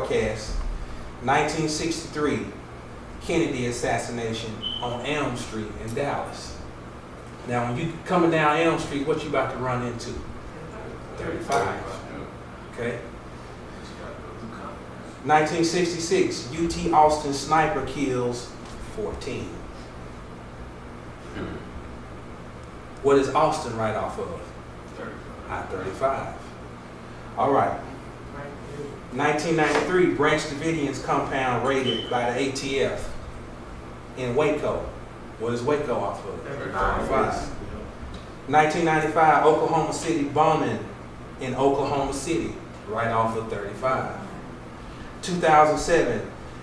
broadcast, 1963, Kennedy assassination on Elm Street in Dallas. Now, when you coming down Elm Street, what you about to run into? 35. Okay. 1966, UT Austin sniper kills 14. What is Austin right off of? I-35. All right. 1993, Branch Davidians compound raided by the ATF in Waco. What is Waco off of? 35. 1995, Oklahoma City bombing in Oklahoma City, right off of 35. 2007,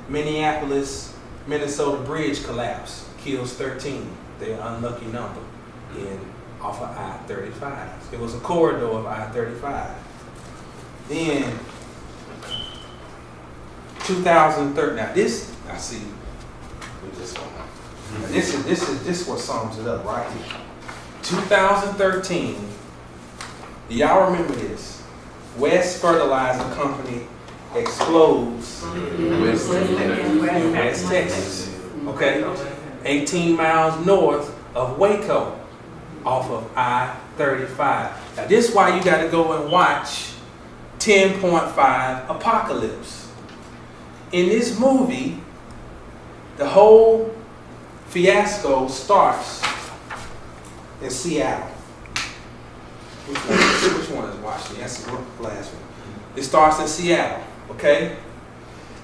Minneapolis, Minnesota bridge collapse, kills 13. They're an unlucky number off of I-35. It was a corridor of I-35. Then 2013. Now this, I see. This is what sums it up right here. 2013. Do y'all remember this? West Fertilizer Company explodes in West Texas. Okay, 18 miles north of Waco, off of I-35. Now this is why you got to go and watch 10.5 Apocalypse. In this movie, the whole fiasco starts in Seattle. Which one is Washington? That's the last one. It starts in Seattle, okay?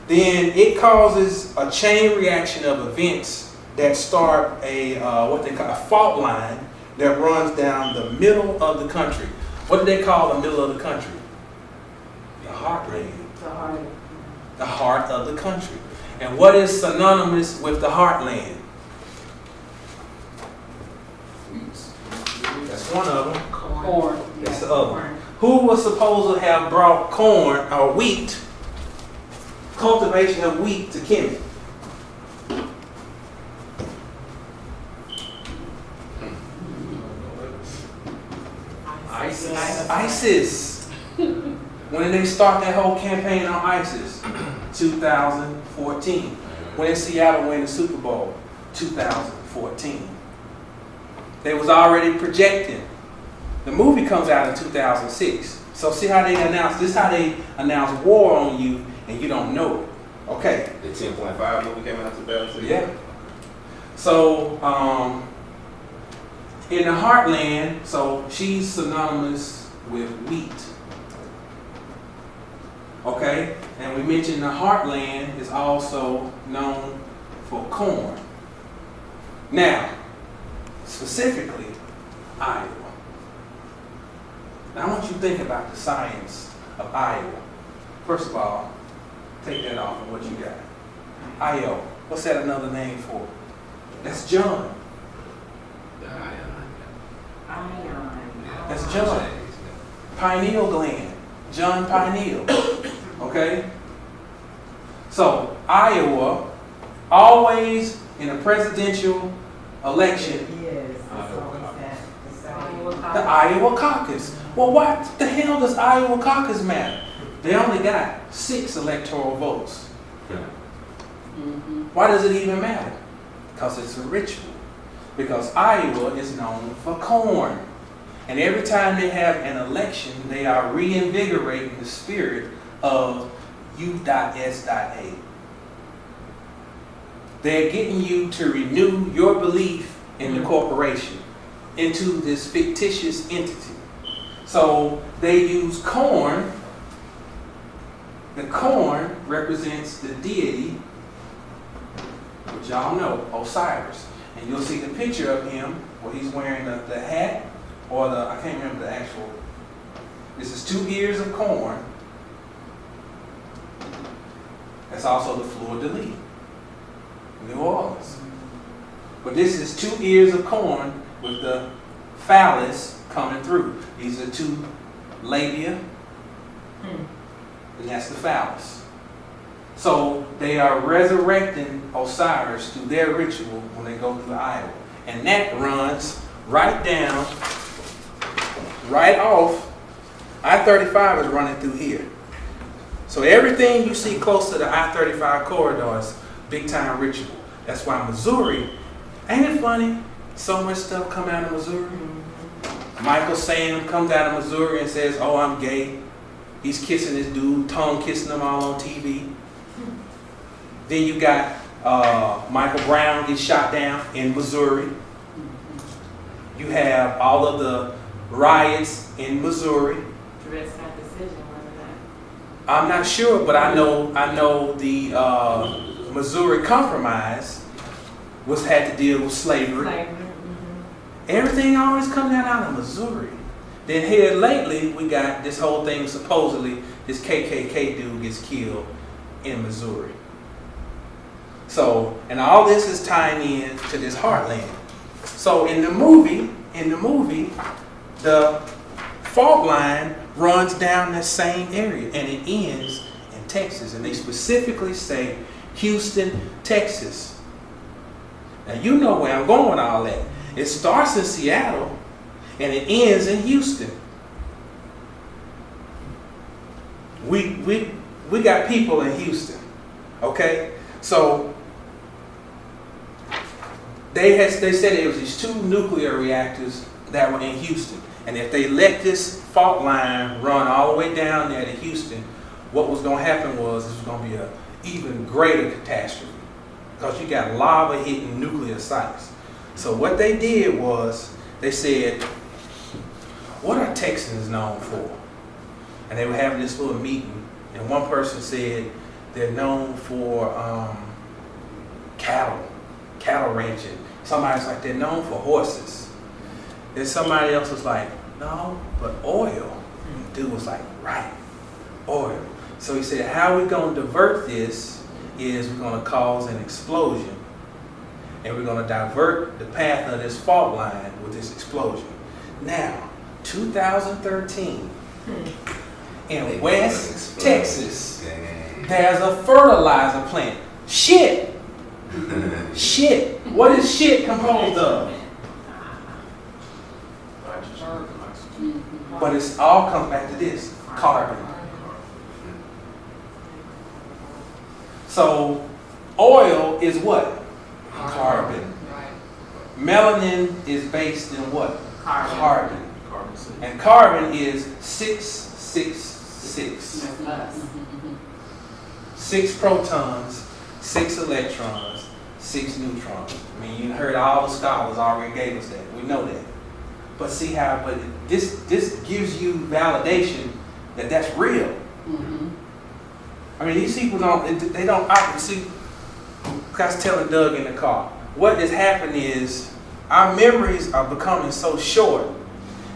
Then it causes a chain reaction of events that start what they call a fault line that runs down the middle of the country. What do they call the middle of the country? The heartland. The heart of the country. And what is synonymous with the heartland? That's one of them. Corn. That's the other one. Who was supposed to have brought corn or wheat, cultivation of wheat to Kemet? ISIS. When did they start that whole campaign on ISIS? 2014. When did Seattle win the Super Bowl? 2014. They was already projecting. The movie comes out in 2006. So see how they announce, this is how they announce war on you and you don't know it. Okay. The 10.5 movie came out in 2006? Yeah. So, in the heartland, so she's synonymous with wheat. Okay? And we mentioned the heartland is also known for corn. Now, specifically, Iowa. Now I want you to think about the science of Iowa. First of all, take that off and what you got. Io. What's that another name for? That's John. That's John. Pineal gland. John Pineal. Okay? So, Iowa, always in a presidential election, the Iowa caucus. Well, what the hell does Iowa caucus matter? They only got 6 electoral votes. Why does it even matter? Because it's a ritual. Because Iowa is known for corn. And every time they have an election, they are reinvigorating the spirit of U.S.A. They're getting you to renew your belief in the corporation into this fictitious entity. So they use corn. The corn represents the deity, which y'all know, Osiris. And you'll see the picture of him where he's wearing the hat, or I can't remember the actual. This is 2 ears of corn. That's also the fleur de lis, New Orleans. But this is 2 ears of corn with the phallus coming through. These are 2 labia, and that's the phallus. So they are resurrecting Osiris through their ritual when they go through Iowa. And that runs right down, right off. I-35 is running through here. So everything you see close to the I-35 corridor is big time ritual. That's why Missouri, ain't it funny? So much stuff come out of Missouri. Michael Sam comes out of Missouri and says, "Oh, I'm gay." He's kissing this dude, tongue kissing them all on TV. Then you got Michael Brown gets shot down in Missouri. You have all of the riots in Missouri. Dred Scott decision, wasn't that? I'm not sure, but I know the Missouri Compromise had to deal with slavery. Everything always comes out of Missouri. Then here lately, we got this whole thing, supposedly, this KKK dude gets killed in Missouri. So, and all this is tying in to this heartland. So in the movie, the fault line runs down that same area and it ends in Texas. And they specifically say Houston, Texas. Now you know where I'm going with all that. It starts in Seattle and it ends in Houston. We got people in Houston, okay? So they said there was these 2 nuclear reactors that were in Houston, and if they let this fault line run all the way down there to Houston, what was going to happen was it was going to be an even greater catastrophe because you got lava hitting nuclear sites. So what they did was they said, "What are Texans known for?" And they were having this little meeting, and one person said they're known for cattle ranching. Somebody's like, they're known for horses. Then somebody else was like, no, but oil. And the dude was like, right, oil. So he said, how we going to divert this is we're going to cause an explosion, and we're going to divert the path of this fault line with this explosion. Now, 2013, in West Texas, there's a fertilizer plant. Shit. Shit. What is shit composed of? But it's all comes back to this, carbon. So oil is what? Carbon. Melanin is based in what? Carbon. And carbon is 666. 6 protons, 6 electrons, 6 neutrons. I mean, you heard all the scholars already gave us that. We know that. But see how, but this gives you validation that that's real. I mean, these people they don't see. I was telling Doug in the car, what has happened is our memories are becoming so short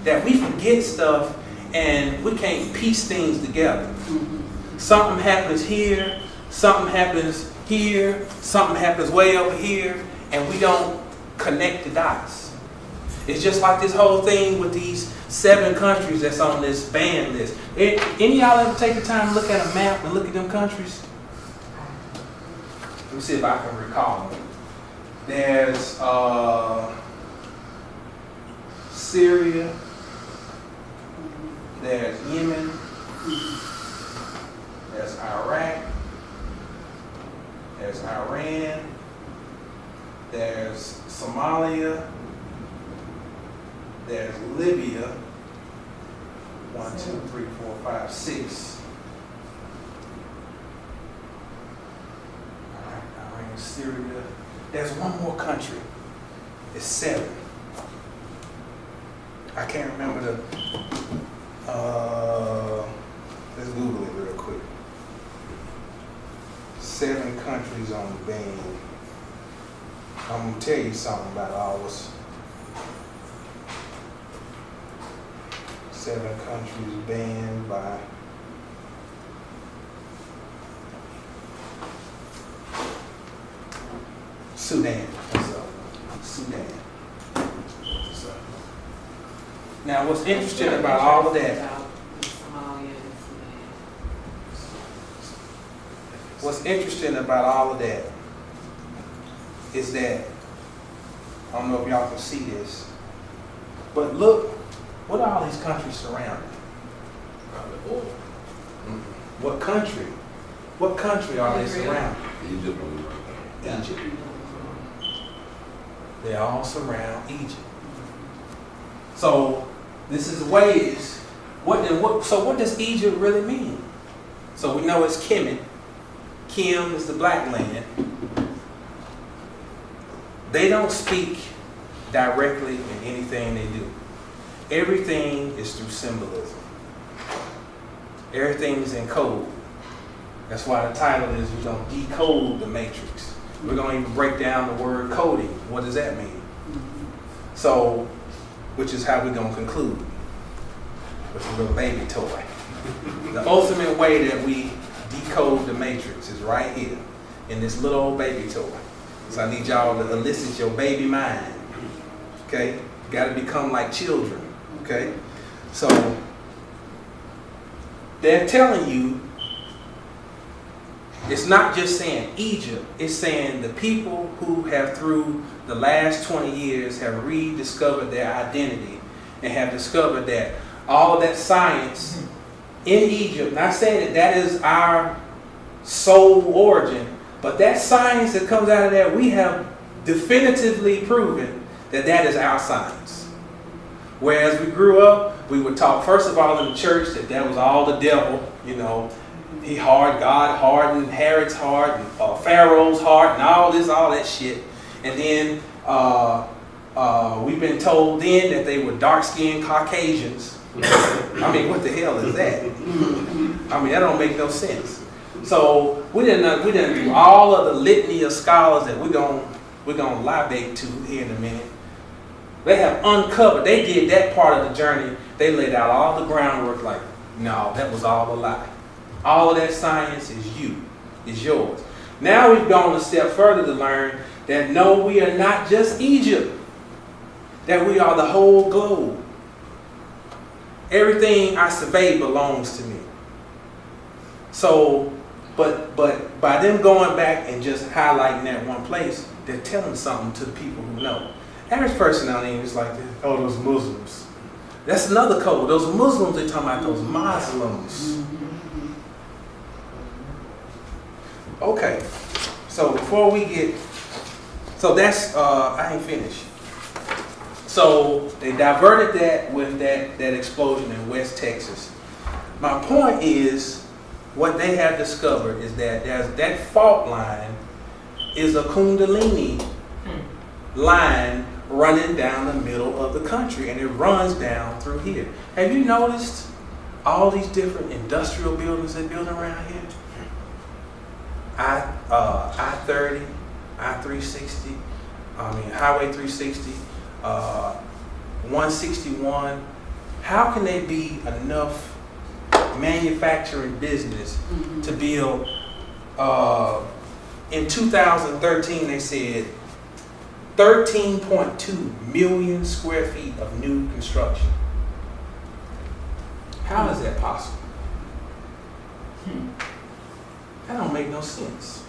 that we forget stuff and we can't piece things together. Something happens here, something happens here, something happens way over here, and we don't connect the dots. It's just like this whole thing with these 7 countries that's on this ban list. Any of y'all ever take the time to look at a map and look at them countries? Let me see if I can recall them. There's Syria. There's Yemen. There's Iraq. There's Iran. There's Somalia. There's Libya. 1, 2, 3, 4, 5, 6. Iran, Syria. There's one more country. It's 7. I can't remember the. Let's Google it real quick. 7 countries on the ban. I'm gonna tell you something about ours. 7 countries banned by Sudan. Sudan. Now, what's interesting about all of that? What's interesting about all of that is that I don't know if y'all can see this, but look, what are all these countries surrounding? What country? What country are they surrounded? Egypt. Egypt. They all surround Egypt. So this is ways. So what does Egypt really mean? So we know it's Kemet. Kim is the black land. They don't speak directly in anything they do. Everything is through symbolism. Everything is in code. That's why the title is we're going to decode the matrix. We're going to even break down the word coding. What does that mean? So, which is how we're going to conclude with a little baby toy. The ultimate way that we decode the matrix is right here in this little old baby toy. So I need y'all to elicit your baby mind. Okay? You got to become like children. Okay? So they're telling you it's not just saying Egypt, it's saying the people who have through the last 20 years have rediscovered their identity and have discovered that all of that science in Egypt, not saying that that is our sole origin, but that science that comes out of there, we have definitively proven that that is our science. Whereas we grew up, we were taught, first of all, in the church that that was all the devil, you know. He hard, God hardened, Herod's heart, and Pharaoh's heart, and all that shit. And then we've been told then that they were dark-skinned Caucasians. I mean, what the hell is that? I mean, that don't make no sense. So we didn't do all of the litany of scholars that we're gonna libate to here in a minute. They have uncovered. They did that part of the journey. They laid out all the groundwork. Like, no, that was all a lie. All of that science is yours. Now we've gone a step further to learn that no, we are not just Egypt. That we are the whole globe. Everything I survey belongs to me. So, but by them going back and just highlighting that one place, they're telling something to the people who know. Average person out there is like, oh, those Muslims. That's another code. Those Muslims, they're talking about those Muslims. Okay, so before we get, so that's, I ain't finished. So they diverted that with that explosion in West Texas. My point is, what they have discovered is that that fault line is a Kundalini line running down the middle of the country, and it runs down through here. Have you noticed all these different industrial buildings they're building around here? I-30, I-360, Highway 360, 161. How can they be enough manufacturing business to build, in 2013 they said 13.2 million square feet of new construction. How is that possible? That don't make no sense.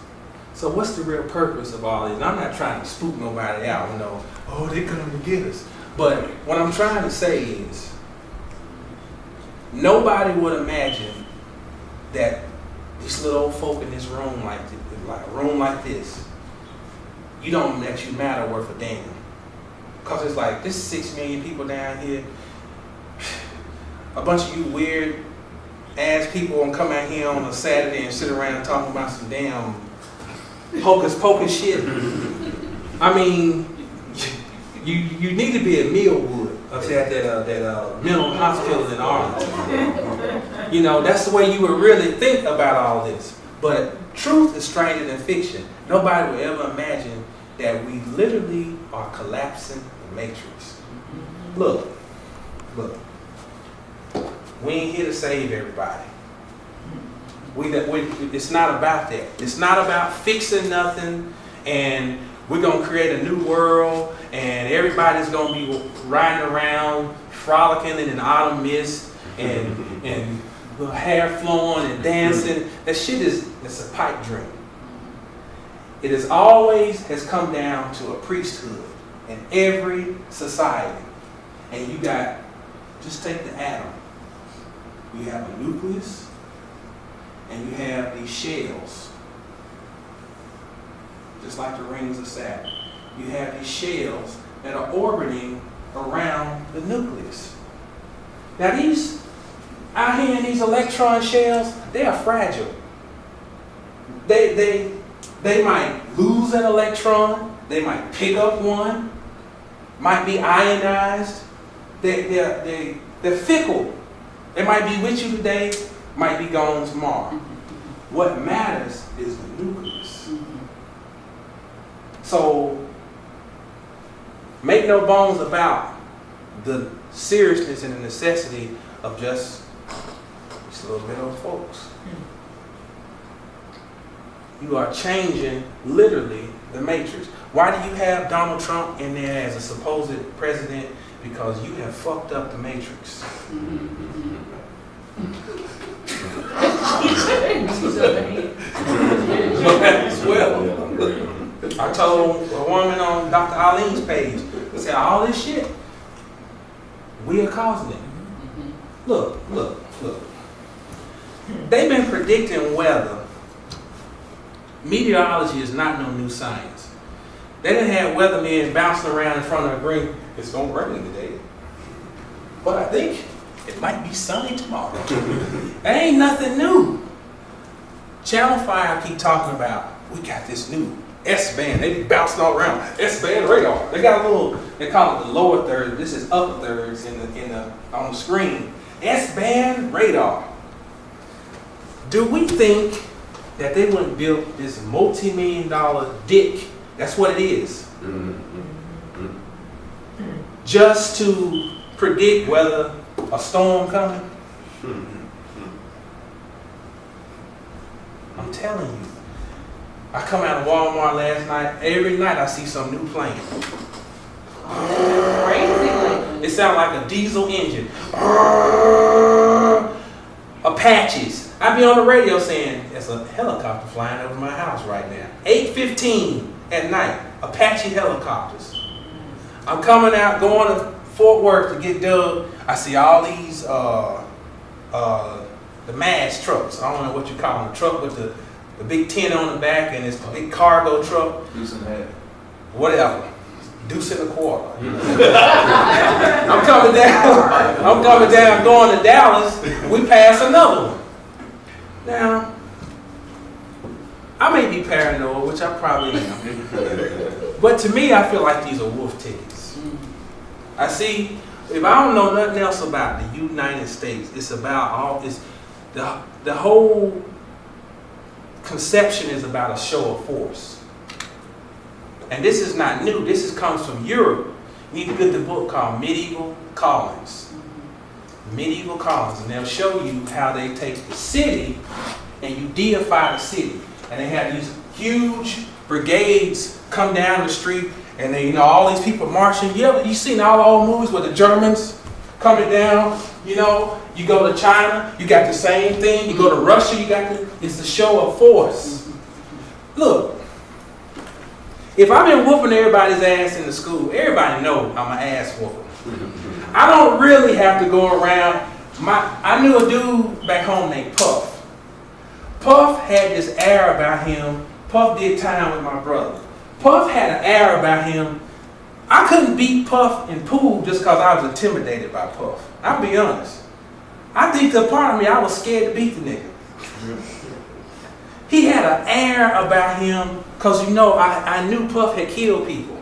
So what's the real purpose of all this? And I'm not trying to spook nobody out, you know, oh, they're coming to get us. But what I'm trying to say is, nobody would imagine that these little old folk in this room, like a room like this, you don't let you matter worth a damn. Because it's like, this 6 million people down here, a bunch of you weird ass people gonna come out here on a Saturday and sit around talking about some damn hocus pocus shit. I mean, you need to be at Millwood, up there at that mental hospital in Arlington. You know, that's the way you would really think about all this. But truth is stranger than fiction. Nobody would ever imagine that we literally are collapsing the matrix. Look. We ain't here to save everybody. It's not about that. It's not about fixing nothing and we're going to create a new world and everybody's going to be riding around frolicking in an autumn mist and hair flowing and dancing. That shit it's a pipe dream. It has come down to a priesthood in every society. And you got, just take the atom. You have a nucleus, and you have these shells, just like the rings of Saturn. You have these shells that are orbiting around the nucleus. Now these, out here in these electron shells, they are fragile. They might lose an electron, they might pick up one, might be ionized. They're fickle. They might be with you today, might be gone tomorrow. What matters is the nucleus. So, make no bones about the seriousness and the necessity of just a little bit of folks. You are changing, literally, the matrix. Why do you have Donald Trump in there as a supposed president? Because you have fucked up the matrix. Well, I told a woman on Dr. Eileen's page, I said, all this shit, we are causing it. Look. They've been predicting weather. Meteorology is not no new science. They done had weathermen bouncing around in front of a green. It's going to rain today, but I think it might be sunny tomorrow. That ain't nothing new. Channel 5 keep talking about, we got this new S-band. They be bouncing all around. S-band radar. They got a little, they call it the lower third. This is upper thirds on the screen. S-band radar. Do we think that they wouldn't build this multi-million-dollar dick? That's what it is. Just to predict whether a storm coming? I'm telling you. I come out of Walmart last night. Every night I see some new plane. Crazy. It sounds like a diesel engine. Apaches. I be on the radio saying, there's a helicopter flying over my house right now. 8:15 at night. Apache helicopters. I'm coming out, going to Fort Worth to get dug. I see all these the MAS trucks. I don't know what you call them. The truck with the big tent on the back, and it's the big cargo truck. Deuce and a half. Whatever. Deuce and a quarter. I'm coming down, going to Dallas. We pass another one. Now, I may be paranoid, which I probably am. But to me, I feel like these are wolf tickets. I see, if I don't know nothing else about the United States, it's about all this, the whole conception is about a show of force. And this is not new. This comes from Europe. You need to get the book called Medieval Callings. Medieval Callings. And they'll show you how they take the city and you deify the city. And they have these huge brigades come down the street, and they, all these people marching. You seen all the old movies with the Germans coming down, you go to China, you got the same thing. You go to Russia, it's the show of force. Look, if I've been whooping everybody's ass in the school, everybody know I'm an ass whooper. I don't really have to go around. I knew a dude back home named Puff. Puff had this air about him. Puff did time with my brother. Puff had an air about him. I couldn't beat Puff in pool just because I was intimidated by Puff. I'll be honest. I think to a part of me, I was scared to beat the nigga. He had an air about him because, I knew Puff had killed people.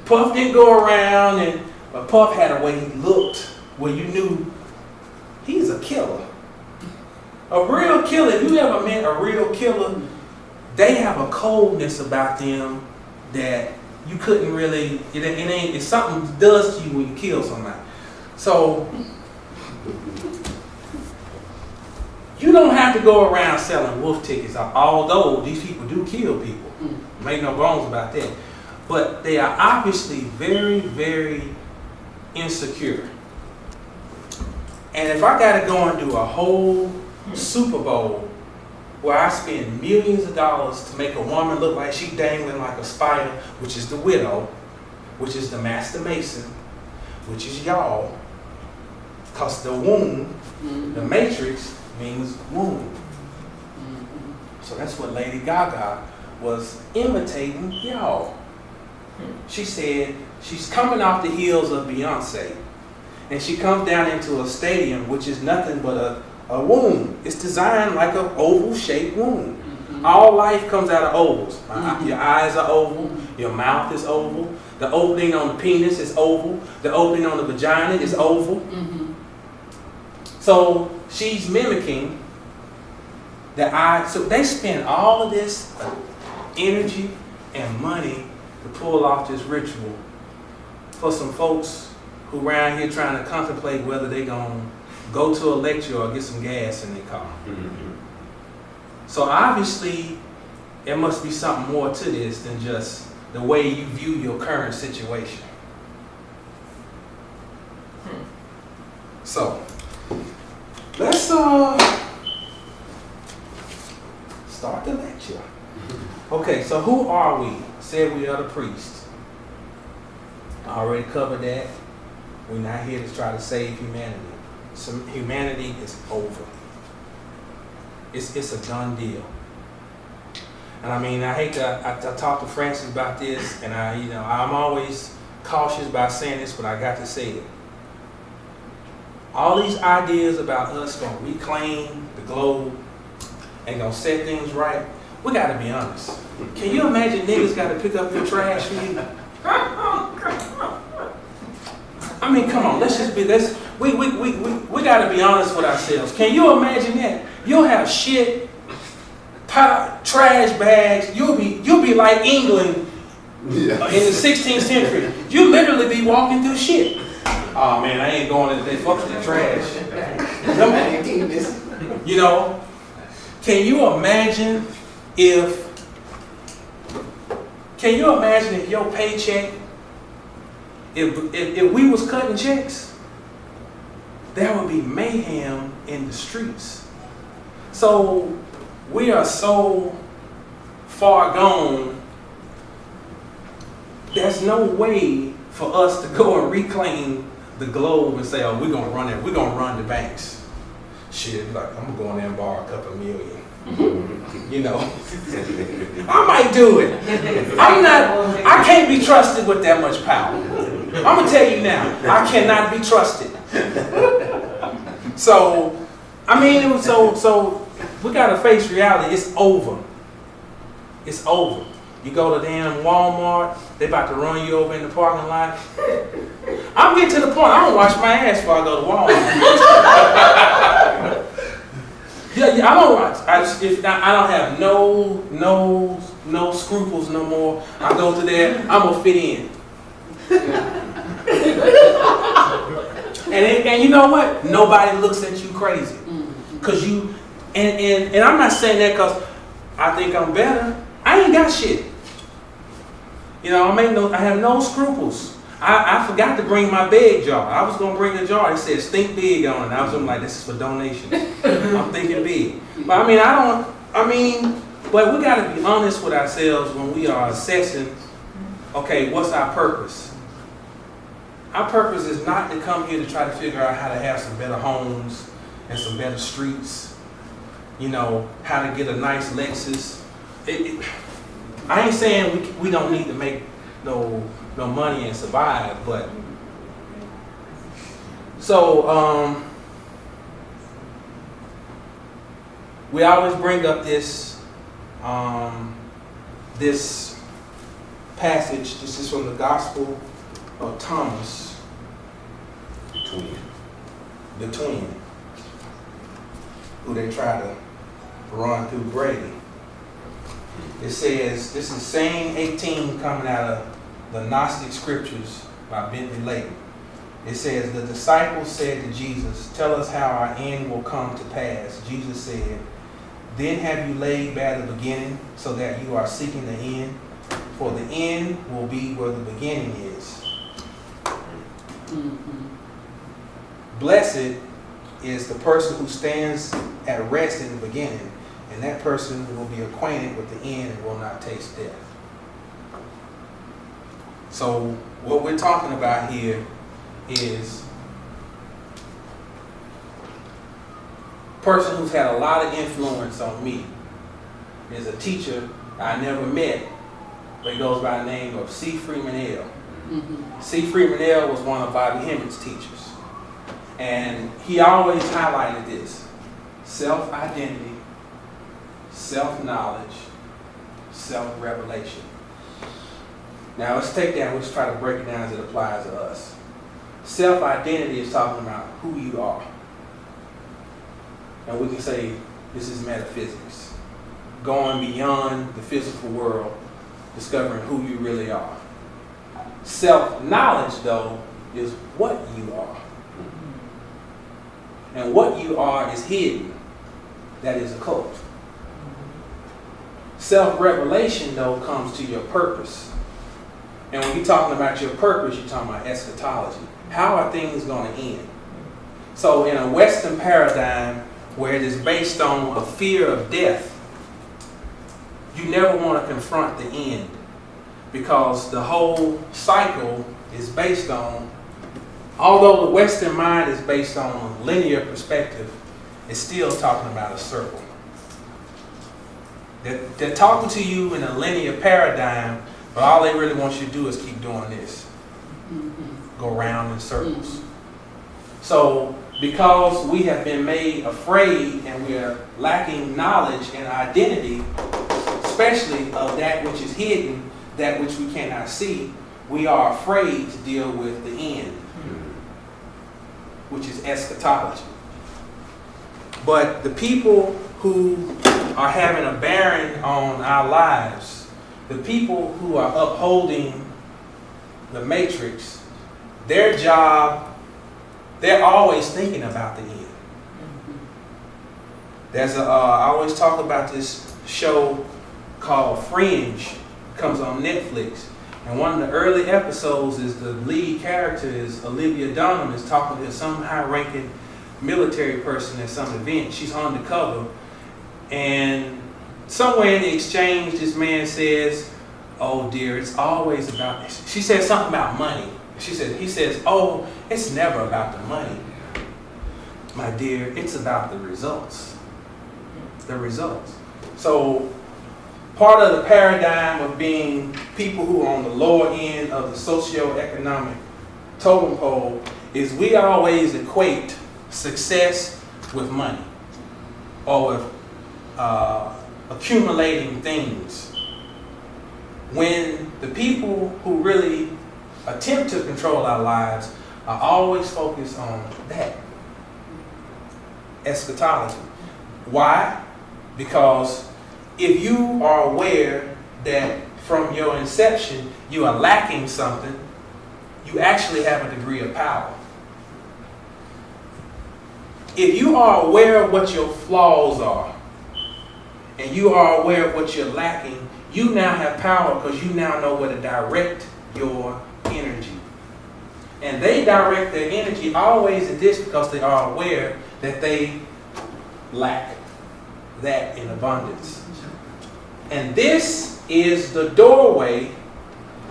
Puff didn't go around, but Puff had a way he looked where you knew he's a killer. A real killer, if you ever met a real killer, they have a coldness about them that you couldn't really, it's something does to you when you kill somebody. So, you don't have to go around selling wolf tickets, although these people do kill people. Make no bones about that. But they are obviously very, very insecure. And if I got to go and do a whole Super Bowl where I spend millions of dollars to make a woman look like she dangling like a spider, which is the widow, which is the master mason, which is y'all, because the womb, the matrix, means womb. So that's what Lady Gaga was imitating y'all. She said she's coming off the heels of Beyonce, and she comes down into a stadium which is nothing but a womb. It's designed like an oval-shaped womb. All life comes out of ovals. Your eyes are oval, your mouth is oval, the opening on the penis is oval, the opening on the vagina is oval. So she's mimicking the eye. So they spend all of this energy and money to pull off this ritual for some folks who around here trying to contemplate whether they're going to go to a lecture or get some gas in their car. So obviously, there must be something more to this than just the way you view your current situation. So, let's start the lecture. Okay, so who are we? Said we are the priests. I already covered that. We're not here to try to save humanity. Humanity is over. It's a done deal. And I mean, I hate to, I talked to Francis about this, and I'm always cautious about saying this, but I got to say it. All these ideas about us going to reclaim the globe and going to set things right, we got to be honest. Can you imagine niggas got to pick up your trash for you? I mean, come on, let's just be this. We got to be honest with ourselves. Can you imagine that? You'll have shit, trash bags. You'll be like England in the 16th century. You literally be walking through shit. Oh man, I ain't going to. They fuck with the trash. You know? Can you imagine if your paycheck, if we was cutting checks, there would be mayhem in the streets. So we are so far gone, there's no way for us to go and reclaim the globe and say, oh, we're gonna run it, we're gonna run the banks. Shit, like I'm gonna go in there and borrow a couple million. You know, I might do it. I can't be trusted with that much power. I'm gonna tell you now, I cannot be trusted. So, I mean, so we gotta face reality. It's over. It's over. You go to damn Walmart, they about to run you over in the parking lot. I'm getting to the point, I don't wash my ass before I go to Walmart. Yeah, I don't have no scruples no more. I go to there, I'm gonna fit in. And you know what? Nobody looks at you crazy. Cause you and I'm not saying that because I think I'm better. I ain't got shit. You know, I have no scruples. I forgot to bring my big jar. I was gonna bring a jar. It says "Think Big" on it. I was like, "This is for donations." I'm thinking big, but but we gotta be honest with ourselves when we are assessing. Okay, what's our purpose? Our purpose is not to come here to try to figure out how to have some better homes and some better streets. You know, how to get a nice Lexus. I ain't saying we don't need to make no money and survive, but so we always bring up this this passage. This is from the Gospel of Thomas, the twin, who they try to run through Brady. It says, this is saying 18 coming out of the Gnostic Scriptures by Bentley Layton. It says, the disciples said to Jesus, tell us how our end will come to pass. Jesus said, then have you laid bare the beginning so that you are seeking the end? For the end will be where the beginning is. Blessed is the person who stands at rest in the beginning, and that person will be acquainted with the end and will not taste death. So what we're talking about here is person who's had a lot of influence on me is a teacher I never met, but he goes by the name of C. Freeman L. C. Freeman L. was one of Bobby Hemmitt's teachers. And he always highlighted this: self-identity, self-knowledge, self-revelation. Now let's take that and let's try to break it down as it applies to us. Self-identity is talking about who you are. And we can say this is metaphysics. Going beyond the physical world, discovering who you really are. Self-knowledge, though, is what you are. And what you are is hidden. That is occult. Self-revelation, though, comes to your purpose. And when you're talking about your purpose, you're talking about eschatology. How are things going to end? So in a Western paradigm where it is based on a fear of death, you never want to confront the end, because the whole cycle is based on, although the Western mind is based on a linear perspective, it's still talking about a circle. They're talking to you in a linear paradigm, but all they really want you to do is keep doing this. Go around in circles. So because we have been made afraid and we are lacking knowledge and identity, especially of that which is hidden, that which we cannot see, we are afraid to deal with the end, which is eschatology. But the people who are having a bearing on our lives, the people who are upholding the matrix, their job, they're always thinking about the end. There's I always talk about this show called Fringe. It comes on Netflix. And one of the early episodes is the lead character is Olivia Dunham is talking to some high-ranking military person at some event. She's undercover. And somewhere in the exchange, this man says, "Oh dear, it's always about," she says something about money. He says, "Oh, it's never about the money, my dear, it's about the results." The results. So part of the paradigm of being people who are on the lower end of the socioeconomic totem pole is we always equate success with money or with accumulating things, when the people who really attempt to control our lives are always focused on that. Eschatology. Why? Because if you are aware that from your inception you are lacking something, you actually have a degree of power. If you are aware of what your flaws are, and you are aware of what you're lacking, you now have power because you now know where to direct your energy. And they direct their energy always in this because they are aware that they lack that in abundance. And this is the doorway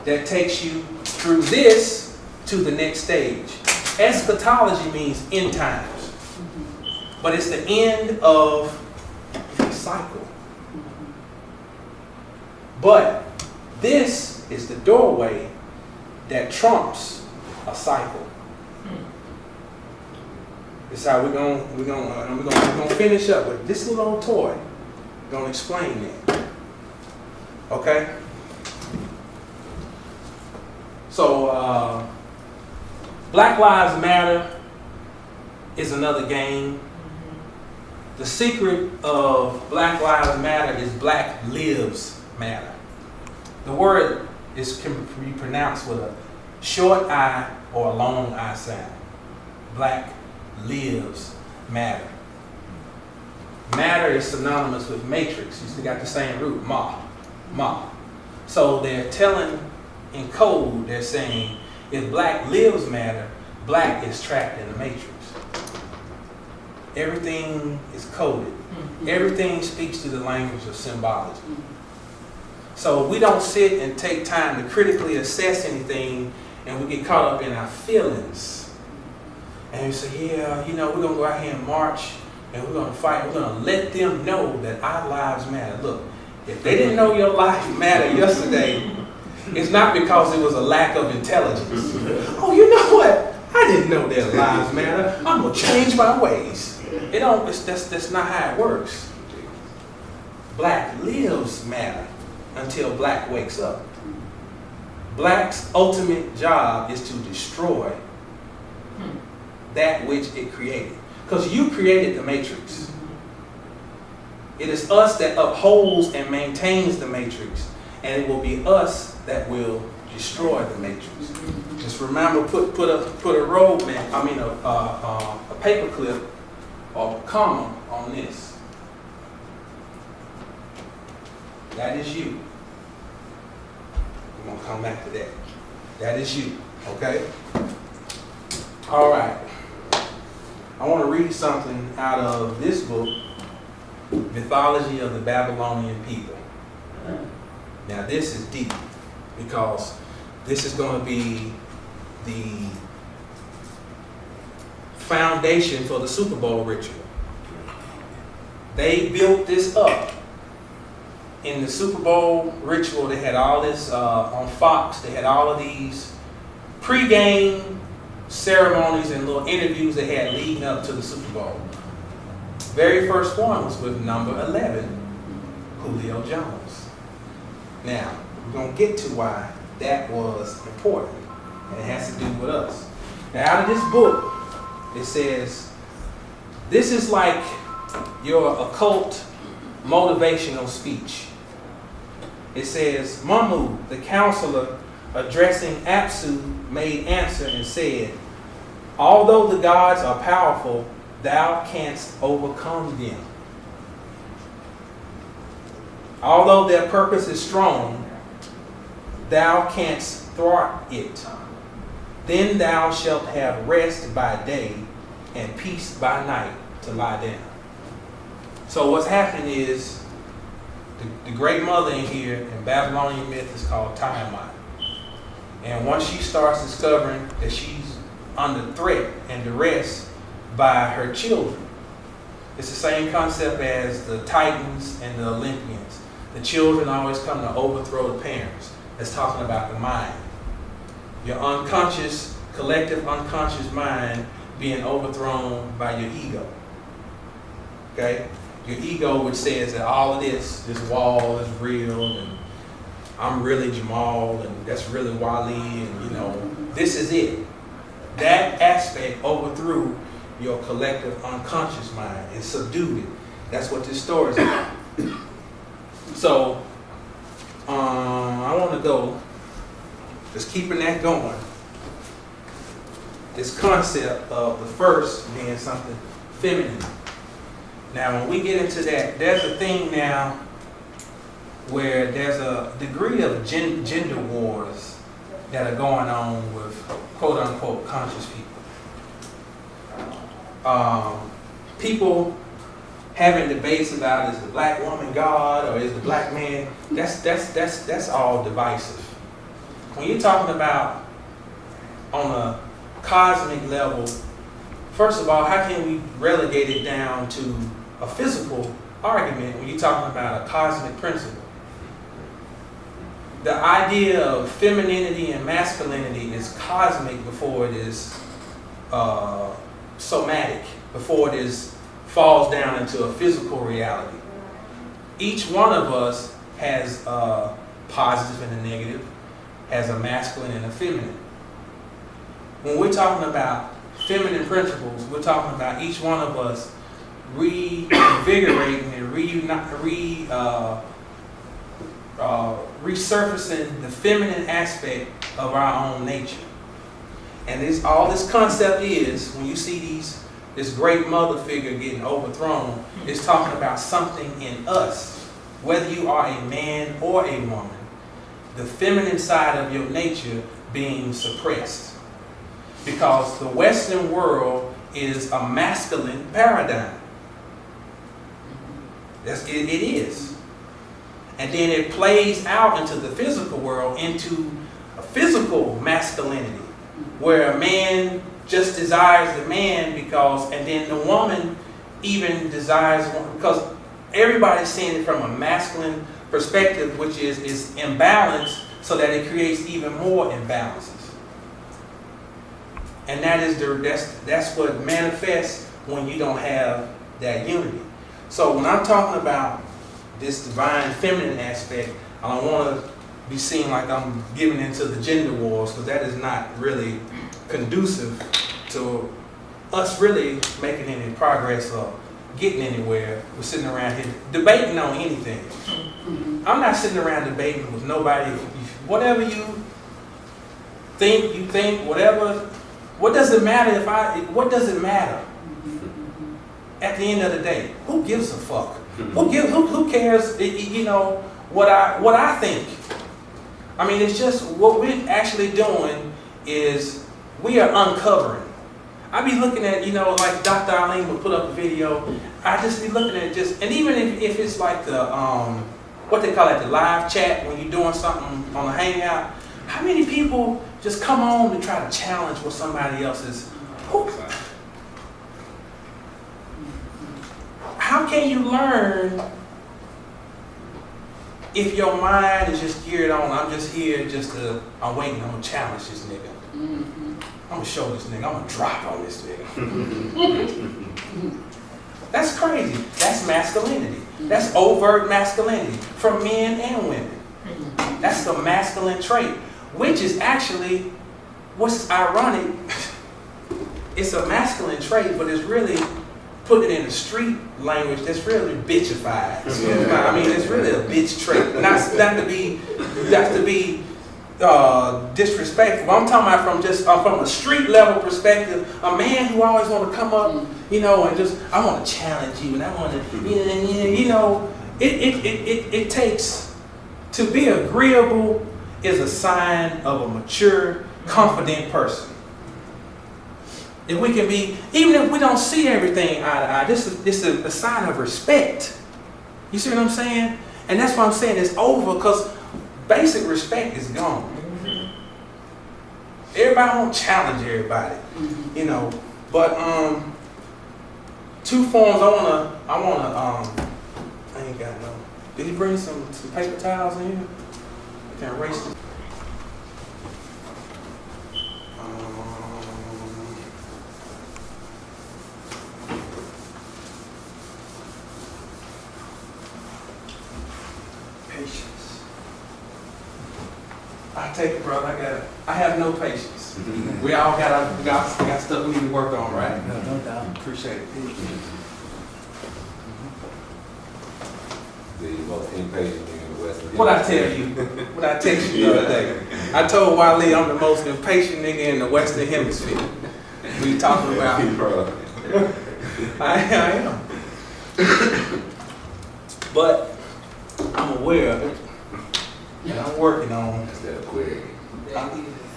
that takes you through this to the next stage. Eschatology means end times. But it's the end of a cycle. But this is the doorway that trumps a cycle. This is how we're gonna finish up with this little old toy. We're gonna explain that. Okay? So Black Lives Matter is another game. The secret of Black Lives Matter is Black Lives Matter. The word can be pronounced with a short I or a long I sound. Black lives matter. Matter is synonymous with matrix. You still got the same root, ma. So they're telling in code, they're saying, if black lives matter, black is trapped in the matrix. Everything is coded. Everything speaks to the language of symbology. So we don't sit and take time to critically assess anything, and we get caught up in our feelings. And we say, yeah, we're going to go out here and march and we're going to fight. We're going to let them know that our lives matter. Look, if they didn't know your life mattered yesterday, it's not because it was a lack of intelligence. Oh, you know what? I didn't know their lives matter. I'm going to change my ways. That's not how it works. Black lives matter until black wakes up. Black's ultimate job is to destroy that which it created. Because you created the matrix. It is us that upholds and maintains the matrix. And it will be us that will destroy the matrix. Just remember, put a road map, a paper clip or a comma on this. That is you. We're going to come back to that. That is you. Okay? All right. I want to read something out of this book, Mythology of the Babylonian People. Now this is deep because this is going to be the foundation for the Super Bowl ritual. They built this up. In the Super Bowl ritual, they had all this on Fox. They had all of these pre-game ceremonies and little interviews they had leading up to the Super Bowl. Very first one was with number 11, Julio Jones. Now, we're going to get to why that was important, and it has to do with us. Now, out of this book, it says, this is like your occult motivational speech. It says, Mamu, the counselor, addressing Apsu, made answer and said, although the gods are powerful, thou canst overcome them. Although their purpose is strong, thou canst thwart it. Then thou shalt have rest by day and peace by night to lie down. So what's happening is the great mother in here in Babylonian myth is called Tiamat. And once she starts discovering that she's under threat and duress by her children, it's the same concept as the Titans and the Olympians. The children always come to overthrow the parents. That's talking about the mind. Your unconscious, collective unconscious mind being overthrown by your ego. Okay? Your ego, which says that all of this wall is real, and I'm really Jamal, and that's really Wally, and this is it. That aspect overthrew your collective unconscious mind and subdued it. That's what this story is about. So, I want to go, just keeping that going, this concept of the first being something feminine. Now, when we get into that, there's a thing now where there's a degree of gender wars that are going on with quote-unquote conscious people. People having debates about, is the black woman God or is the black man, that's all divisive. When you're talking about on a cosmic level, first of all, how can we relegate it down to a physical argument when you're talking about a cosmic principle? The idea of femininity and masculinity is cosmic before it is somatic, before it falls down into a physical reality. Each one of us has a positive and a negative, has a masculine and a feminine. When we're talking about feminine principles, we're talking about each one of us reinvigorating and resurfacing the feminine aspect of our own nature. And all this concept is, when you see this great mother figure getting overthrown, it's talking about something in us. Whether you are a man or a woman, the feminine side of your nature being suppressed. Because the Western world is a masculine paradigm. It is. And then it plays out into the physical world, into a physical masculinity, where a man just desires the man and then the woman even desires, because everybody's seeing it from a masculine perspective, which is imbalanced, so that it creates even more imbalances. And that's what manifests when you don't have that unity. So when I'm talking about this divine feminine aspect, I don't want to be seen like I'm giving into the gender wars, because that is not really conducive to us really making any progress or getting anywhere. We're sitting around here debating on anything. I'm not sitting around debating with nobody. Whatever you think, whatever. What does it matter what does it matter? At the end of the day, who gives a fuck? Who cares, what I think? I mean, it's just what we're actually doing is we are uncovering. I be looking at, like Dr. Eileen would put up a video. I just be looking at it and even if it's like the, what they call it, the live chat when you're doing something on a hangout, how many people just come on and try to challenge what somebody else is? How can you learn if your mind is just geared on, I'm just here I'm waiting, I'm gonna challenge this nigga. I'm gonna show this nigga, I'm gonna drop on this nigga. That's crazy. That's masculinity. That's overt masculinity for men and women. That's the masculine trait, which is actually, what's ironic, it's a masculine trait, but it's really, put it in the street language, that's really bitchified. I mean, it's really a bitch trait. Not to be disrespectful. I'm talking about from a street level perspective, a man who always want to come up, and just, I want to challenge you, and I want to, it takes, to be agreeable is a sign of a mature, confident person. If we can be, even if we don't see everything eye to eye, this is a sign of respect. You see what I'm saying? And that's why I'm saying it's over, because basic respect is gone. Everybody won't challenge everybody, But two forms. I ain't got no. Did he bring some paper towels in here? I can erase them. Patience. I take it, brother. I have no patience. We all got stuff we need to work on, right? No doubt. Appreciate it. The most impatient nigga in the West. What I tell you? What I text you the other day? I told Wale I'm the most impatient nigga in the Western Hemisphere. We talking about. I am. But I'm aware of it. And I'm working on.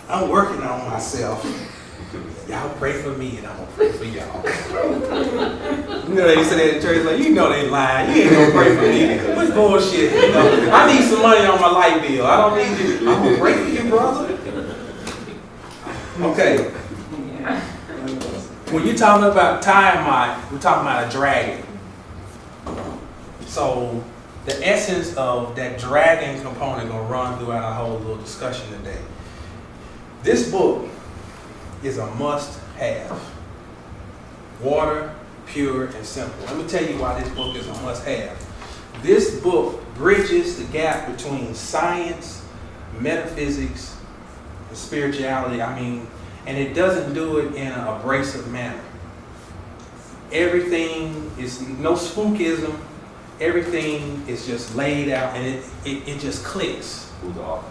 I'm working on myself. Y'all pray for me and I'm gonna pray for y'all. They said that in church, like, they lying. You ain't gonna pray for me. What's bullshit? I need some money on my light bill. I don't need you. I'm gonna pray for you, brother. Okay. When you're talking about time, we're talking about a dragon. So the essence of that dragon component gonna run throughout our whole little discussion today. This book is a must-have. Water, pure, and simple. Let me tell you why this book is a must-have. This book bridges the gap between science, metaphysics, and spirituality. And it doesn't do it in an abrasive manner. Everything is no spookism. Everything is just laid out, and it just clicks. Who's the author?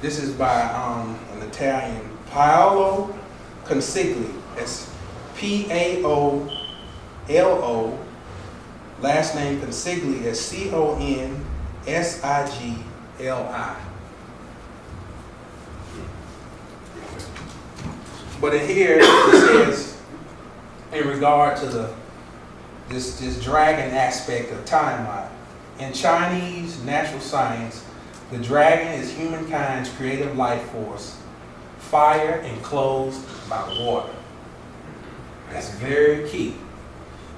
This is by an Italian, Paolo Consigli. That's Paolo. Last name Consigli is Consigli. But in here it says, in regard to this dragon aspect of timeline, in Chinese natural science, the dragon is humankind's creative life force, fire enclosed by water. That's very key,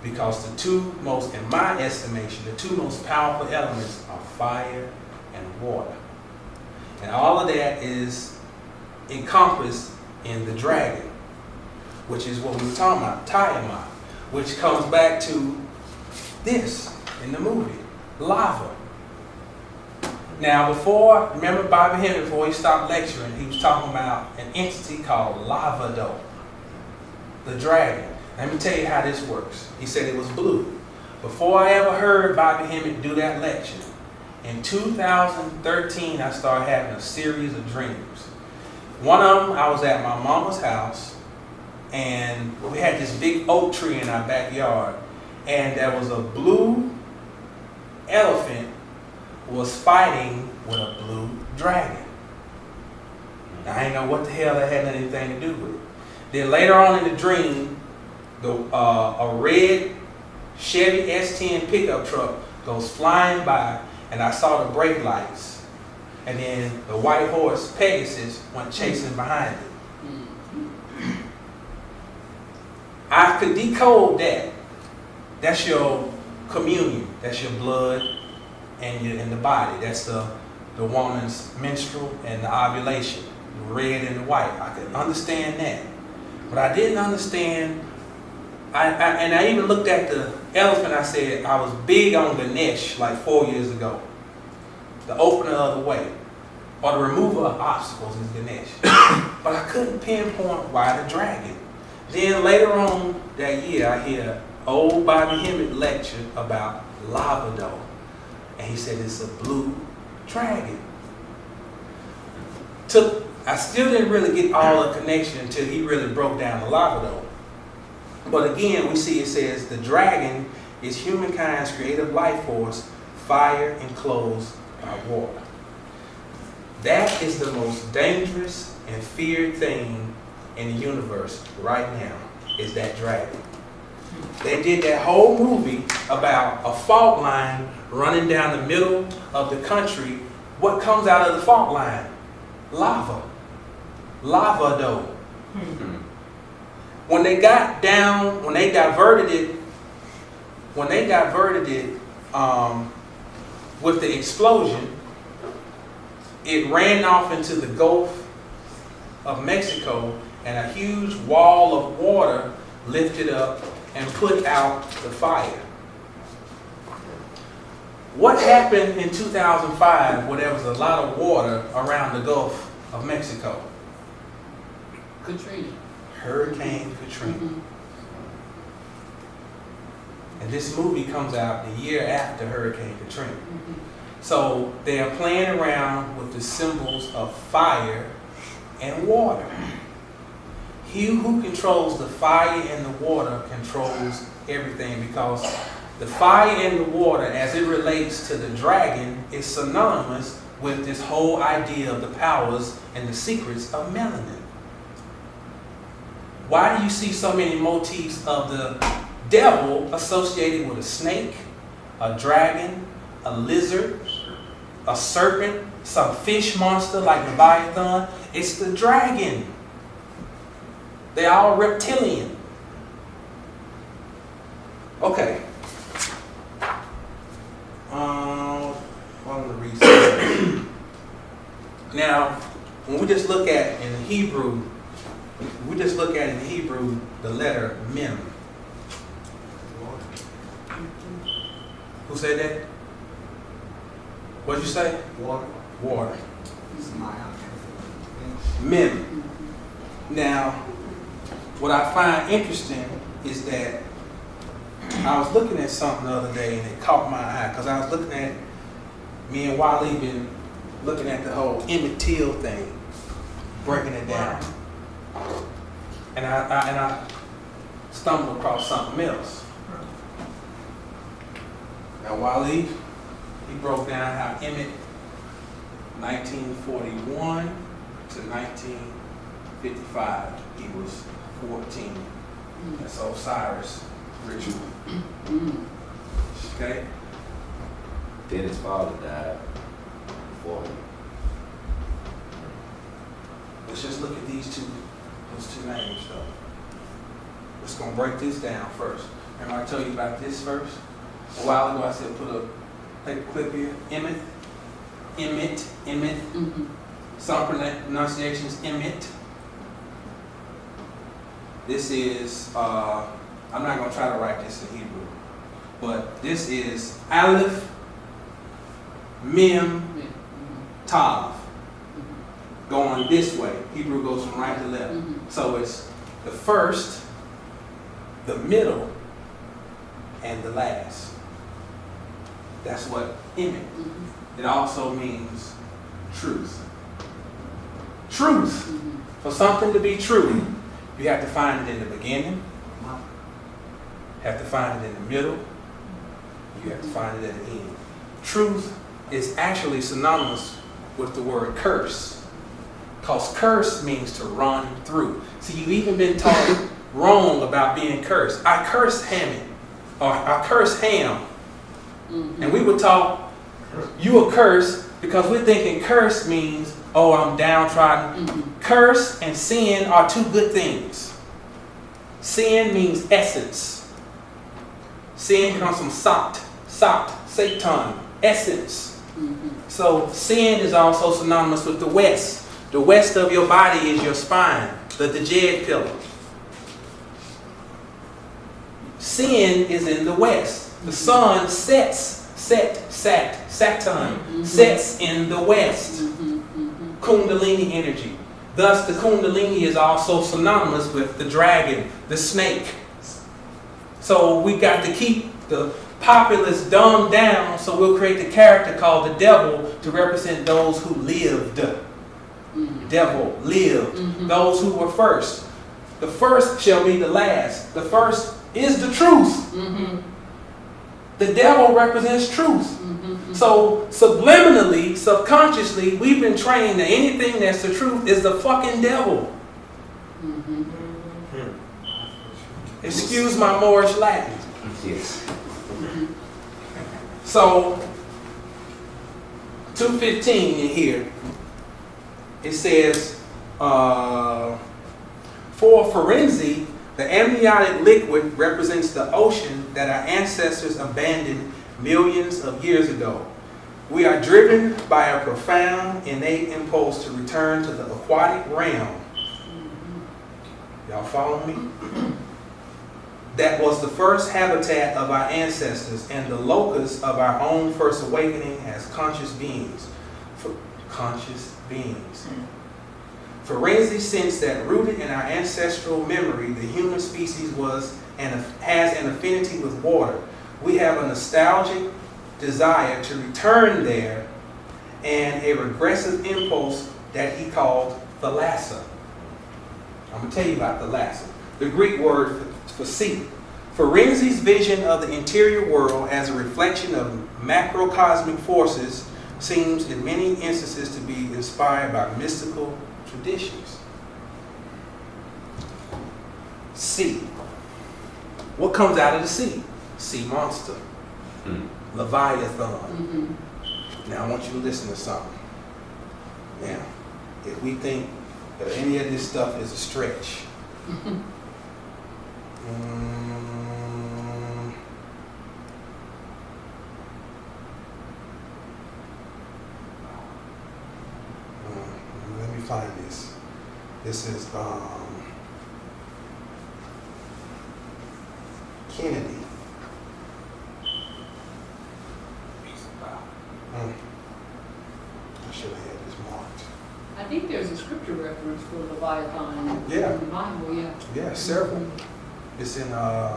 because the two most, in my estimation, the two most powerful elements are fire and water. And all of that is encompassed in the dragon, which is what we were talking about, Tiamat, which comes back to this in the movie, lava. Now remember Bobby Henry, before he stopped lecturing, he was talking about an entity called Lavado, the dragon. Let me tell you how this works. He said it was blue. Before I ever heard Bobby Henry do that lecture, in 2013, I started having a series of dreams. One of them, I was at my mama's house, and we had this big oak tree in our backyard, and there was a blue elephant was fighting with a blue dragon. Now, I didn't know what the hell that had anything to do with it. Then later on in the dream, a red Chevy S10 pickup truck goes flying by, and I saw the brake lights. And then the white horse, Pegasus, went chasing behind it. I could decode that. That's your communion. That's your blood and the body. That's the woman's menstrual and the ovulation, the red and the white. I could understand that. But I didn't understand, and I even looked at the elephant. I said, I was big on Ganesh like 4 years ago. The opener of the way, or the remover of obstacles is Ganesh. But I couldn't pinpoint why the dragon. Then later on that year, I hear old Bobby Hemmett lecture about Lavado. And he said it's a blue dragon. I still didn't really get all the connection until he really broke down the Lavado. But again, we see it says the dragon is humankind's creative life force, fire enclosed by water. That is the most dangerous and feared thing in the universe right now, is that dragon. They did that whole movie about a fault line running down the middle of the country. What comes out of the fault line? Lava. Lavado. When they diverted it with the explosion, it ran off into the Gulf of Mexico, and a huge wall of water lifted up and put out the fire. What happened in 2005 where there was a lot of water around the Gulf of Mexico? Katrina. Hurricane Katrina. And this movie comes out the year after Hurricane Katrina. So they are playing around with the symbols of fire and water. He who controls the fire and the water controls everything, because the fire and the water, as it relates to the dragon, is synonymous with this whole idea of the powers and the secrets of melanin. Why do you see so many motifs of the devil associated with a snake, a dragon, a lizard, a serpent, some fish monster like Leviathan? It's the dragon. They're all reptilian. Okay. One of the reasons. Now, when we just look at in Hebrew, the letter Mem. Who said that? What'd you say? Water. Water. It's my Mem. Now, what I find interesting is that I was looking at something the other day and it caught my eye, because I was looking at, me and Wally been looking at the whole Emmett Till thing, breaking it down. And I stumbled across something else. Now Wally, he broke down how Emmett, 1941 to 1955, he was 14. That's Osiris ritual. Okay? Then his father died before him. Let's just look at those two names though. Let's gonna break this down first. Remember I told you about this verse? A while ago I said take a clip here. Emmet. Some pronunciations, emit. This is, I'm not going to try to write this in Hebrew, but this is Aleph, Mem, Tav. Going this way. Hebrew goes from right to left. So it's the first, the middle, and the last. That's what emit. It also means truth. Truth. For something to be true, you have to find it in the beginning, have to find it in the middle, you have to find it at the end. Truth is actually synonymous with the word curse, because curse means to run through. See, you've even been taught wrong about being cursed. I curse Hammy, or I curse Ham. And we were taught, you are cursed, because we're thinking curse means, oh, I'm downtrodden. Curse and sin are two good things. Sin means essence. Sin comes from sat, Satan, essence. So sin is also synonymous with the west. The west of your body is your spine, the dejed pillar. Sin is in the west. The sun sets, Saturn, sets in the west. Kundalini energy. Thus, the Kundalini is also synonymous with the dragon, the snake. So we got to keep the populace dumbed down, so we'll create the character called the devil to represent those who lived. Devil, lived. Those who were first. The first shall be the last. The first is the truth. The devil represents truth. So subliminally, subconsciously, we've been trained that anything that's the truth is the fucking devil. Excuse my Moorish Latin. Yes. So 2:15 in here, it says, for forensic, the amniotic liquid represents the ocean that our ancestors abandoned millions of years ago. We are driven by a profound innate impulse to return to the aquatic realm. Y'all follow me? That was the first habitat of our ancestors and the locus of our own first awakening as conscious beings. Forensic sense that rooted in our ancestral memory, the human species has an affinity with water. We have a nostalgic desire to return there and a regressive impulse that he called thalassa. I'm going to tell you about thalassa, the Greek word for sea. Forensic's vision of the interior world as a reflection of macrocosmic forces seems in many instances to be inspired by mystical traditions. Sea. What comes out of the sea? Sea monster. Leviathan. Now I want you to listen to something. Now, if we think that any of this stuff is a stretch, let me find this. This is Kennedy. I should have had this marked. I think there's a scripture reference for Leviathan in the Bible, yeah. Yeah, several. It's in That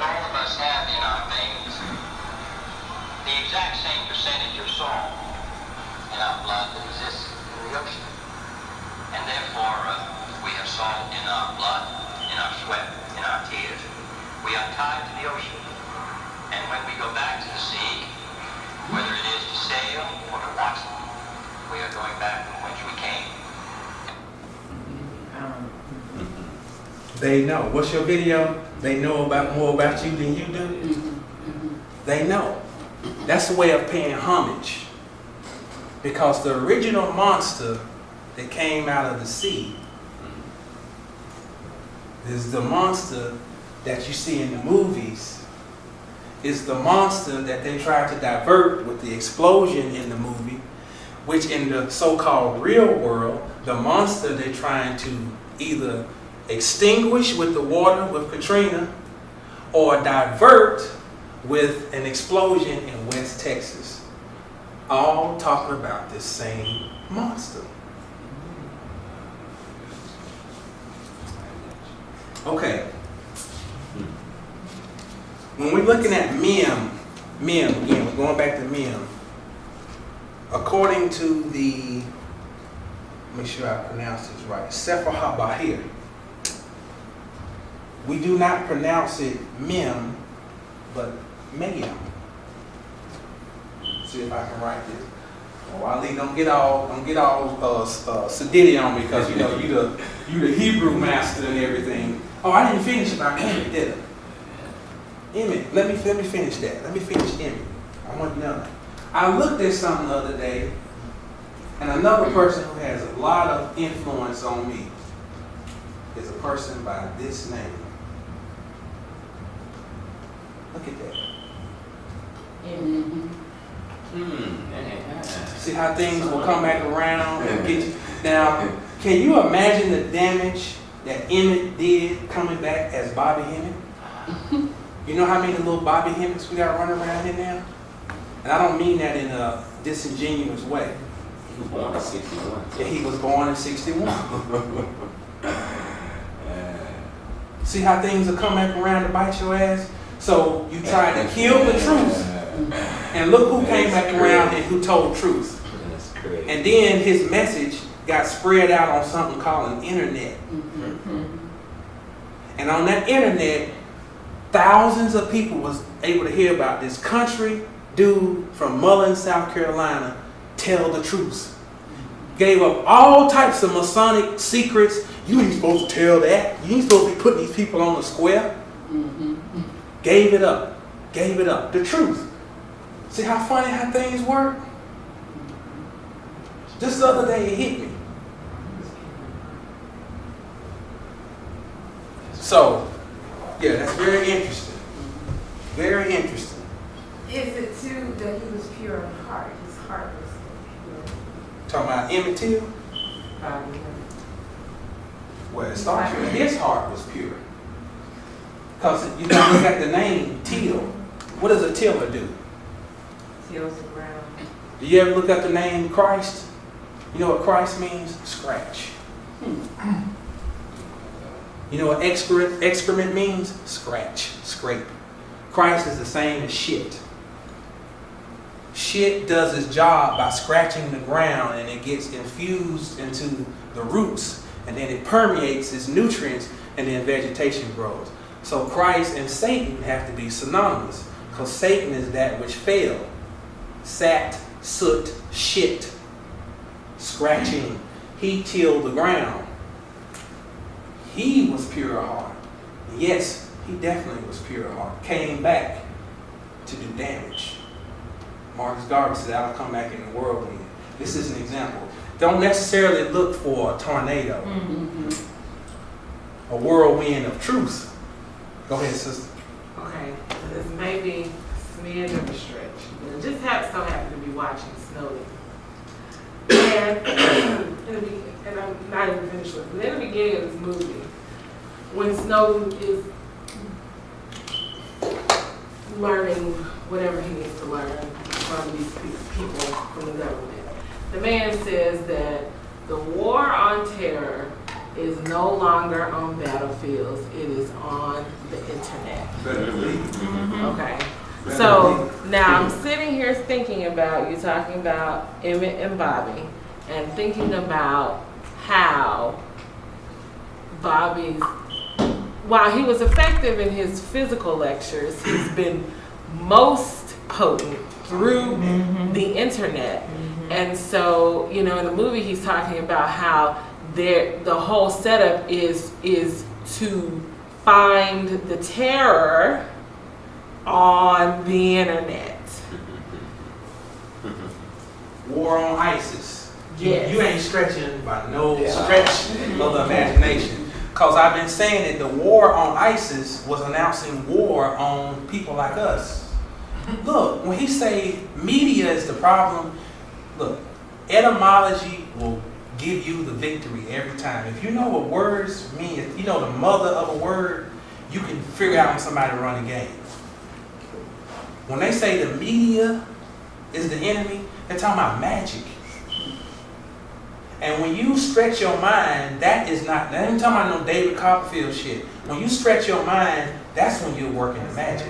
all of us have in our veins the exact same percentage of salt in our blood that exists in the ocean. And therefore, we have salt in our blood, in our sweat, in our tears. We are tied to the ocean. And when we go back to the sea, whether it is to sail or to watch it, we are going back from whence we came. They know. What's your video? They know about more about you than you do. They know. That's a way of paying homage. Because the original monster that came out of the sea is the monster that you see in the movies is the monster that they try to divert with the explosion in the movie, which in the so-called real world, the monster they're trying to either extinguish with the water with Katrina or divert with an explosion in West Texas. All talking about this same monster. Okay. When we're looking at Mem again, we're going back to Mem. According to the, make sure I pronounce this right, Sefer HaBahir, we do not pronounce it Mem, but Mayim. See if I can write this. Oh, Ali, don't get all sedity on me because you know you the Hebrew master and everything. Oh, I didn't finish about Emmett, did I? Emmett, let me finish that. Let me finish Emmett. I want done. I looked at something the other day, and another person who has a lot of influence on me is a person by this name. Look at that. Mm-hmm. See how things will come back around and get you. Now, can you imagine the damage that Emmett did coming back as Bobby Hemmett? You know how many little Bobby Hemmets we got running around here now? And I don't mean that in a disingenuous way. He was born in 61. Yeah, he was born in 61. See how things will come back around to bite your ass? So you tried to kill the truth. And look who came back around and who told truth. And then his message got spread out on something called an internet. And on that internet, thousands of people was able to hear about this country dude from Mullen, South Carolina, tell the truth. Gave up all types of Masonic secrets. You ain't supposed to tell that. You ain't supposed to be putting these people on the square. Gave it up. Gave it up. The truth. See how funny how things work? Just the other day it hit me. So, yeah, that's very interesting. Very interesting. Is it too that he was pure in heart? His heart was pure. Talking about Emmett Till? Bobby. Well, it starts with his heart was pure. Because you know, look at the name Till. What does a tiller do? Tills the ground. Do you ever look up the name Christ? You know what Christ means? Scratch. You know what excrement means? Scratch, scrape. Christ is the same as shit. Shit does its job by scratching the ground and it gets infused into the roots and then it permeates its nutrients and then vegetation grows. So Christ and Satan have to be synonymous because Satan is that which failed. Sat, soot, shit, scratching. He tilled the ground. He was pure of heart. Yes, he definitely was pure of heart. Came back to do damage. Marcus Garvey said, I'll come back in the whirlwind. This is an example. Don't necessarily look for a tornado. A whirlwind of truth. Go ahead, sister. Okay, this may be a smidge of a stretch. But I just so happen to be watching Snowden. And I'm not even finished with it. But in the beginning of this movie, when Snowden is learning whatever he needs to learn from these people from the government, the man says that the war on terror is no longer on battlefields, it is on the internet. Okay. So now I'm sitting here thinking about you talking about Emmett and Bobby and thinking about how Bobby's, while he was effective in his physical lectures, he's been most potent through the internet. And so, you know, in the movie he's talking about how the whole setup is to find the terror on the internet. War on ISIS. Yes. You ain't stretching by no stretch of the imagination. Because I've been saying that the war on ISIS was announcing war on people like us. Look, when he say media is the problem, look, etymology will give you the victory every time. If you know what words mean, if you know the mother of a word, you can figure out when somebody run a game. When they say the media is the enemy, they're talking about magic. And when you stretch your mind, that ain't talking about no David Copperfield shit. When you stretch your mind, that's when you're working the magic.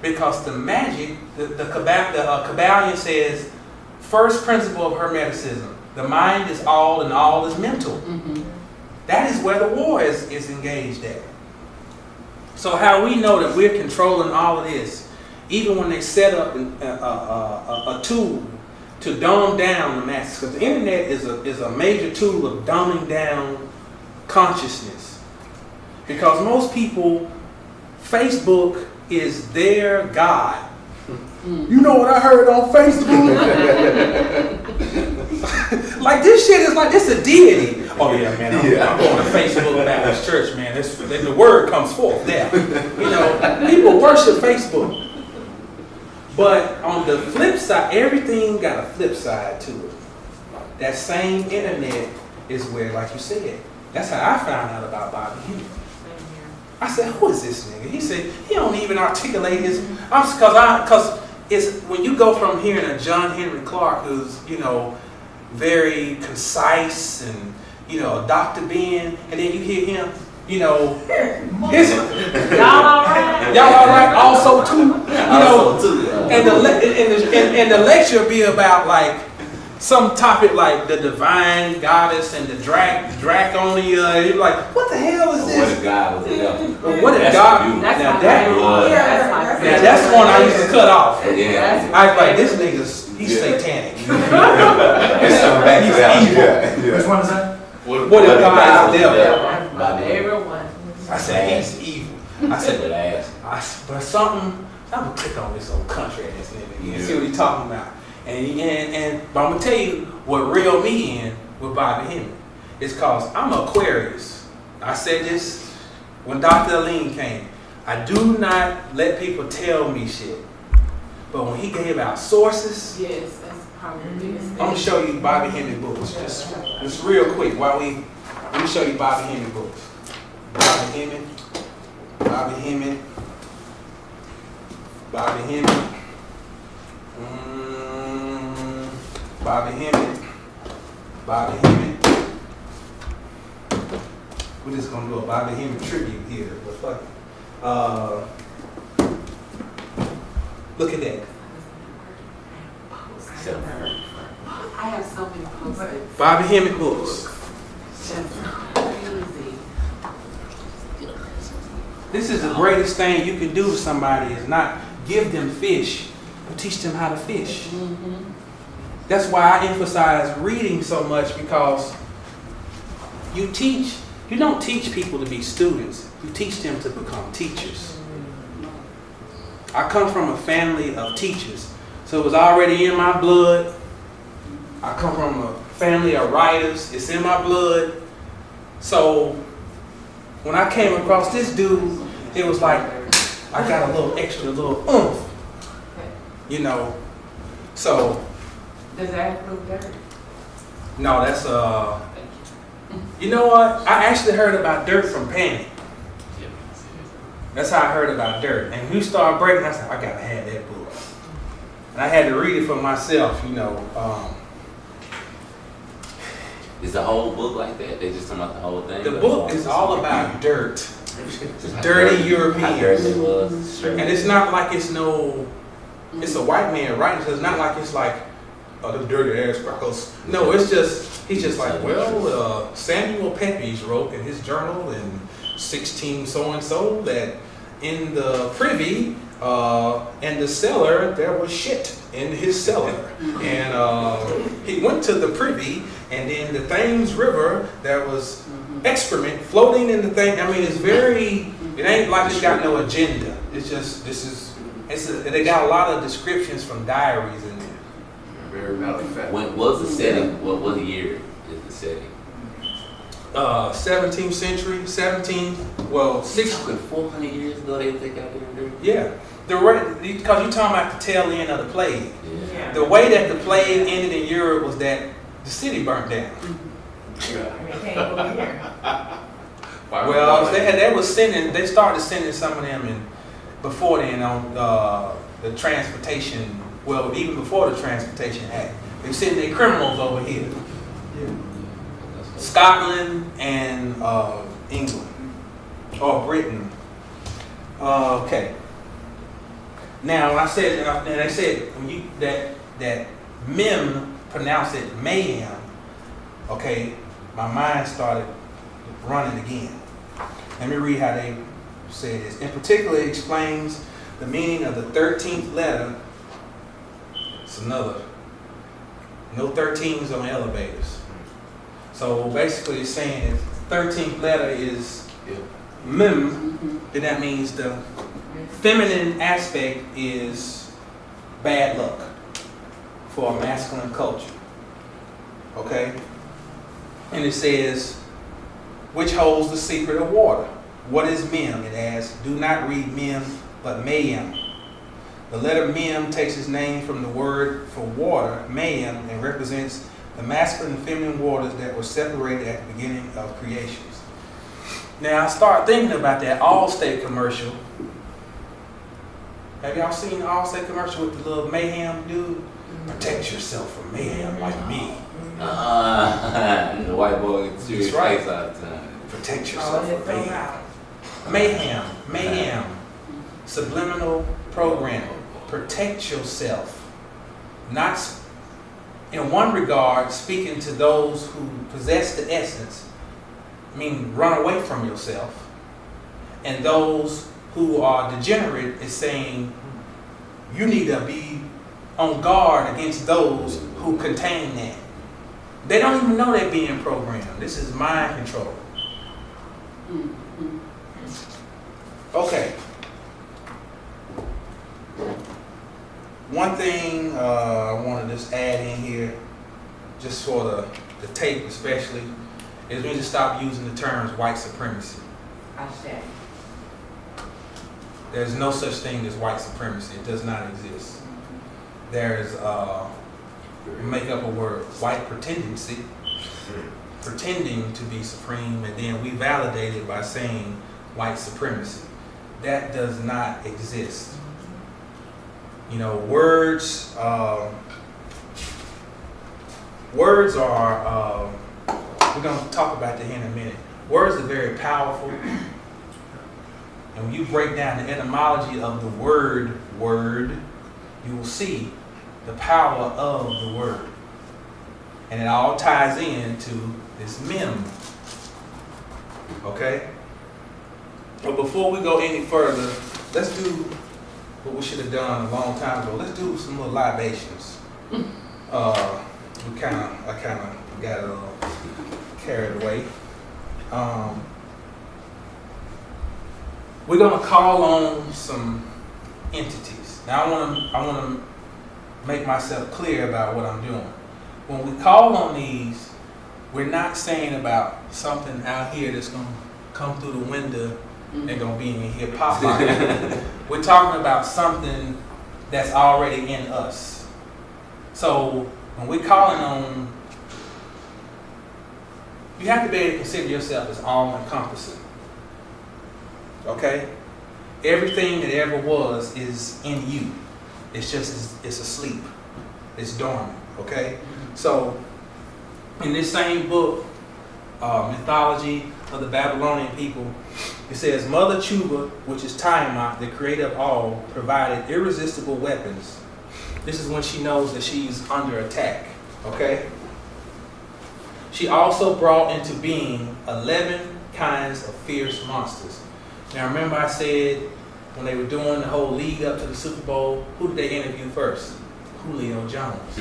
Because the magic, the Kabbalion says, first principle of Hermeticism, the mind is all and all is mental. Mm-hmm. That is where the war is engaged at. So how we know that we're controlling all of this, even when they set up a tool to dumb down the masses, because the internet is a major tool of dumbing down consciousness. Because most people, Facebook is their God. You know what I heard on Facebook? Like this shit is like, it's a deity. Oh yeah, man, I'm going to Facebook Baptist Church, man. The word comes forth there. You know, people worship Facebook. But on the flip side, everything got a flip side to it. That same internet is where, like you said, that's how I found out about Bobby Hughes. I said, who is this nigga? He said, he don't even articulate his, because it's, when you go from hearing a John Henry Clark who's, you know, very concise and, you know, Dr. Ben, and then you hear him, you know, Y'all all right? Y'all all right? Also too, you know, and the lecture be about like some topic like the divine goddess and the draconia. You're like, what the hell is this? What if God was the devil? What if God? Now that's one I used to cut off. Yeah. I was like, this nigga's he's satanic. It's something back to that. Yeah. Which one is that? What if God is the devil? My Everyone. I said he's evil. I said, but something. I'm gonna click on this old country ass nigga and see what he's talking about. But I'm gonna tell you what reeled me in with Bobby Hemming. It's cause I'm Aquarius. I said this when Dr. Aline came. I do not let people tell me shit. But when he gave out sources, Yes, that's probably the biggest I'm thing. gonna show you Bobby Hemming books. Just real quick let me show you Bobby Hemming books. Bobby Hemming. Bobby Hemming. Bobby Hemming. Bobby Hemming. We're just gonna do a Bobby Hemming tribute here, but fuck it. Look at that. I have so many post-its. Bobby Hemming books. That's crazy. This is the greatest thing you can do to somebody is not give them fish, but teach them how to fish. Mm-hmm. That's why I emphasize reading so much, because you don't teach people to be students, you teach them to become teachers. I come from a family of teachers, so it was already in my blood. I come from a family of writers, it's in my blood. So when I came across this dude, it was like I got a little oomph, you know. So Does that include dirt? no, that's you know what? I actually heard about dirt from Panic. That's how I heard about dirt. And when you start breaking, I said, I gotta have that book. And I had to read it for myself, you know. Is the whole book like that? They just talking about the whole thing? The book is all about dirt. Dirty Europeans. How dirty it was. And it's not like it's a white man writing, so it's not like it's like, oh, the dirty ass crackers. No, it's just, he's just like, well, Samuel Pepys wrote in his journal in 16 so-and-so that in the privy, in the cellar, there was shit in his cellar. And he went to the privy, and in the Thames River, there was excrement floating in the thing. I mean, it's very, it ain't like it's got no agenda. It's just, they got a lot of descriptions from diaries in there. Very matter of fact. When was the setting? What year is the setting? 17th century, 400 years ago they take out there. yeah. Because you're talking about the tail end of the plague. Yeah. The way that the plague ended in Europe was that the city burnt down. Well, they started sending some of them in before then on the transportation. Well, even before the Transportation Act, they were sending their criminals over here, Scotland and England or Britain. Okay. Now, when I said, they said when you that mem pronounce it mayhem. Okay, my mind started running again. Let me read how they say this. In particular, it explains the meaning of the 13th letter. It's another. No 13s on elevators. So basically, it's saying if the 13th letter is mem, then that means the feminine aspect is bad luck for a masculine culture. Okay? And it says, which holds the secret of water. What is mem? It asks, do not read mem, but mayhem. The letter mem takes its name from the word for water, mayhem, and represents the masculine and feminine waters that were separated at the beginning of creations. Now, I start thinking about that Allstate commercial. Have y'all seen the Allstate commercial with the little mayhem dude? Protect yourself from mayhem like me. The white boy gets serious right. face all the time. Protect yourself from mayhem. Mayhem. Subliminal programming. Protect yourself. Not, in one regard, speaking to those who possess the essence, run away from yourself. And those who are degenerate is saying, you need to be on guard against those who contain that. They don't even know they're being programmed. This is mind control. Okay. One thing I want to just add in here, just for the tape especially, is we need to stop using the terms white supremacy. I said. There's no such thing as white supremacy. It does not exist. There's, make up a word, white pretendency, pretending to be supreme, and then we validate it by saying white supremacy. That does not exist. Words are, we're going to talk about that in a minute. Words are very powerful. And when you break down the etymology of the word, you will see the power of the word. And it all ties into this mem. Okay? But before we go any further, let's do what we should have done a long time ago. Let's do some little libations. I kind of got a little carried away. We're gonna call on some entities. Now I want to make myself clear about what I'm doing. When we call on these, we're not saying about something out here that's gonna come through the window and gonna be in here pop out. We're talking about something that's already in us. So when we're calling on, you have to be able to consider yourself as all-encompassing. Okay? Everything that ever was is in you. It's just, it's asleep. It's dormant. Okay? So, in this same book, Mythology of the Babylonian People, it says, Mother Chuba, which is Tiamat, the creator of all, provided irresistible weapons. This is when she knows that she's under attack. Okay? She also brought into being 11 kinds of fierce monsters. Now remember I said when they were doing the whole league up to the Super Bowl, who did they interview first? Julio Jones,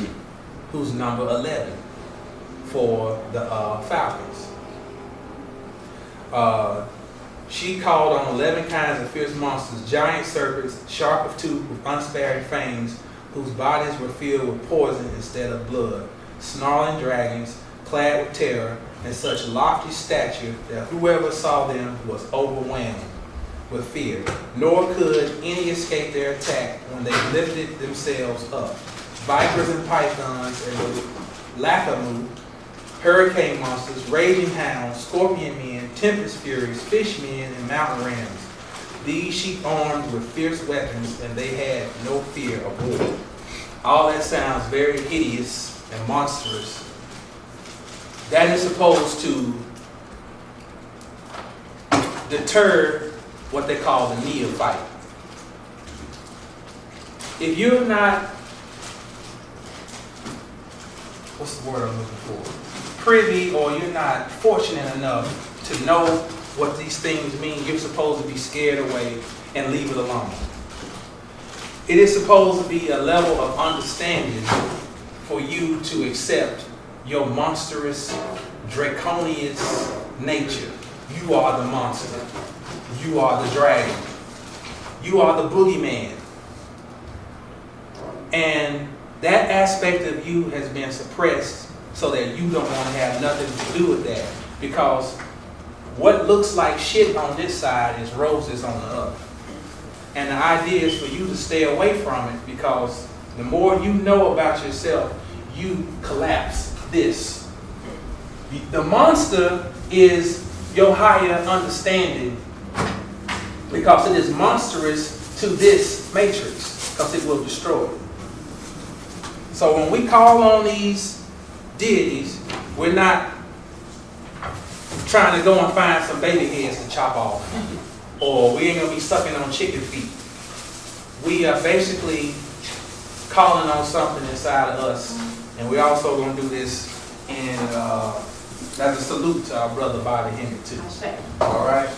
who's number 11 for the Falcons. She called on 11 kinds of fierce monsters, giant serpents, sharp of tooth with unsparing fangs, whose bodies were filled with poison instead of blood, snarling dragons, clad with terror, and such lofty stature that whoever saw them was overwhelmed with fear, nor could any escape their attack when they lifted themselves up. Vipers and pythons and Lakamu, hurricane monsters, raging hounds, scorpion men, tempest furies, fish men, and mountain rams. These she armed with fierce weapons, and they had no fear of war. All that sounds very hideous and monstrous. That is supposed to deter what they call the neophyte. If you're not, what's the word I'm looking for? Privy, or you're not fortunate enough to know what these things mean, you're supposed to be scared away and leave it alone. It is supposed to be a level of understanding for you to accept your monstrous, draconian nature. You are the monster. You are the dragon. You are the boogeyman. And that aspect of you has been suppressed so that you don't want to have nothing to do with that. Because what looks like shit on this side is roses on the other. And the idea is for you to stay away from it, because the more you know about yourself, you collapse this. The monster is your higher understanding, because it is monstrous to this matrix, because it will destroy it. So when we call on these deities, we're not trying to go and find some baby heads to chop off, or we ain't gonna be sucking on chicken feet. We are basically calling on something inside of us, and we're also gonna do this in as a salute to our brother Bobby Henry too. All right,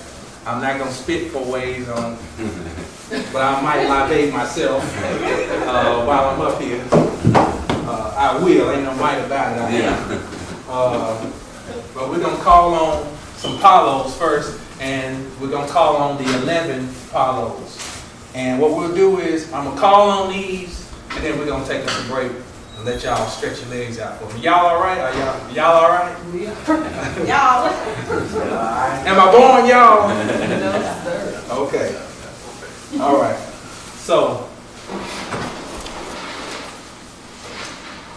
I'm not gonna spit 4 ways on, but I might libate myself while I'm up here. I will, ain't no might about it. I am. But we're gonna call on some Paulos first, and we're gonna call on the 11 Paulos. And what we'll do is, I'm gonna call on these, and then we're gonna take us a break and let y'all stretch your legs out for me. Y'all all right? Are y'all all right? Y'all. Am I born, y'all? Okay. All right. So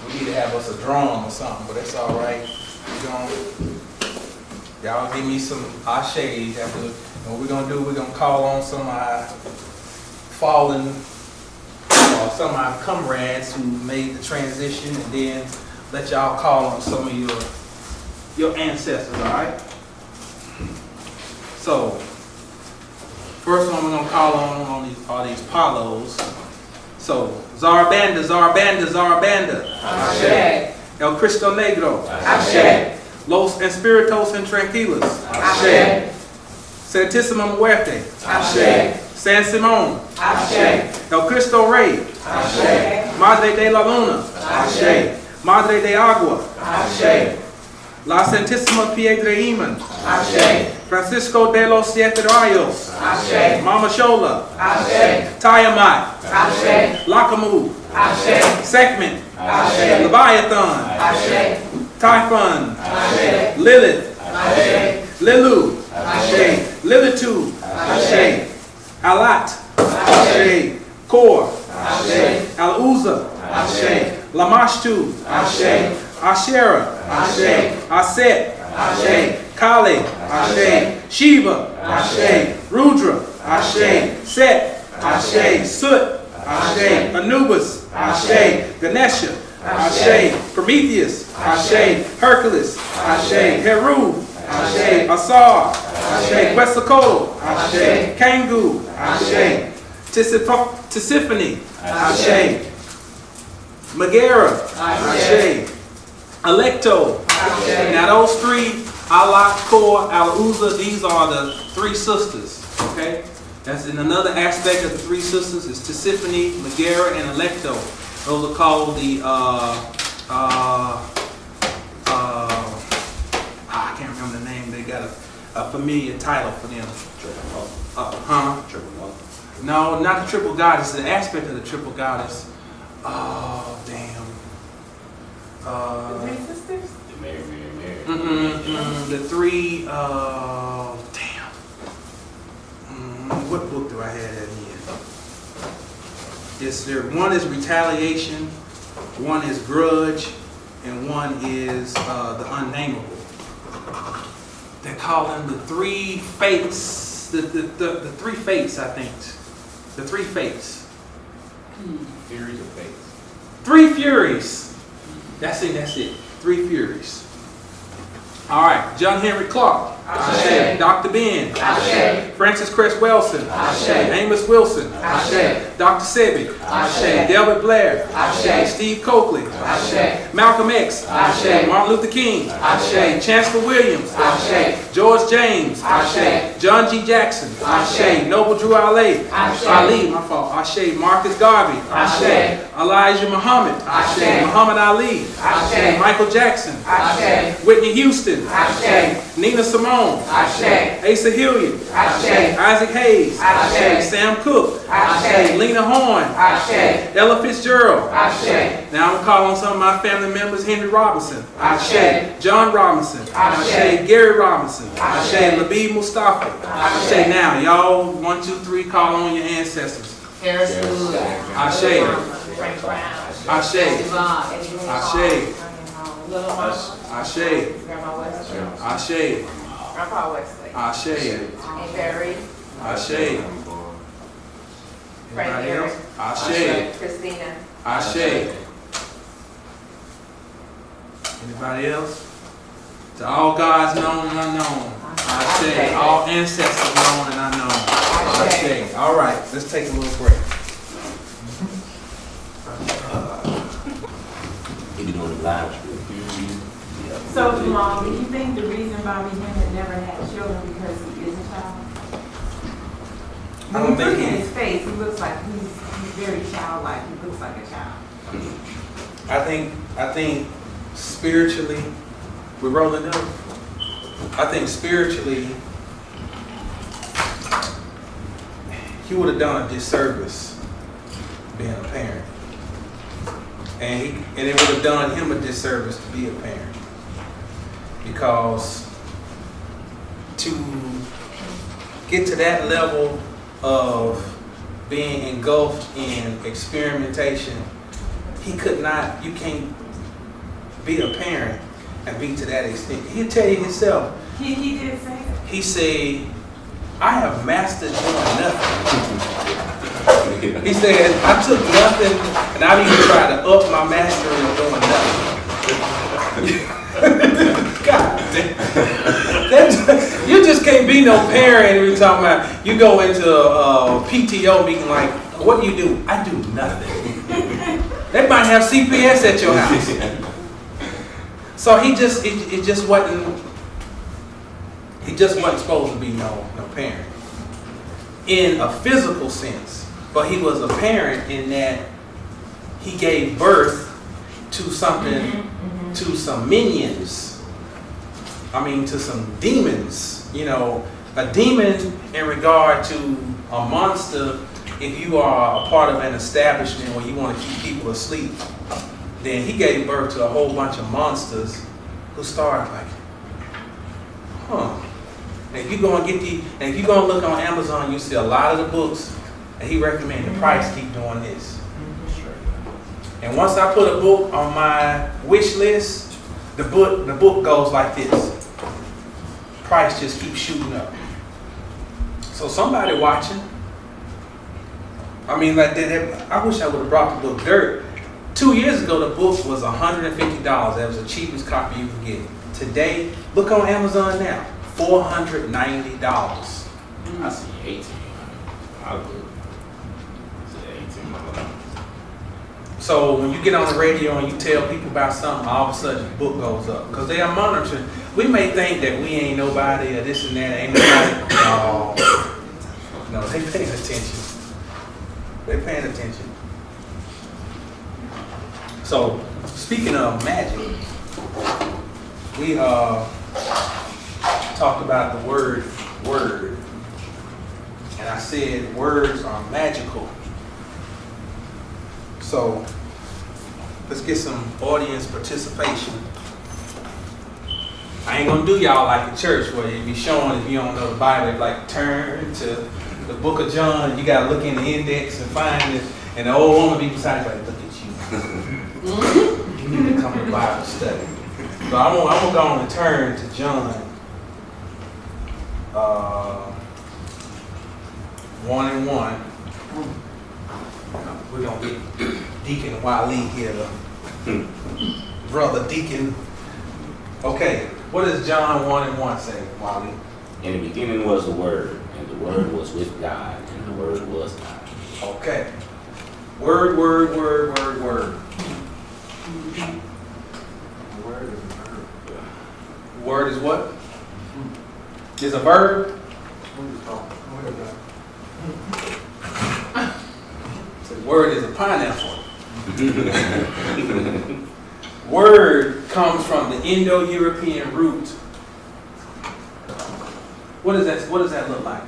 we need to have us a drum or something, but that's all right. Y'all give me some ashes after. And what we're gonna do, we're gonna call on some of our fallen, or some of our comrades who made the transition, and then let y'all call on some of your ancestors. All right. So first one we're gonna call on these Paulos. So Zarabanda, Zarabanda, Zarabanda. Ashe. El Cristo Negro. Ashe. Los Espíritus Intranquilos. Ashe. Santísima Muerte. Ashe. San Simón. Ashe. El Cristo Rey. Ashe. Madre de la Luna. Ashe. Madre de Agua. Ashe. La Santísima Piedra Iman. Ashe. Francisco de los Siete Rayos. Ashe. Mama Shola. Ashe. Tiamat. Ashe. Lakamu. Ashe. Sekment. Ashe. Leviathan. Ashe. Typhon. Ashe. Lilith. Ashe. Lilu. Ashe. Lilitu. Ashe. Alat. Ashe. Kor. Ashe. Al-Uza. Ashe. Lamashtu. Ashe. Asherah. Ashe. Aset. Ashe. Kale. Ashe. Shiva. Ashe. Rudra. Ashe. Set. Ashe. Sut. Ashe. Anubis. Ashe. Ganesha. Ashe. Prometheus. Ashe. Hercules. Ashe. Heru. Ashe. Asar. Ashe. Quetzalcoatl. Ashe. Kangu. Ashe. Tisiphone. Ashe. Megara. Ashe. Electo. Ashe. Now those 3, Alat, Kor, Al-Uza, these are the 3 sisters. Okay? That's in another aspect of the 3 sisters is Tisiphone, Megara, and Electo. Those are called the I can't remember the name. They got a familiar title for them. Triple one. No, not the triple goddess. The aspect of the triple goddess. Oh, damn. The 3 sisters? Mary. Mm-mm. The three, what book do I have that in? Yes, there. One is Retaliation, one is Grudge, and one is The Unnameable. They call them the three fates. The three fates, I think. The three fates. Furies of fates. Three Furies. That's it. Three Furies. All right. John Henry Clark. Ashe. Dr. Ben. Ashe. Francis Cress Welsing. Ashe. Amos Wilson. Ashe. Dr. Sebi. Ashe. Delbert Blair. Ashe. Steve Coakley. Ashe. Malcolm X. Ashe. Martin Luther King. Ashe. Chancellor Williams. Ashe. George James. Ashe. John G. Jackson. Ashe. Noble Drew Ali. Ashe. Ali, my fault. Ashe. Marcus Garvey. Ashe. Elijah Muhammad. Ashe. Muhammad Ali. Ashe. Michael Jackson. Ashe. Whitney Houston. Ashe. Nina Simone. Ashe. Asa Hilliard. Ashe. Isaac Hayes. Ashe. Sam Cooke. Ashe. Lena Horne. Ashe. Ella Fitzgerald. Ashe. Now I'm calling on some of my family members. Henry Robinson. Ashe. John Robinson. Ashe. Gary Robinson. Ashe. Labib Mustafa. Ashe. Now, y'all, 1, 2, 3, call on your ancestors. Harrison Wood. Ashe. Frank Brown. Ashe. Yvonne. Ashe. Little Mama. Ashe. Grandma Wesley. Ashe. Grandpa Wesley. Ashe. Aunt Barry. Ashe. Frank Anybody Eric. else? Ashe. Christina. Ashe. Anybody else? To all gods known and unknown. Ashe. All ancestors known and unknown. Ashe. All right, let's take a little break. He be doing the live stream. So, Mom, do you think the reason Bobby Hemmett never had children because he is a child? I don't When you think look at he- his face, he looks like he's very childlike. He looks like a child. I think spiritually, we're rolling up. I think spiritually, he would have done a disservice being a parent. And it would have done him a disservice to be a parent. Because to get to that level of being engulfed in experimentation, you can't be a parent and be to that extent. He'll tell you himself. He did say that. He said, I have mastered doing nothing. He said, I took nothing and I've even tried to up my mastery of doing nothing. God damn. You just can't be no parent and we talking about, you go into a PTO meeting like, what do you do? I do nothing. They might have CPS at your house. So it just wasn't supposed to be no parent in a physical sense, but he was a parent in that he gave birth to something, to some minions. I mean, to some demons. You know, a demon in regard to a monster. If you are a part of an establishment where you want to keep people asleep, then he gave birth to a whole bunch of monsters who started like, And if you go and if you go and look on Amazon, you see a lot of the books, and he recommended Price keep doing this. And once I put a book on my wish list, the book goes like this. Price just keeps shooting up. So somebody watching. I mean, like I wish I would have brought the book. 2 years ago, the book was $150. That was the cheapest copy you could get. Today, look on Amazon now, $490. I see 18. I'll go. 18. So when you get on the radio and you tell people about something, all of a sudden the book goes up. Because they are monitoring. We may think that we ain't nobody or this and that, ain't nobody. No, they paying attention. They paying attention. So speaking of magic, we talked about the word. And I said words are magical. So let's get some audience participation. I I ain't gonna do y'all like the church where you be showing, if you don't know the Bible, like turn to the book of John, you gotta look in the index and find it, and the old woman be beside you like, look at you. You need to come to Bible study. So I'm gonna go on and turn to John 1:1. We're gonna get Deacon Wale here, brother Deacon. Okay, what does John 1:1 say, Wale? In the beginning was the Word, and the Word was with God, and the Word was God. Okay. Word. Word is what? Is a verb? The word is a pineapple. Word comes from the Indo-European root. What does that look like?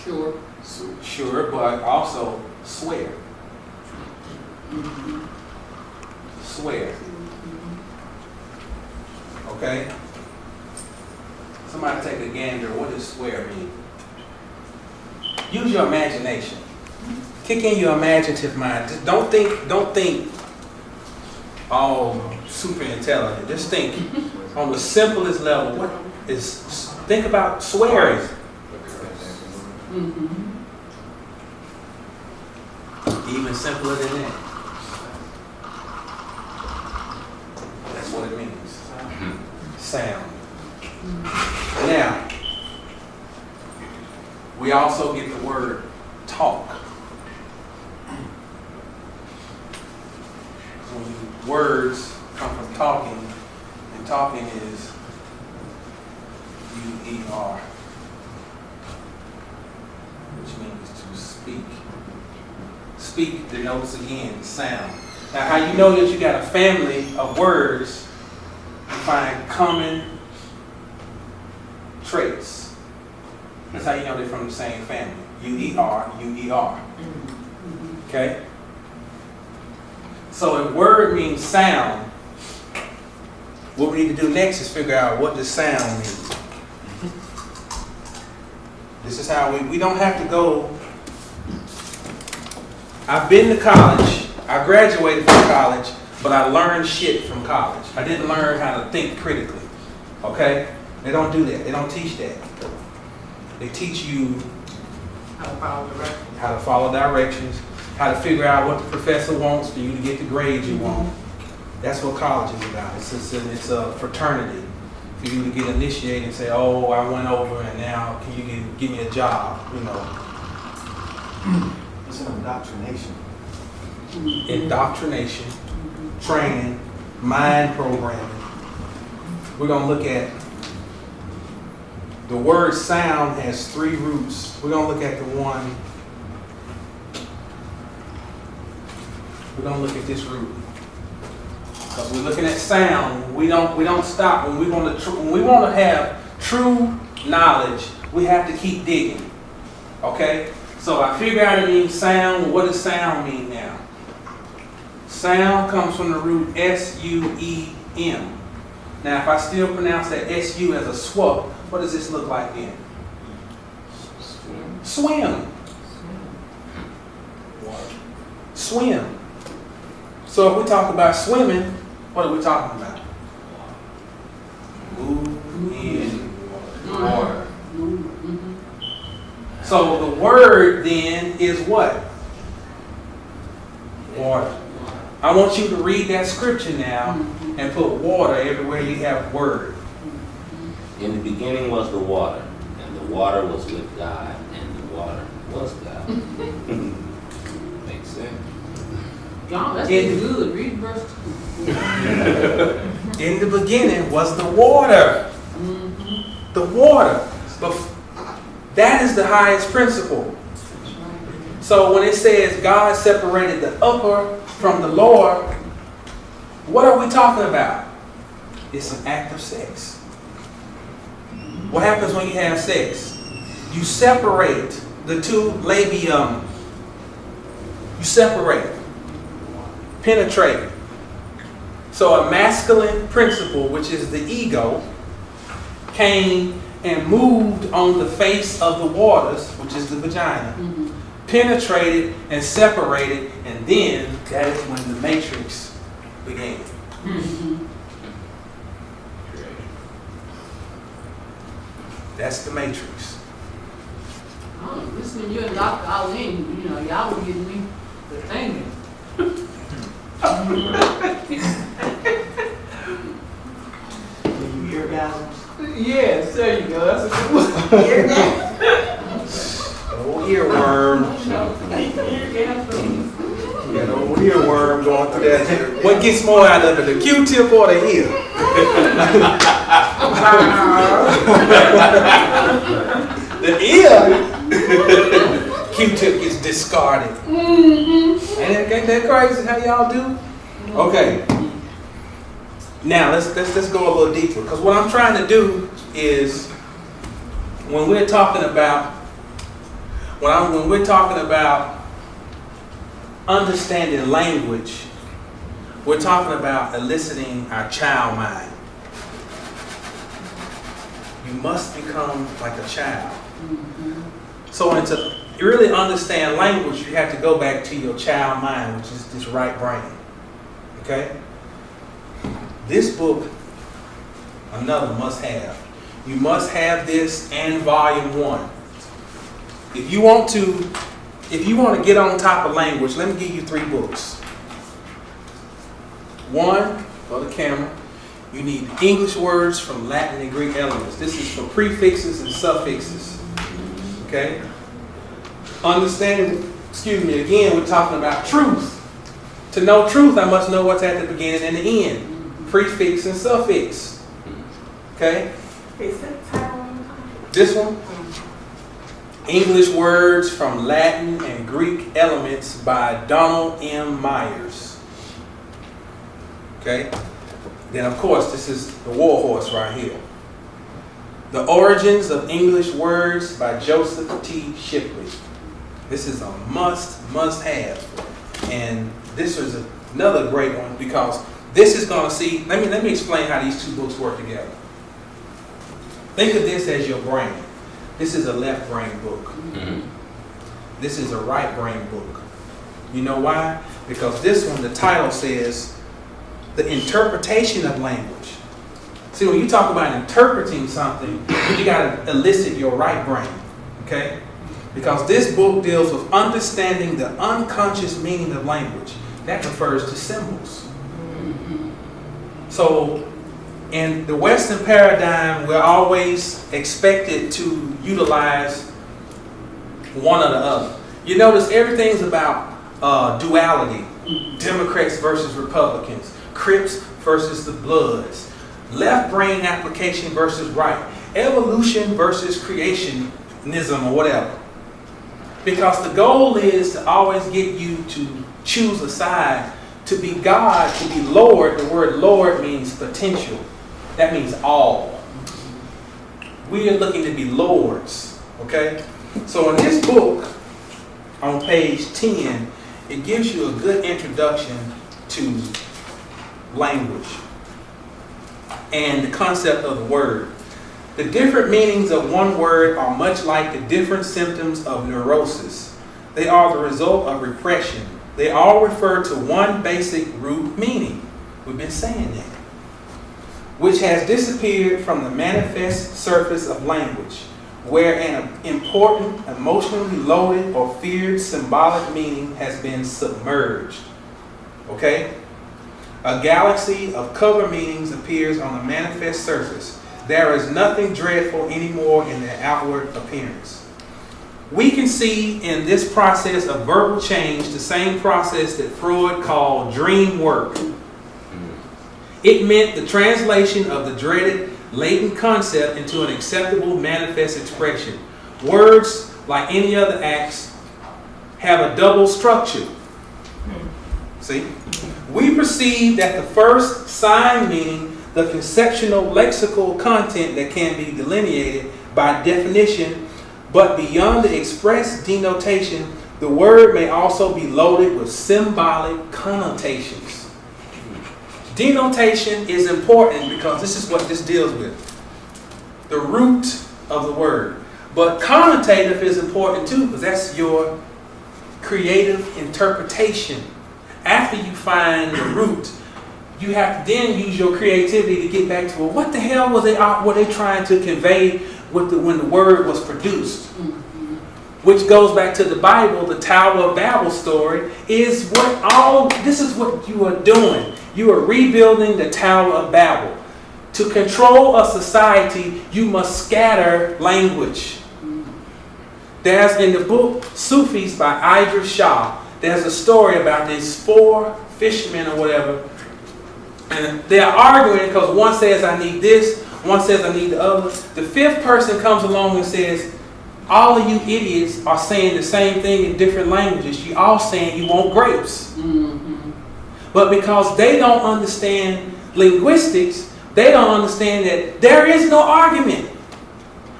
Sure. Sure, but also swear. Swear. Okay? Somebody take a gander. What does swear mean? Use your imagination. Kick in your imaginative mind. Just don't think all super intelligent. Just think on the simplest level. Think about swearing. Mm-hmm. Even simpler than that. That's what it means. Sound. Now, we also get the word talk. Words come from talking, and talking is U-E-R, which means to speak. Speak denotes again sound. Now, how you know that you got a family of words, you find common traits. That's how you know they're from the same family. U-E-R, U-E-R. Okay? So if word means sound, what we need to do next is figure out what does sound mean. This is how we don't have to go. I've been to college. I graduated from college, but I learned shit from college. I didn't learn how to think critically. Okay? They don't do that. They don't teach that. They teach you How to follow directions. how to follow directions, how to figure out what the professor wants for you to get the grades you want. That's what college is about. It's a fraternity for you to get initiated and say, oh, I went over and now can you give me a job, you know. It's an indoctrination. Indoctrination, training, mind programming. We're going to look at the word sound has 3 roots. We're going to look at the one. We're going to look at this root. Because we're looking at sound. We don't stop. When we want to have true knowledge, we have to keep digging. Okay? So I figure out it means sound. What does sound mean now? Sound comes from the root S-U-E-M. Now, if I still pronounce that S-U as a swap, what does this look like then? Swim. Swim. So if we talk about swimming, what are we talking about? Move in water. So the word then is what? Water. I want you to read that scripture now and put water everywhere you have word. In the beginning was the water, and the water was with God, and the water was God. Makes sense. John, that's good. Read verse 2. In the beginning was the water. The water. But that is the highest principle. So when it says God separated the upper from the lower, what are we talking about? It's an act of sex. What happens when you have sex? You separate the two labium. You separate, penetrate. So a masculine principle, which is the ego, came and moved on the face of the waters, which is the vagina, penetrated and separated, and then that is when the matrix began. That's the matrix. Listening to you and Dr. Eileen, you know, y'all were getting me the thinking. Eargasms. Yes, there you go. That's a good one. Old earworm. Got old earworm going through that. What gets more out of it, the Q-tip or the ear? The ear, Q-tip gets discarded. Ain't that crazy how y'all do? Okay. Now let's go a little deeper, because what I'm trying to do is when we're talking about understanding language, we're talking about eliciting our child mind. You must become like a child. So, and to really understand language, you have to go back to your child mind, which is this right brain. Okay? This book, another must-have. You must have this and volume 1. If you want to get on top of language, let me give you 3 books. 1, for the camera, you need English words from Latin and Greek elements. This is for prefixes and suffixes. Okay? Understanding, again, we're talking about truth. To know truth, I must know what's at the beginning and the end. Prefix and suffix. Okay? Is that title? This one? English words from Latin and Greek elements by Donald M. Myers. Okay? Then, of course, this is the war horse right here. The Origins of English Words by Joseph T. Shipley. This is a must-have. And this is another great one because this is going to see, let me explain how these 2 books work together. Think of this as your brain. This is a left brain book. This is a right brain book. You know why? Because this one, the title says, the interpretation of language. See, when you talk about interpreting something, you got to elicit your right brain. Okay? Because this book deals with understanding the unconscious meaning of language. That refers to symbols. So, in the Western paradigm, we're always expected to utilize one or the other. You notice everything's about duality. Democrats versus Republicans. Crips versus the Bloods. Left brain application versus right. Evolution versus creationism or whatever. Because the goal is to always get you to choose a side. To be God, to be Lord. The word Lord means potential. That means all. We are looking to be lords. Okay? So in this book, on page 10, it gives you a good introduction to language and the concept of the word. The different meanings of one word are much like the different symptoms of neurosis. They are the result of repression. They all refer to one basic root meaning. We've been saying that. Which has disappeared from the manifest surface of language, where an important, emotionally loaded or feared symbolic meaning has been submerged. Okay? A galaxy of cover meanings appears on the manifest surface. There is nothing dreadful anymore in their outward appearance. We can see in this process of verbal change the same process that Freud called dream work. It meant the translation of the dreaded latent concept into an acceptable manifest expression. Words, like any other acts, have a double structure. See? We perceive that the first sign meaning, the conceptual lexical content that can be delineated by definition, but beyond the express denotation, the word may also be loaded with symbolic connotations. Denotation is important because this is what this deals with. The root of the word. But connotative is important too, because that's your creative interpretation. After you find the root, you have to then use your creativity to get back to, well, what the hell were they trying to convey when the word was produced? Which goes back to the Bible, the Tower of Babel story, this is what you are doing. You are rebuilding the Tower of Babel. To control a society, you must scatter language. There's in the book Sufis by Idris Shah, there's a story about these 4 fishermen or whatever. And they're arguing because one says, I need this, one says, I need the other. The 5th person comes along and says, all of you idiots are saying the same thing in different languages. You all saying you want grapes. Mm-hmm. But because they don't understand linguistics, they don't understand that there is no argument.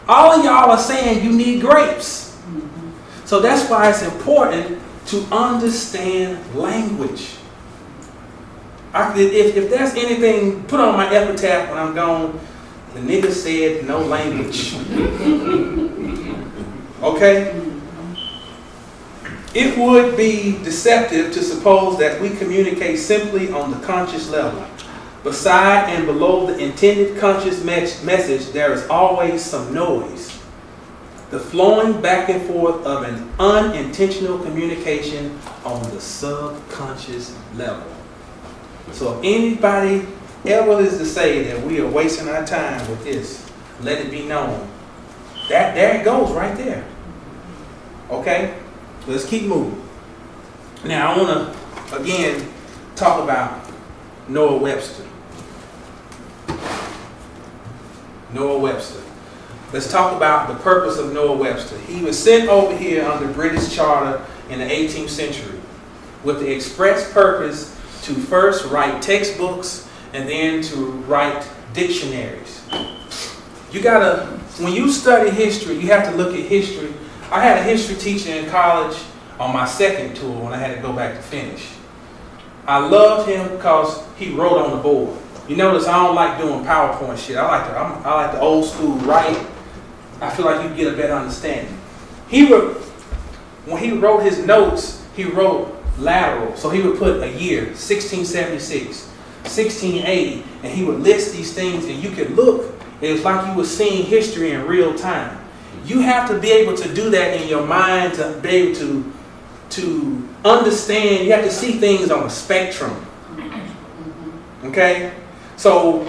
All of y'all are saying you need grapes. Mm-hmm. So that's why it's important to understand language. If there's anything put on my epitaph when I'm gone, the nigga said no language. Okay? It would be deceptive to suppose that we communicate simply on the conscious level. Beside and below the intended conscious message, there is always some noise. The flowing back and forth of an unintentional communication on the subconscious level. So if anybody ever is to say that we are wasting our time with this, let it be known. There it goes right there. Okay? Let's keep moving. Now I want to, again, talk about Noah Webster. Noah Webster. Let's talk about the purpose of Noah Webster. He was sent over here under British charter in the 18th century with the express purpose to first write textbooks and then to write dictionaries. You gotta, when you study history, you have to look at history. I had a history teacher in college on my second tour when I had to go back to finish. I loved him because he wrote on the board. You notice I don't like doing PowerPoint shit. I like the old school write. I feel like you get a better understanding. When he wrote his notes, he wrote lateral. So he would put a year, 1676, 1680, and he would list these things, and you could look. It was like you were seeing history in real time. You have to be able to do that in your mind to be able to understand. You have to see things on a spectrum. Okay? So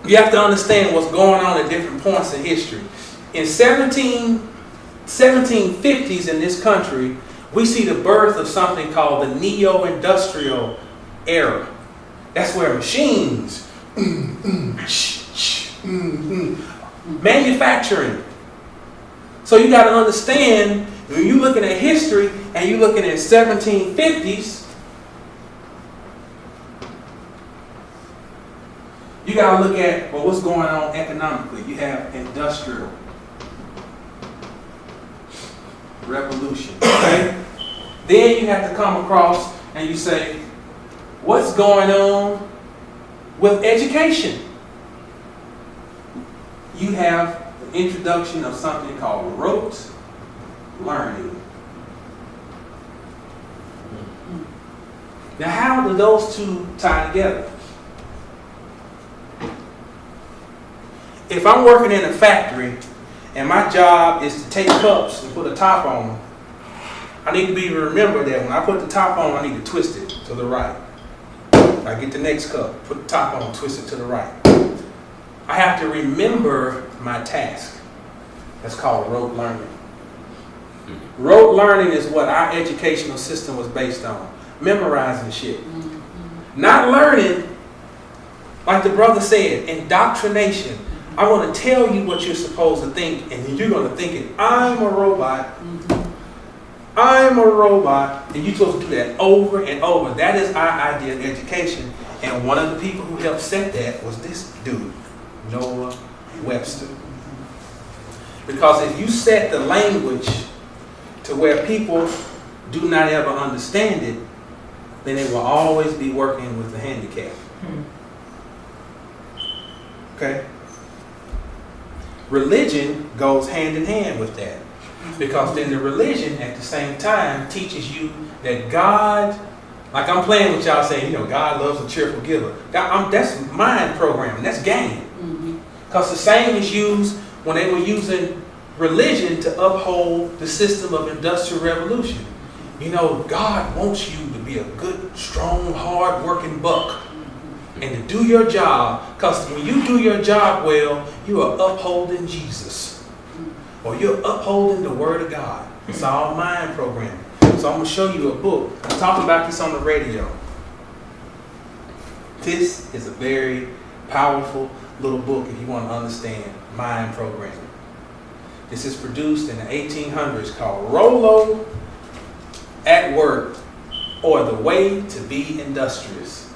you have to understand what's going on at different points in history. In 1750s in this country, we see the birth of something called the neo-industrial era. That's where machines, manufacturing. So you got to understand, when you're looking at history and you're looking at 1750s, you got to look at, well, what's going on economically. You have industrial revolution. Okay? Then you have to come across and you say, what's going on with education? You have the introduction of something called rote learning. Now, how do those two tie together? If I'm working in a factory and my job is to take cups and put a top on them, I need to be remember that when I put the top on, I need to twist it to the right. I get the next cup, put the top on, twist it to the right. I have to remember my task. That's called rote learning. Rote learning is what our educational system was based on. Memorizing shit. Not learning, like the brother said, indoctrination. I want to tell you what you're supposed to think, and you're going to think it. I'm a robot. I'm a robot. And you're supposed to do that over and over. That is our idea of education. And one of the people who helped set that was this dude, Noah Webster. Because if you set the language to where people do not ever understand it, then they will always be working with the handicap. Okay? Religion goes hand in hand with that. Because then the religion at the same time teaches you that God, like I'm playing with y'all saying, God loves a cheerful giver. That's mind programming, that's game. Because the same is used when they were using religion to uphold the system of industrial revolution. God wants you to be a good, strong, hard-working buck and to do your job. Because when you do your job well, you are upholding Jesus. Or you're upholding the Word of God. It's all mind programming. So I'm going to show you a book. I'm talking about this on the radio. This is a very powerful little book if you want to understand mind programming. This is produced in the 1800s called Rollo at Work, or The Way to Be Industrious.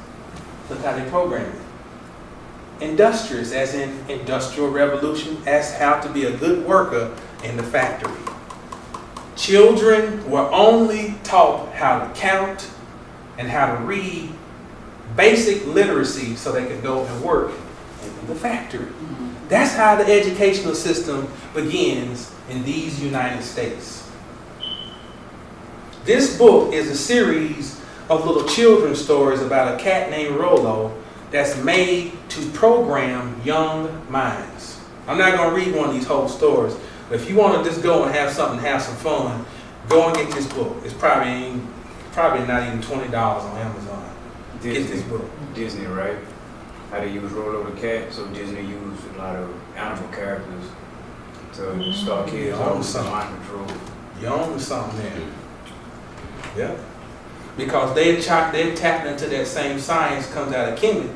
Look how they program it. Industrious, as in industrial revolution, as how to be a good worker in the factory. Children were only taught how to count and how to read, basic literacy, so they could go and work in the factory. That's how the educational system begins in these United States. This book is a series of little children's stories about a cat named Rollo that's made to program young minds. I'm not going to read one of these whole stories, but if you want to just go and have some fun, go and get this book. It's probably not even $20 on Amazon. Get this book. Disney, right? How they use Rollo the cat, so Disney used a lot of animal characters to start kids off with mind control. You own something there. Yeah. Because they're tapping into that same science comes out of Kemet,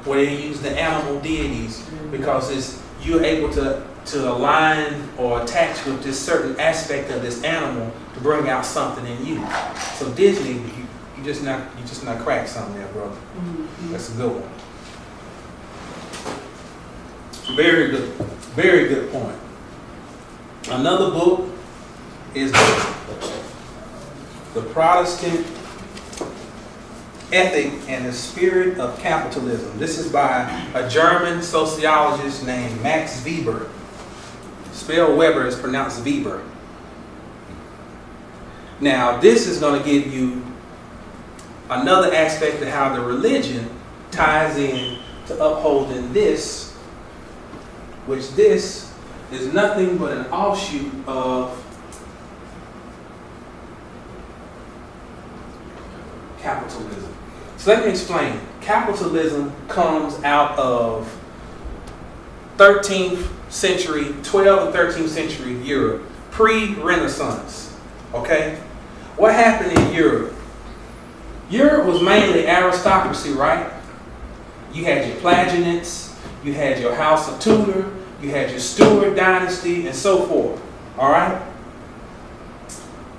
where they use the animal deities, because you're able to align or attach with this certain aspect of this animal to bring out something in you. So Disney, you just not cracked something there, brother. That's a good one. Very good point. Another book is The Protestant Ethic and the Spirit of Capitalism. This is by a German sociologist named Max Weber. Spell Weber is pronounced Weber. Now, this is going to give you another aspect of how the religion ties in to upholding this, which this is nothing but an offshoot of capitalism. So let me explain. Capitalism comes out of 13th century, 12th and 13th century Europe, pre-Renaissance. Okay? What happened in Europe? Europe was mainly aristocracy, right? You had your Plantagenets, you had your House of Tudor, you had your Stuart dynasty, and so forth. All right?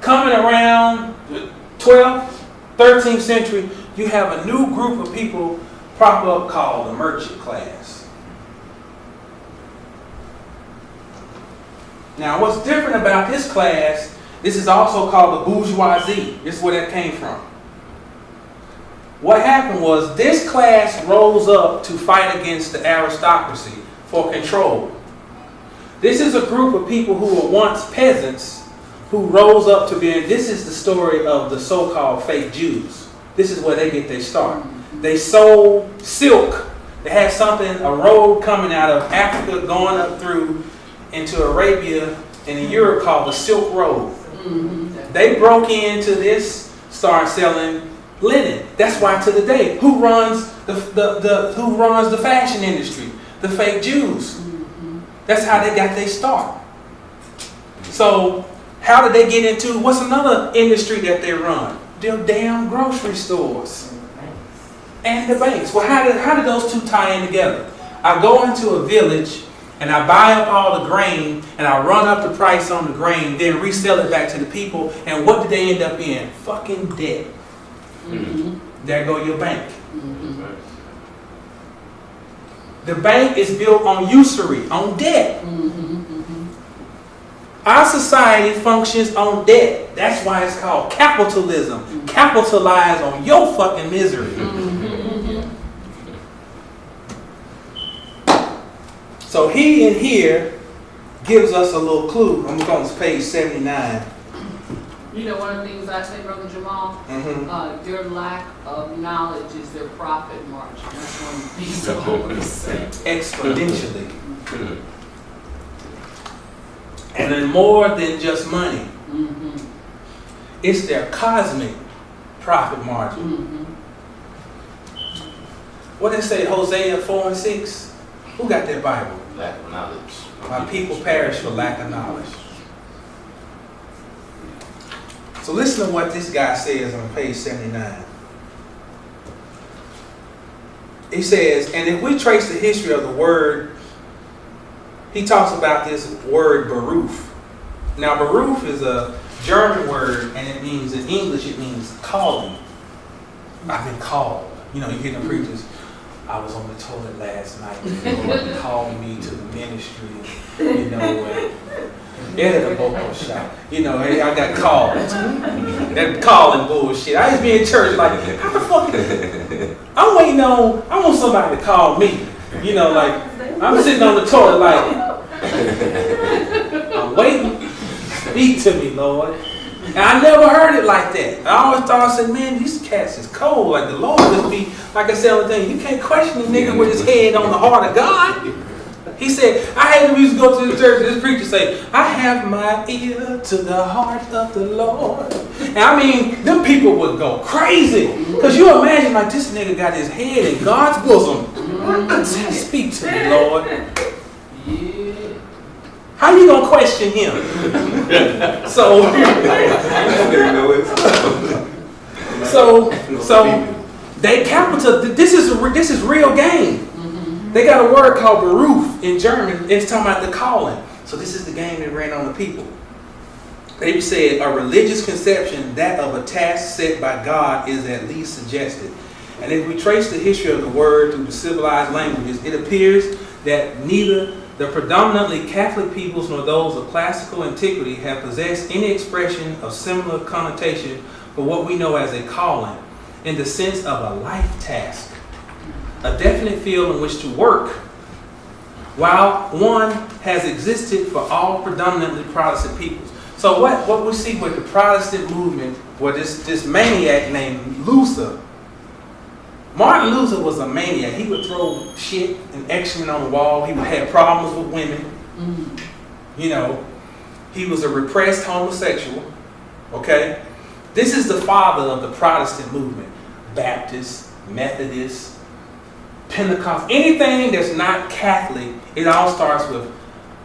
Coming around the 12th, 13th century, you have a new group of people prop up called the merchant class. Now, what's different about this class, this is also called the bourgeoisie. This is where that came from. What happened was this class rose up to fight against the aristocracy for control. This is a group of people who were once peasants who rose up to be, and this is the story of the so-called fake Jews. This is where they get their start. They sold silk. They had a road coming out of Africa going up through into Arabia and in Europe called the Silk Road. They broke into this, started selling linen. That's why to the day, who runs the fashion industry? The fake Jews. That's how they got their start. So how did they get into, what's another industry that they run? Their damn grocery stores and the banks. Well, how did those two tie in together? I go into a village and I buy up all the grain and I run up the price on the grain, then resell it back to the people. And what did they end up in? Fucking debt. There go your bank. The bank is built on usury, on debt. Our society functions on debt. That's why it's called capitalism. Capitalize on your fucking misery. So he in here gives us a little clue. I'm going to page 79. You know, one of the things I say, Brother Jamal, their lack of knowledge is their profit margin. That's one of the things I always say. Exponentially. And then more than just money. It's their cosmic profit margin. What did it say, Hosea 4:6? Who got that Bible? Lack of knowledge. My people perish for lack of knowledge. So listen to what this guy says on page 79. He says, and if we trace the history of the word, he talks about this word Baruch. Now Baruch is a German word, and it means, in English, it means calling. I've been called. You know, you hear the preachers, I was on the toilet last night, and the Lord called me to the ministry, you know, at the vocal shop. You know, hey, I got called. That calling bullshit. I used to be in church like, how the fuck? I'm waiting on, I want somebody to call me. You know, like, I'm sitting on the toilet like, I'm waiting. Speak to me, Lord. And I never heard it like that. I always thought, I said, man, these cats is cold. Like the Lord must be, like I said on the thing, you can't question a nigga with his head on the heart of God. He said, I had to used to go to the church and this preacher say, I have my ear to the heart of the Lord. And I mean, them people would go crazy. Because you imagine like this nigga got his head in God's bosom. Speak to me, Lord. How you gonna question him? So they capital. This is real game. They got a word called Baruch in German. It's talking about the calling. So this is the game they ran on the people. They said a religious conception that of a task set by God is at least suggested. And if we trace the history of the word through the civilized languages, it appears that neither the predominantly Catholic peoples nor those of classical antiquity have possessed any expression of similar connotation for what we know as a calling, in the sense of a life task, a definite field in which to work, while one has existed for all predominantly Protestant peoples. So what we see with the Protestant movement, where this maniac named Luther, Martin Luther was a maniac. He would throw shit and excrement on the wall. He would have problems with women. You know, he was a repressed homosexual. Okay? This is the father of the Protestant movement. Baptist, Methodist, Pentecost, anything that's not Catholic, it all starts with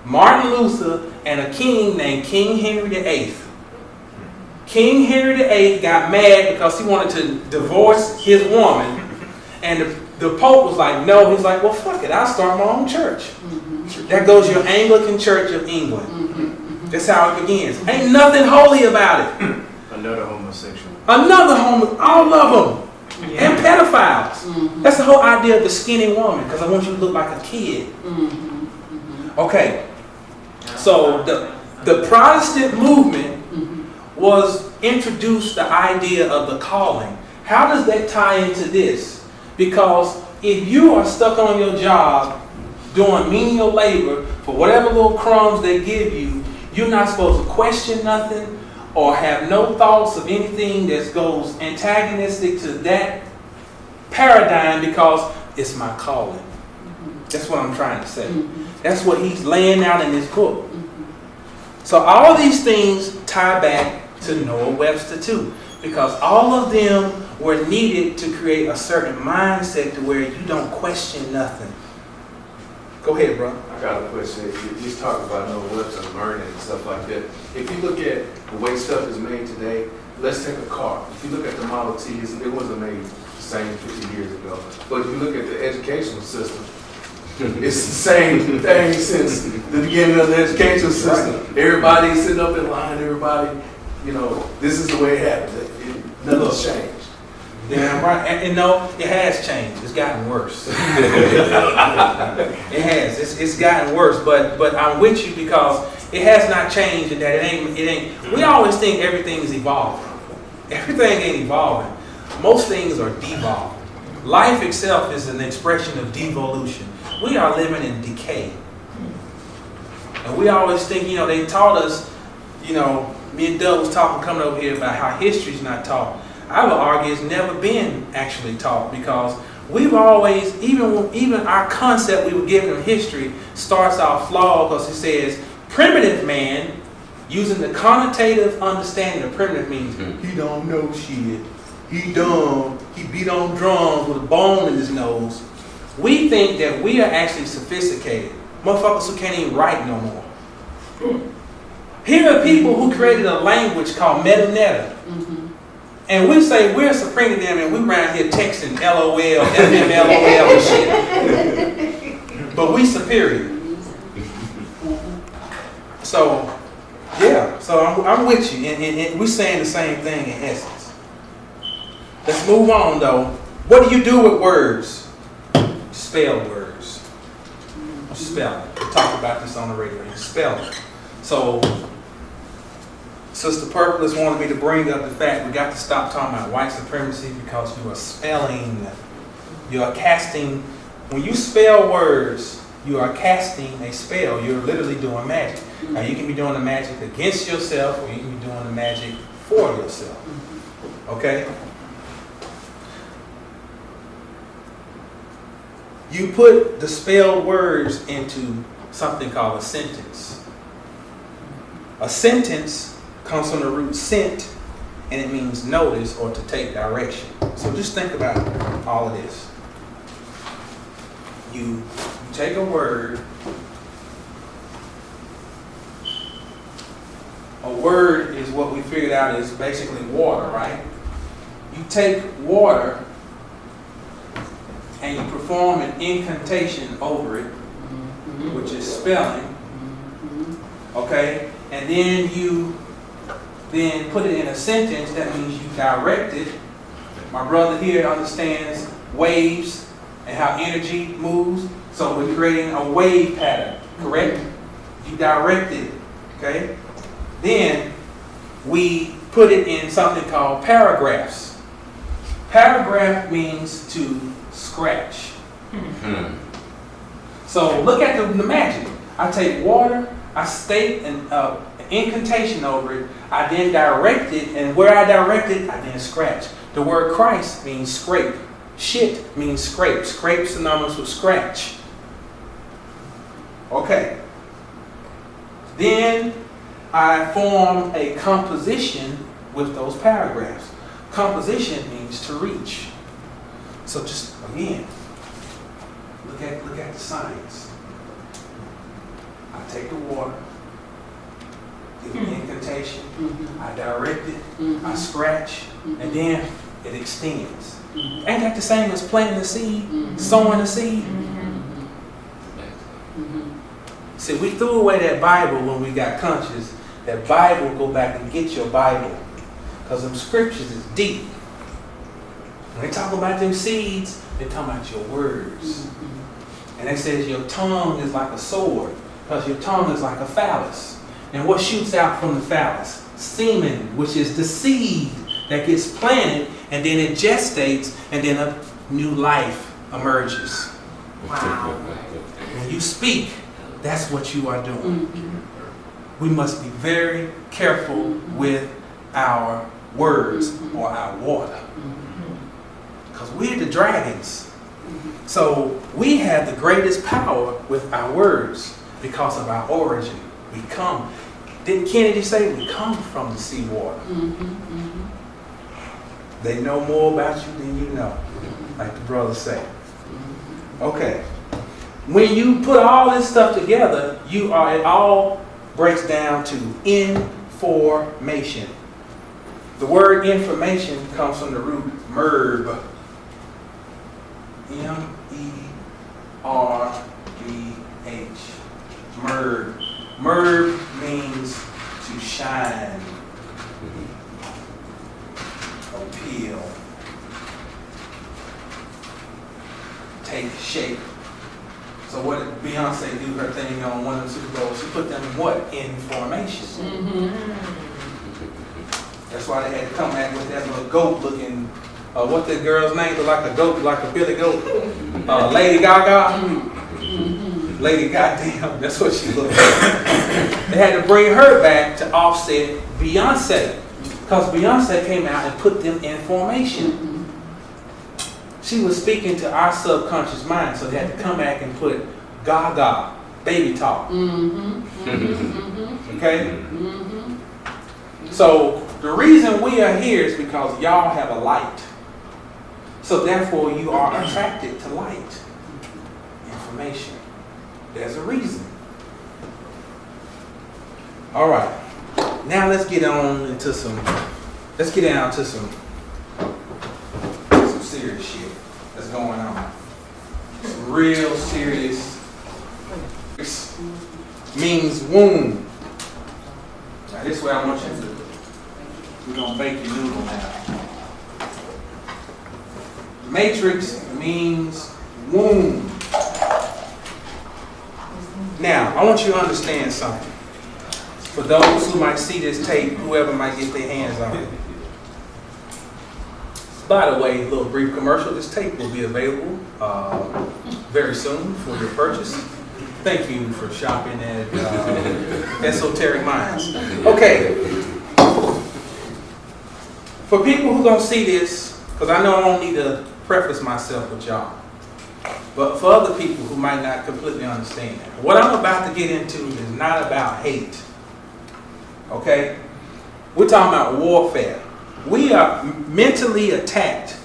Martin Luther and a king named King Henry VIII. King Henry VIII got mad because he wanted to divorce his woman. And the Pope was like, no. He's like, well, fuck it. I'll start my own church. That goes your Anglican Church of England. That's how it begins. Ain't nothing holy about it. Another homosexual. All of them. And pedophiles. That's the whole idea of the skinny woman, because I want you to look like a kid. Okay. So the Protestant movement was introduced the idea of the calling. How does that tie into this? Because if you are stuck on your job doing menial labor for whatever little crumbs they give you, you're not supposed to question nothing or have no thoughts of anything that goes antagonistic to that paradigm, because it's my calling. That's what I'm trying to say. That's what he's laying out in this book. So all these things tie back to Noah Webster too, because all of them were needed to create a certain mindset to where you don't question nothing. Go ahead, bro. I got a question. You just talk about Noah Webster and learning and stuff like that. If you look at the way stuff is made today, let's take a car. If you look at the Model T, it wasn't made the same 50 years ago. But if you look at the educational system, it's the same thing since the beginning of the educational system. Right. Everybody's sitting up in line, everybody, you know, this is the way it happened. Nothing's changed. Yeah, right. And no, it has changed. It's gotten worse. It has. It's gotten worse. But I'm with you, because it has not changed in that it ain't. We always think everything is evolving. Everything ain't evolving. Most things are devolving. Life itself is an expression of devolution. We are living in decay. And we always think, they taught us, me and Doug was talking, coming over here about how history's not taught. I would argue it's never been actually taught, because we've always, even our concept we were given of history starts out flawed, because it says primitive man, using the connotative understanding of primitive means he don't know shit, he dumb, he beat on drums with a bone in his nose. We think that we are actually sophisticated. Motherfuckers who can't even write no more. Here are people who created a language called metaneta. And we say we're supreme to them, and we around here texting LOL, FMLOL and shit. But we superior. So, yeah, so I'm with you. And we're saying the same thing in essence. Let's move on, though. What do you do with words? Spell words. Spell it. We talked about this on the radio. You spell it. So, Sister Purpose wanted me to bring up the fact we got to stop talking about white supremacy, because you are spelling. You are casting. When you spell words, you are casting a spell. You're literally doing magic. Now, you can be doing the magic against yourself, or you can be doing the magic for yourself. Okay? You put the spelled words into something called a sentence. A sentence comes from the root sent, and it means notice or to take direction. So just think about all of this. You take a word. A word is what we figured out is basically water, right? You take water and you perform an incantation over it, which is spelling. Okay? And then you put it in a sentence. That means you direct it. My brother here understands waves and how energy moves. So we're creating a wave pattern, correct? You direct it, okay? Then we put it in something called paragraphs. Paragraph means to scratch. So look at the magic. I take water, I state an incantation over it, I then direct it, and where I direct it, I then scratch. The word Christ means scrape. Shit means scrape. Scrape synonymous with scratch. Okay. Then I form a composition with those paragraphs. Composition means to reach. So just again, look at the science. I take the water, give an incantation, I direct it, I scratch, and then it extends. Ain't that the same as planting a seed, sowing a seed? See, we threw away that Bible when we got conscious. That Bible, go back and get your Bible. Because them scriptures is deep. When they talk about them seeds, they're talking about your words. And it says your tongue is like a sword, because your tongue is like a phallus. And what shoots out from the phallus? Semen, which is the seed that gets planted, and then it gestates, and then a new life emerges. Wow. When you speak, that's what you are doing. We must be very careful with our words or our water. Because we're the dragons. So we have the greatest power with our words because of our origin. We come. Didn't Kennedy say we come from the seawater? They know more about you than you know, like the brothers say. Okay. When you put all this stuff together, it all breaks down to information. The word information comes from the root merb. M-E-R-B-H. Merb. Merb means to shine, appeal, take shape. So what did Beyonce do her thing on one of the Super Bowls? She put them in what? In formation. That's why they had to come back with that little goat looking, what that girl's name? Look like a goat, like a Billy Goat. Lady Gaga. Lady Goddamn, that's what she looked like. They had to bring her back to offset Beyonce. Because Beyonce came out and put them in formation. She was speaking to our subconscious mind, so they had to come back and put Gaga, baby talk. Okay? So the reason we are here is because y'all have a light. So therefore you are attracted to light. Information. There's a reason. All right. Now let's get down to some serious shit that's going on. Some real serious means womb. Now this way I want you to do. We're gonna bake your noodle now. Matrix means womb. Now, I want you to understand something. For those who might see this tape, whoever might get their hands on it. By the way, a little brief commercial. This tape will be available very soon for your purchase. Thank you for shopping at Esoteric Minds. Okay. For people who don't see this, because I know I don't need to preface myself with y'all, but for other people who might not completely understand, what I'm about to get into is not about hate. Okay? We're talking about warfare. We are mentally attacked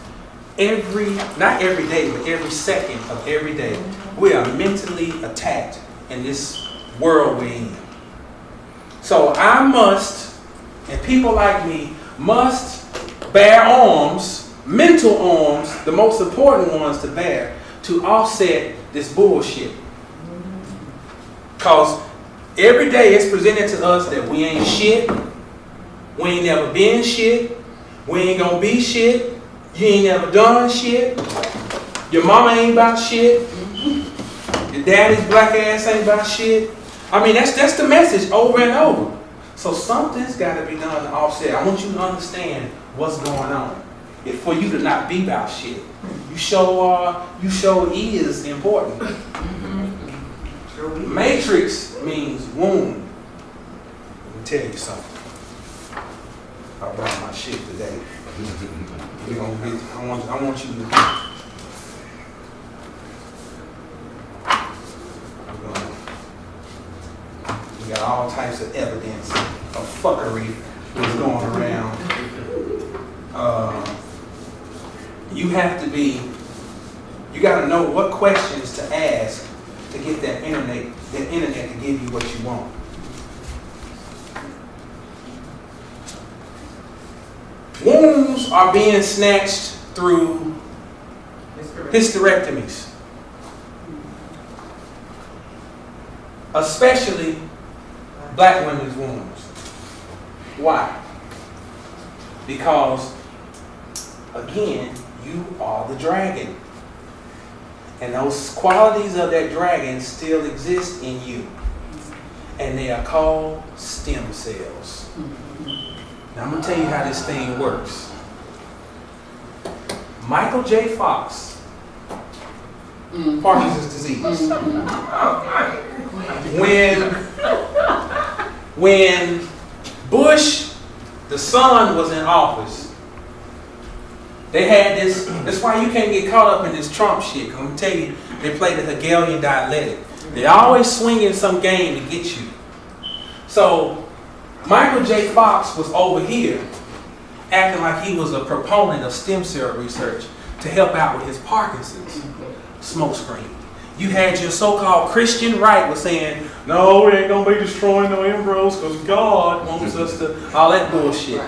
not every day, but every second of every day. We are mentally attacked in this world we're in. So I must, and people like me, must bear arms, mental arms, the most important ones to bear, to offset this bullshit. Because every day it's presented to us that we ain't shit, we ain't never been shit, we ain't gonna be shit, you ain't never done shit, your mama ain't about shit, your daddy's black ass ain't about shit. I mean, that's the message over and over. So something's gotta be done to offset. I want you to understand what's going on. It's for you to not be about shit. You show is important. Matrix means womb. Let me tell you something. I brought my shit today. We're gonna get, I want you to we got all types of evidence of fuckery that's going around. You gotta know what questions to ask to get that internet to give you what you want. Wombs are being snatched through hysterectomies. Especially black women's wombs. Why? Because, again, you are the dragon. And those qualities of that dragon still exist in you. And they are called stem cells. Now I'm going to tell you how this thing works. Michael J. Fox, Parkinson's disease. When Bush, the son, was in office, they had this. That's why you can't get caught up in this Trump shit. Because I'm going to tell you, they play the Hegelian dialectic. They always swinging some game to get you. So Michael J. Fox was over here acting like he was a proponent of stem cell research to help out with his Parkinson's smokescreen. You had your so-called Christian right was saying, no, we ain't going to be destroying no embryos because God wants us to, all that bullshit.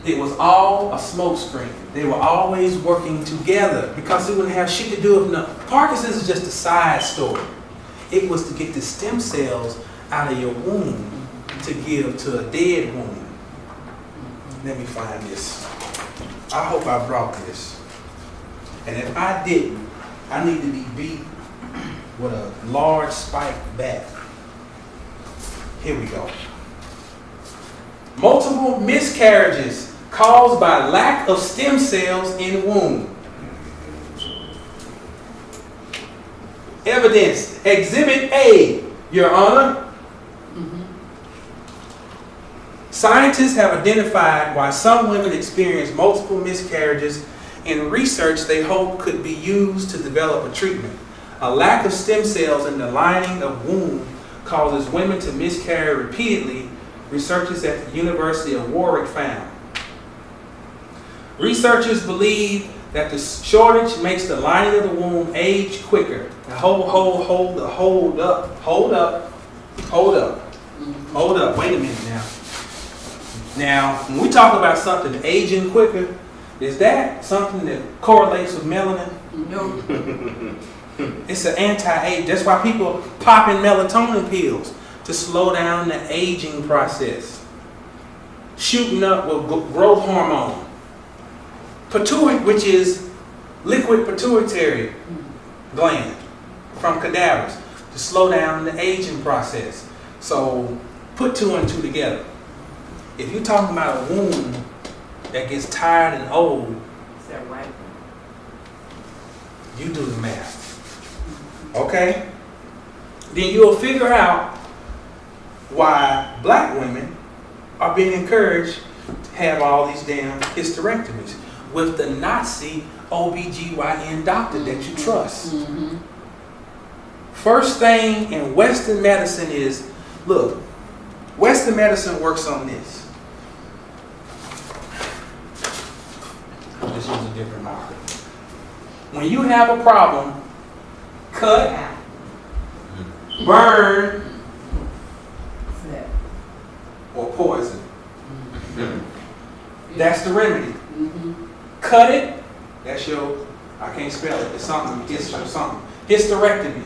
It was all a smokescreen. They were always working together because it wouldn't have shit to do with nothing. Parkinson's is just a side story. It was to get the stem cells out of your womb to give to a dead womb. Let me find this. I hope I brought this. And if I didn't, I need to be beat with a large spiked bat. Here we go. Multiple miscarriages caused by lack of stem cells in womb. Evidence. Exhibit A, Your Honor. Scientists have identified why some women experience multiple miscarriages. In research they hope could be used to develop a treatment. A lack of stem cells in the lining of womb causes women to miscarry repeatedly, researchers at the University of Warwick found. Researchers believe that the shortage makes the lining of the womb age quicker. Now hold up. Wait a minute now. Now, when we talk about something aging quicker, is that something that correlates with melanin? No. It's an anti-age. That's why people pop in melatonin pills to slow down the aging process. Shooting up with growth hormone. Pituitary, which is liquid pituitary gland from cadavers to slow down the aging process. So put 2 and 2 together. If you're talking about a womb that gets tired and old, Is that right? you do the math. Okay? Then you'll figure out why black women are being encouraged to have all these damn hysterectomies with the Nazi OBGYN doctor that you trust. First thing in Western medicine is, look, Western medicine works on this. I'll just use a different marker. When you have a problem, cut, burn, Snap. or poison. That's the remedy. Cut it, that's your, I can't spell it, it's something, hysterectomy.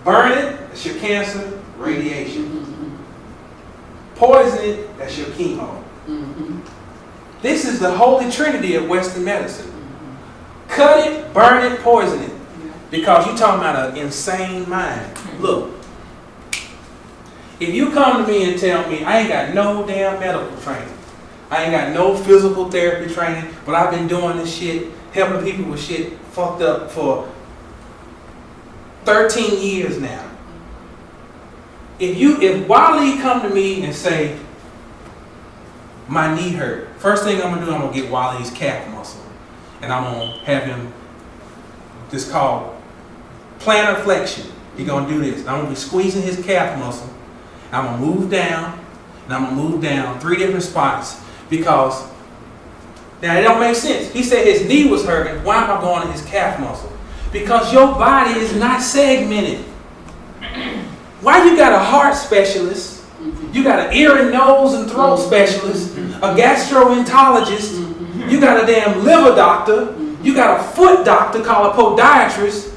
Burn it, that's your cancer, radiation. Poison it, that's your chemo. This is the holy trinity of Western medicine. Cut it, burn it, poison it. Because you're talking about an insane mind. Look, if you come to me and tell me I ain't got no damn medical training, I ain't got no physical therapy training, but I've been doing this shit, helping people with shit fucked up for 13 years now. If Wally come to me and say, my knee hurt, first thing I'm gonna do, I'm gonna get Wally's calf muscle. And I'm gonna have him, this called plantar flexion. He's gonna do this. I'm gonna be squeezing his calf muscle. I'm gonna move down, and I'm gonna move down 3 different spots because, now it don't make sense. He said his knee was hurting. Why am I going to his calf muscle? Because your body is not segmented. Why you got a heart specialist, you got an ear and nose and throat specialist, a gastroenterologist, you got a damn liver doctor, you got a foot doctor called a podiatrist,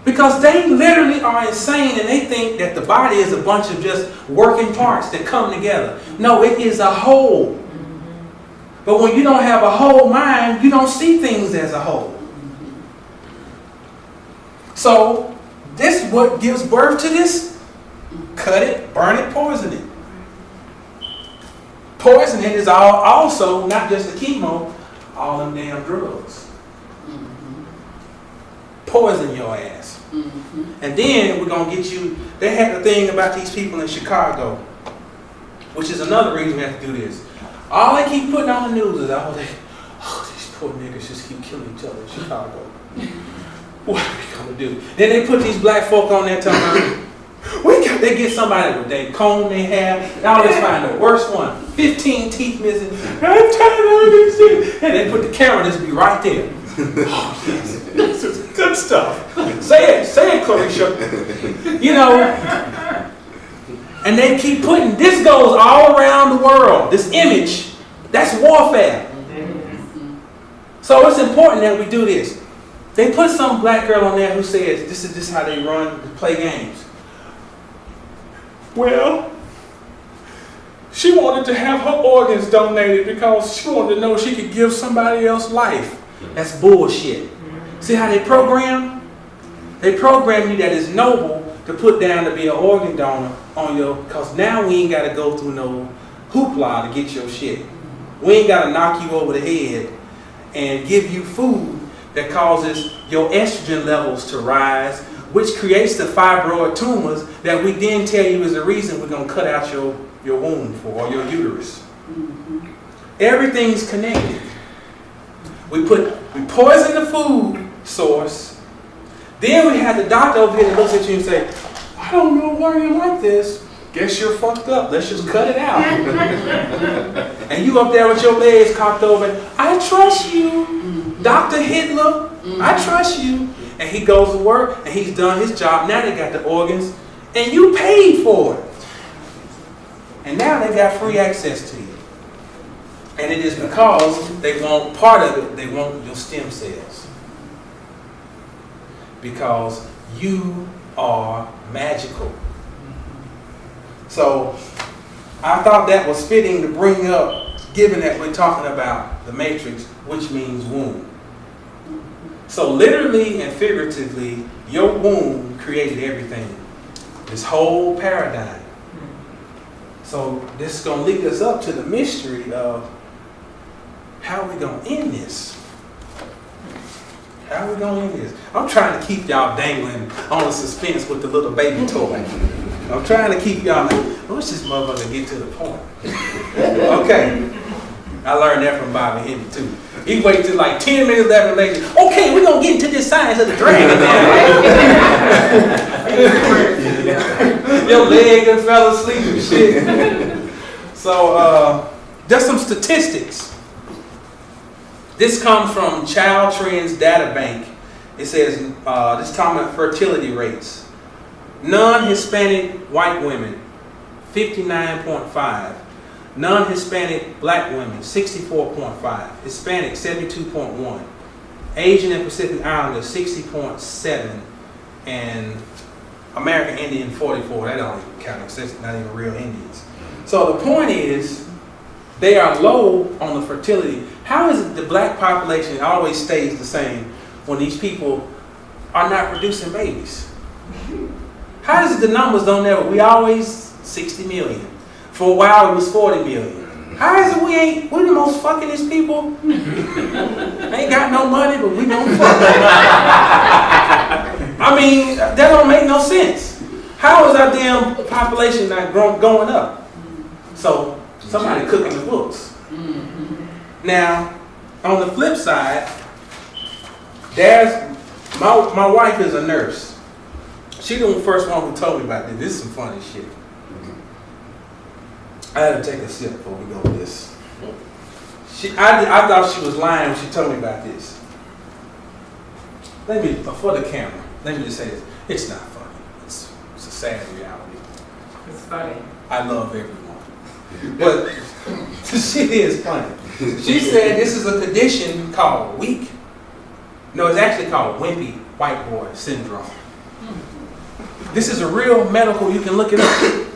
because they literally are insane and they think that the body is a bunch of just working parts that come together. No, it is a whole. But when you don't have a whole mind, you don't see things as a whole. So this is what gives birth to this. Cut it, burn it, poison it. Poison it is also not just the chemo, all them damn drugs. Poison your ass. And then we're going to get you, they had the thing about these people in Chicago, which is another reason we have to do this. All they keep putting on the news is, these poor niggas just keep killing each other in Chicago. What are we going to do? Then they put these black folk on there talking about, they get somebody with they comb they have, they always find the worst one, 15 teeth missing. I'm tired of this shit. And they put the camera, this be right there. Oh, yes. This is good stuff. Say it, Claricia. You know, and they keep putting, this goes all around the world, this image, that's warfare. So it's important that we do this. They put some black girl on there who says, this is how they play games. Well, she wanted to have her organs donated because she wanted to know she could give somebody else life. That's bullshit. See how they program? They program you that it's noble to put down to be an organ donor on your, because now we ain't got to go through no hoopla to get your shit. We ain't got to knock you over the head and give you food that causes your estrogen levels to rise, which creates the fibroid tumors that we then tell you is the reason we're going to cut out your womb for, or your uterus. Everything's connected. We poison the food source. Then we have the doctor over here that looks at you and say, I don't know why you like this. Guess you're fucked up. Let's just cut it out. And you up there with your legs cocked over. I trust you, Dr. Hitler. I trust you. And he goes to work and he's done his job. Now they got the organs and you paid for it. And now they got free access to you. And it is because they want part of it, they want your stem cells. Because you are magical. So I thought that was fitting to bring up, given that we're talking about the matrix, which means womb. So literally and figuratively, your womb created everything. This whole paradigm. So this is going to lead us up to the mystery of how are we going to end this? How are we going to end this? I'm trying to keep y'all dangling on the suspense with the little baby toy. I'm trying to keep y'all like, I wish this motherfucker get to the point. Okay. I learned that from Bobby Henry too. He waited till like 10 minutes after later. Okay, we're going to get into this science of the dragon now. Your leg and fell asleep and shit. So, just some statistics. This comes from Child Trends Data Bank. It says, this is talking about fertility rates. Non-Hispanic white women, 59.5. Non-Hispanic black women, 64.5. Hispanic, 72.1. Asian and Pacific Islanders, 60.7. And American Indian, 44. That don't even count, it's not even real Indians. So the point is, they are low on the fertility. How is it the black population always stays the same when these people are not producing babies? How is it the numbers don't ever, we always 60 million. For a while it was 40 million. How is it we're the most fuckingest people? Ain't got no money, but we don't fuck. I mean, that don't make no sense. How is our damn population not going up? So, somebody cooking the books. Now, on the flip side, there's my wife is a nurse. She's the first one who told me about this. This is some funny shit. I had to take a sip before we go with this. I thought she was lying when she told me about this. For the camera, let me just say this. It's not funny. It's a sad reality. It's funny. I love everyone. But the shit is funny. She said this is a condition called it's actually called wimpy white boy syndrome. This is a real medical, you can look it up.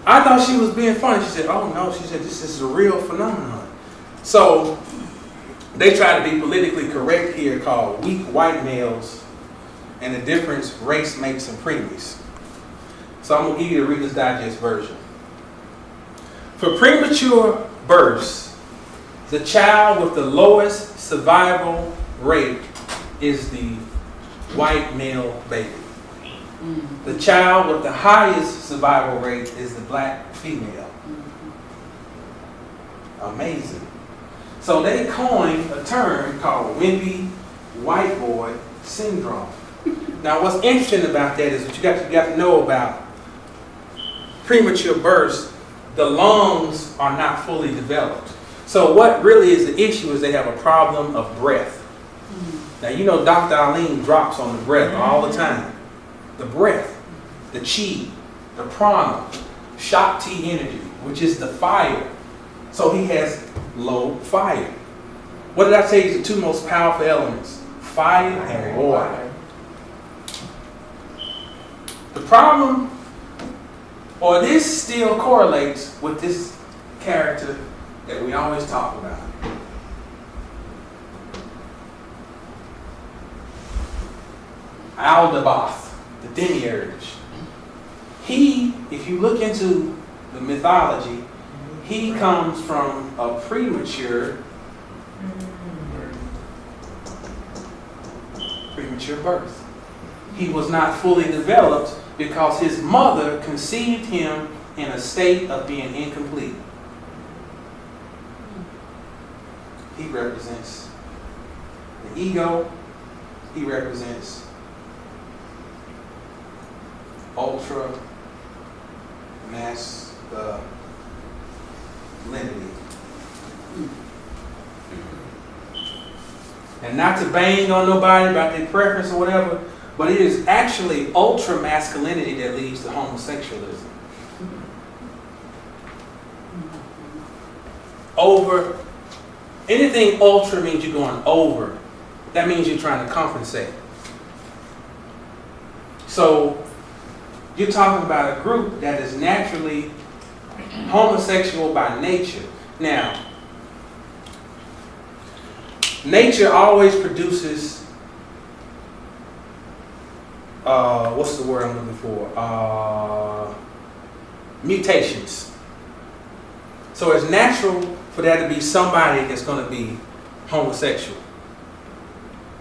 I thought she was being funny. She said, oh no, she said this is a real phenomenon. So they try to be politically correct here, called weak white males and the difference race makes them preemies. So I'm going to give you the Reader's Digest version. For premature births, the child with the lowest survival rate is the white male baby. The child with the highest survival rate is the black female. Amazing. So they coined a term called wimpy white boy syndrome. Now what's interesting about that is what you got to know about premature births. The lungs are not fully developed. So what really is the issue is they have a problem of breath. Now you know Dr. Arlene drops on the breath all the time. The breath, the chi, the prana, Shakti energy, which is the fire. So he has low fire. What did I say is the two most powerful elements? Fire and water. The problem, or this still correlates with this character that we always talk about. Aldabaoth, the demiurge. He, if you look into the mythology, he comes from a premature birth. he was not fully developed because his mother conceived him in a state of being incomplete. He represents the ego. He represents ultra masculinity. And not to bang on nobody about their preference or whatever, but it is actually ultra masculinity that leads to homosexualism. Over, anything ultra means you're going over. That means you're trying to compensate. So you're talking about a group that is naturally homosexual by nature. Now, nature always produces, what's the word I'm looking for? Mutations. So it's natural for there to be somebody that's going to be homosexual.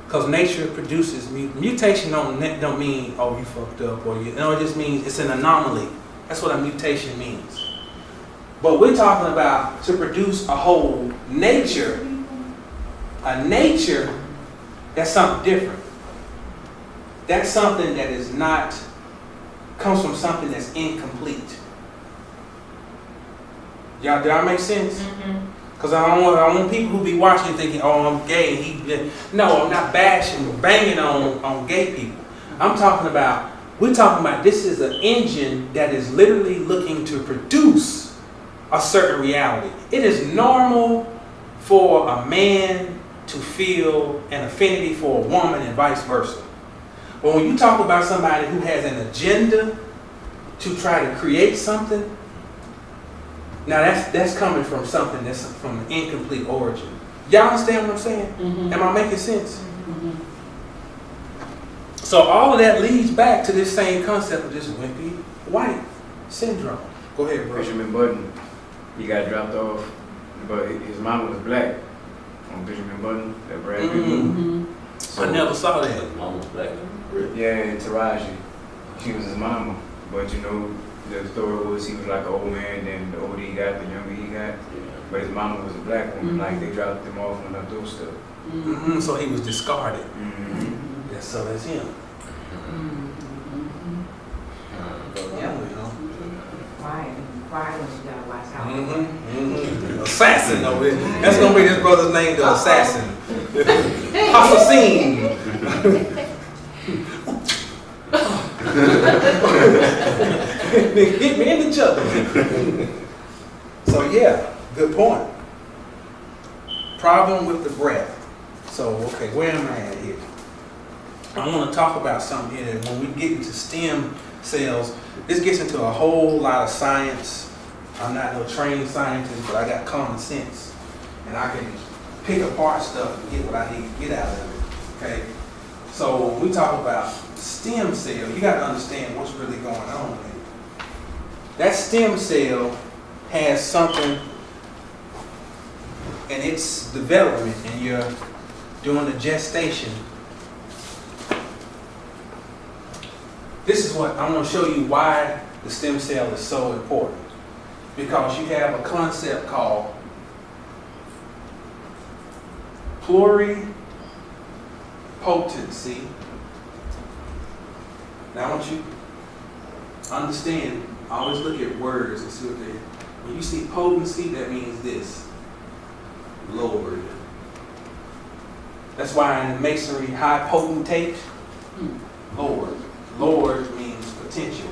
Because nature produces, mutation don't mean, oh, you fucked up, or you know, it just means it's an anomaly. That's what a mutation means. But we're talking about to produce a whole nature, a nature that's something different. That's something that is not, comes from something that's incomplete. Y'all, did I make sense? Because I don't want people who be watching thinking, oh, I'm gay. No, I'm not bashing or banging on gay people. We're talking about this is an engine that is literally looking to produce a certain reality. It is normal for a man to feel an affinity for a woman and vice versa. But when you talk about somebody who has an agenda to try to create something, now that's coming from something that's from an incomplete origin. Y'all understand what I'm saying? Am I making sense? So all of that leads back to this same concept of this wimpy white syndrome. Go ahead, bro. Benjamin Button, he got dropped off, but his mama was black. On Benjamin Button, that Brad Pitt movie. I never saw that. His mom was black. Yeah, Taraji. She was his mama. But you know, the story was he was like an old man, then the older he got, the younger he got. But his mama was a black woman, like they dropped him off on her doorstep. So he was discarded. Yeah, so that's him. Why don't you gotta watch out? Assassin over there. That's gonna be his brother's name, the assassin. Assassin. They hit me in each other. So yeah, good point. Problem with the breath. So okay, where am I at here? I want to talk about something here that when we get into stem cells, this gets into a whole lot of science. I'm not no trained scientist, but I got common sense. And I can pick apart stuff and get what I need to get out of it. Okay? So when we talk about stem cell, you got to understand what's really going on with it. That stem cell has something in its development, and you're doing the gestation. This is what I'm going to show you why the stem cell is so important. Because you have a concept called pluripotency. Now I want you to understand, always look at words and see what they, when you see potency, that means this, Lord. That's why in masonry, high potentate, Lord. Lord means potential.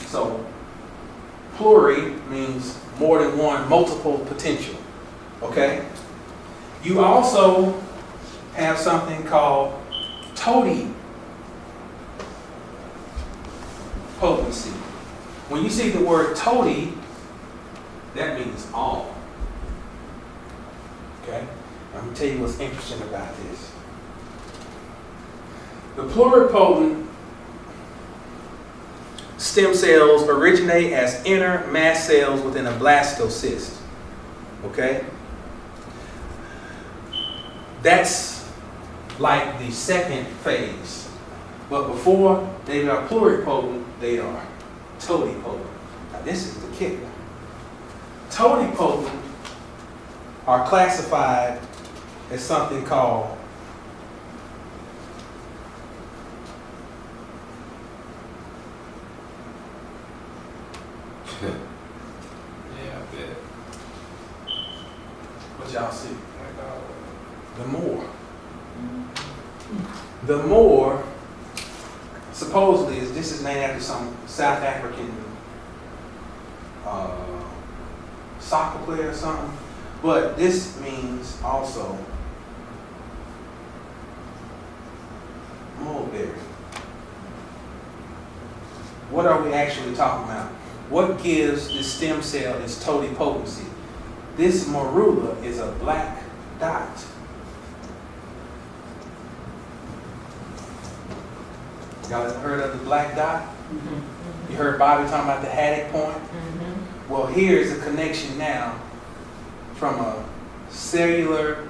So, pluri means more than one, multiple potential. Okay? You also have something called totipotency. When you see the word toti, that means all. Okay? Let me tell you what's interesting about this. The pluripotent stem cells originate as inner mast cells within a blastocyst. Okay? That's like the second phase. But before they are pluripotent, they are totipotent. Now this is the kicker. Totipotent are classified as something called Yeah, I bet. what y'all see? The more supposedly this is named after some South African soccer player or something, but this means also mulberry. What are we actually talking about? What gives this stem cell its totipotency? This morula is a black dot. Y'all ever heard of the black dot? You heard Bobby talking about the Haddock point? Well, here's a connection now from a cellular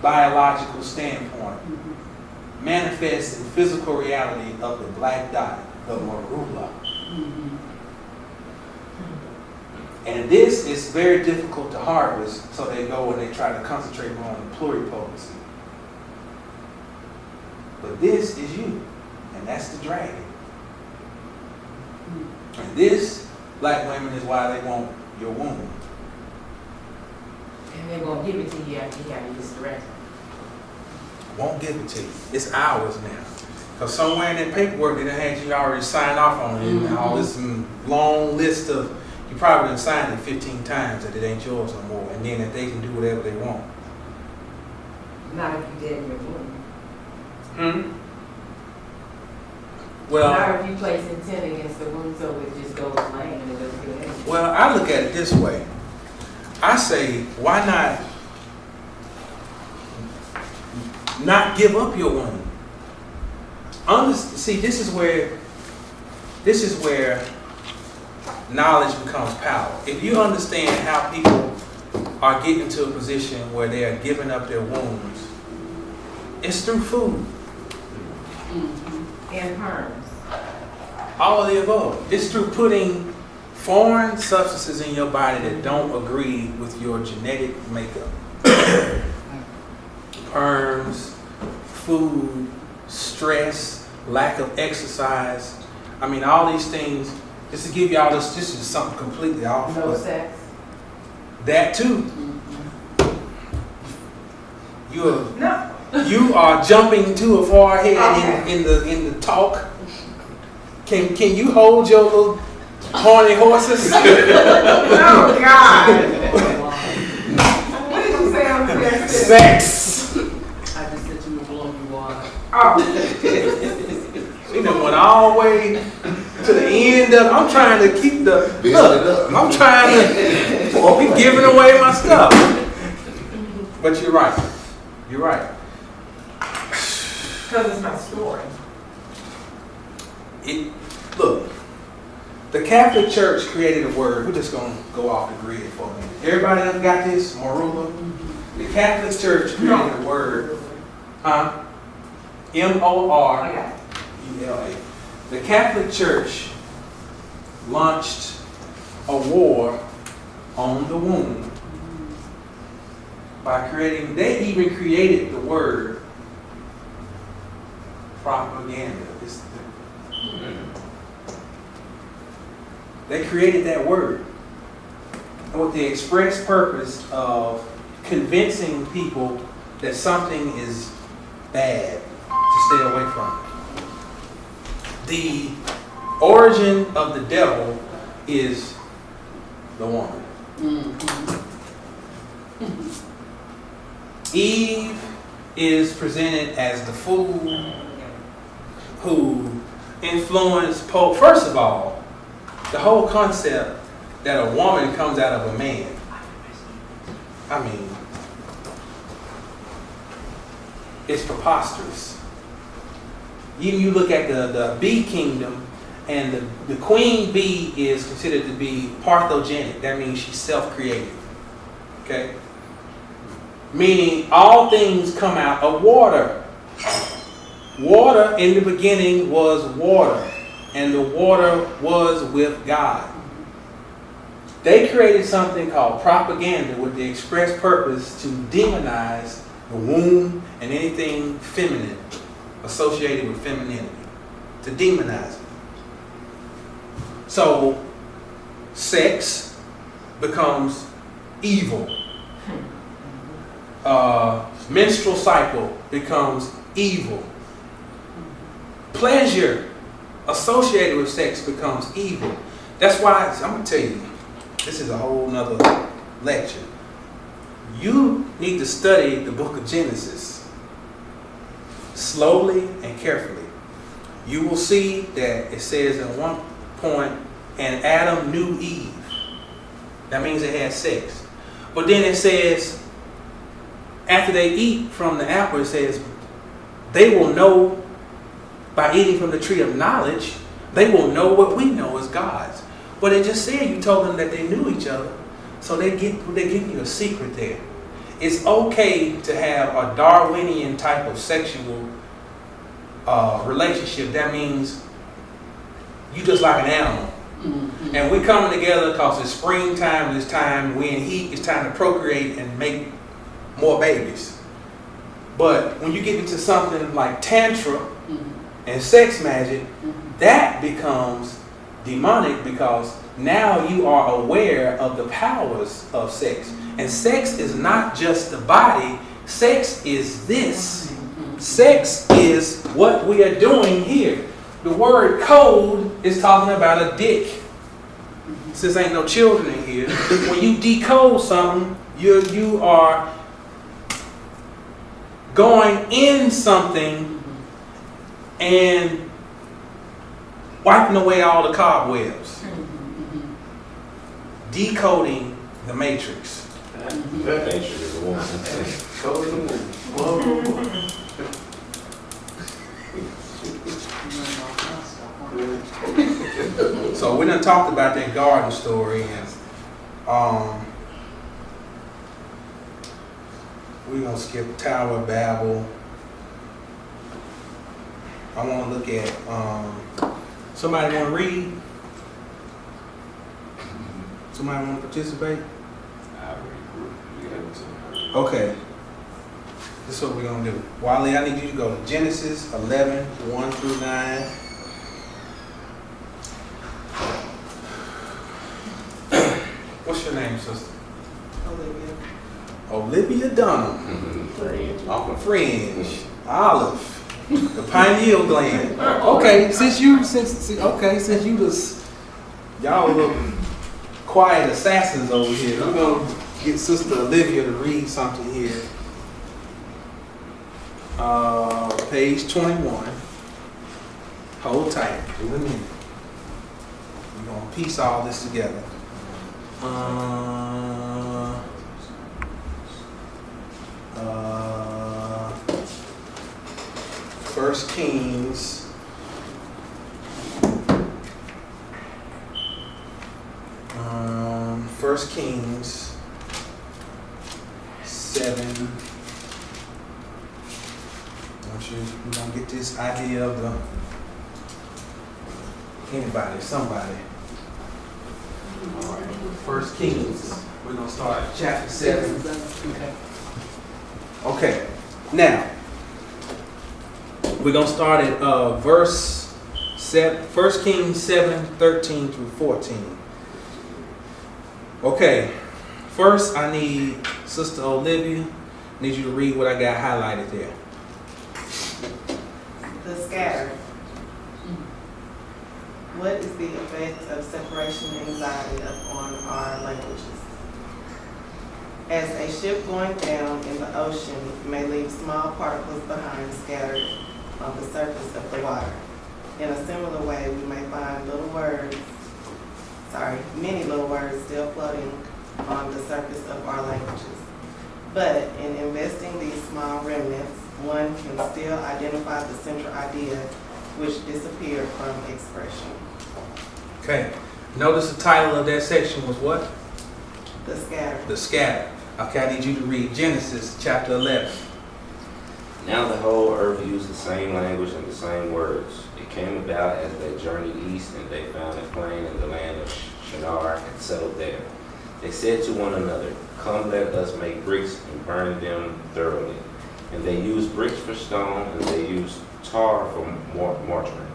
biological standpoint. Manifests in physical reality of the black dot, the morula. And this is very difficult to harvest, so they go and they try to concentrate more on the pluripotency. But this is you, and that's the dragon. And this, black women, is why they want your womb. And they're gonna give it to you after you got to use the rest. Won't give it to you. It's ours now. Because somewhere in that paperwork they done had you already signed off on it, and all this long list of, you probably done signed it 15 times that it ain't yours no more, and then that they can do whatever they want. Not if you dead in your womb. Well, Not if you place intent against the womb, so it just goes lame and it doesn't do anything. well, I look at it this way. I say, why not give up your womb? See, this is where knowledge becomes power. If you understand how people are getting to a position where they are giving up their wombs, it's through food. And perms. All of the above. It's through putting foreign substances in your body that don't agree with your genetic makeup. Perms, food, stress, lack of exercise. I mean, all these things, just to give y'all this is something completely off. No sex. That too. No. You are jumping too far ahead in the talk. Can you hold your little horny horses? Oh God. What did you say on the best? Sex. I just said you were blowing your water. Oh. We done went all the way to the end of. I'm trying to keep the look. I'm trying to. We giving away my stuff. But you're right. You're right. Because it's my story. Look, the Catholic Church created a word. We're just going to go off the grid for a minute. Everybody else got this? Morula? The Catholic Church created a word. M-O-R-U-L-A. The Catholic Church launched a war on the womb by creating, they even created the word propaganda. They created that word with the express purpose of convincing people that something is bad to stay away from it. The origin of the devil is the woman. Eve is presented as the fool who influenced Pope. First of all, the whole concept that a woman comes out of a man. I mean, it's preposterous. You look at the bee kingdom, and the queen bee is considered to be parthogenic. That means she's self-created. Okay? Meaning all things come out of water. Water in the beginning was water, and the water was with God. They created something called propaganda with the express purpose to demonize the womb and anything feminine associated with femininity, to demonize it. So sex becomes evil. Menstrual cycle becomes evil. Pleasure associated with sex becomes evil. That's why I'm going to tell you, this is a whole nother lecture. You need to study the book of Genesis slowly and carefully. You will see that it says at one point, and Adam knew Eve. That means they had sex. But then it says, after they eat from the apple, it says, they will know by eating from the tree of knowledge, they will know what we know as gods. But it just said you told them that they knew each other. So they're giving you a secret there. It's okay to have a Darwinian type of sexual relationship. That means you just like an animal. Mm-hmm. And we're coming together because it's springtime and it's time, we're in heat, it's time to procreate and make more babies. But when you get into something like tantra and sex magic, that becomes demonic because now you are aware of the powers of sex. And sex is not just the body, sex is this. Sex is what we are doing here. The word code is talking about a dick. Since ain't no children in here, when you decode something, you are going in something and wiping away all the cobwebs. Decoding the Matrix. Matrix is the one. So we done talked about that garden story, and we're gonna skip Tower of Babel. I want to look at somebody want to read. Somebody want to participate? Okay. This is what we're gonna do. Wally, I need you to go to Genesis 11, 1 through 9. What's your name, sister? Olivia. Olivia Dunham. Off of Fringe. Olive. The pineal gland. Okay, since you just y'all little quiet assassins over here, we're gonna get Sister Olivia to read something here. Page 21. Hold tight. Give it a minute. We're gonna piece all this together. First Kings. First Kings 7. We're gonna get this idea of the somebody. All right. First Kings. We're gonna start at chapter 7. Okay. Now we're gonna start at verse 7. 1 Kings 7, 13 through 14. Okay. First, I need Sister Olivia. I need you to read what I got highlighted there. The scattered. What is the effect of separation anxiety upon our languages? As a ship going down in the ocean may leave small particles behind scattered on the surface of the water. In a similar way, we may find many little words still floating on the surface of our languages. But in investing these small remnants, one can still identify the central idea which disappeared from expression. Okay. Notice the title of that section was what? The scattered. The scattered. Okay, I need you to read Genesis chapter 11. Now the whole earth used the same language and the same words. It came about as they journeyed east, and they found a plain in the land of Shinar and settled there. They said to one another, "Come, let us make bricks and burn them thoroughly." And they used bricks for stone, and they used tar for mortar.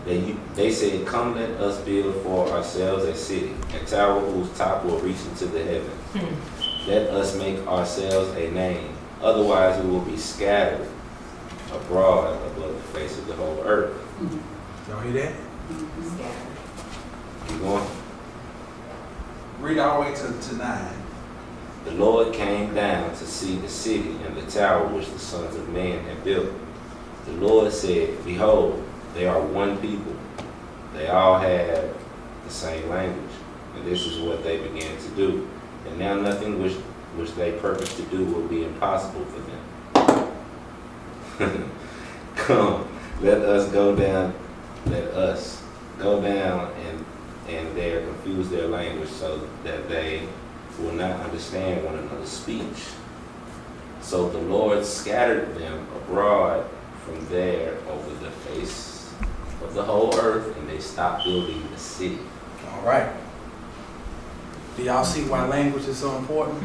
They said, "Come, let us build for ourselves a city, a tower whose top will reach into the heaven. Let us make ourselves a name, otherwise we will be scattered abroad above the face of the whole earth." Y'all hear that? Keep going. Read all the way to 9. The Lord came down to see the city and the tower which the sons of men had built. The Lord said, "Behold, they are one people. They all have the same language." And this is what they began to do. And now nothing which they purpose to do will be impossible for them. Come, let us go down. Let us go down and there confuse their language, so that they will not understand one another's speech. So the Lord scattered them abroad from there over the face of the whole earth, and they stopped building the city. All right. Do y'all see why language is so important?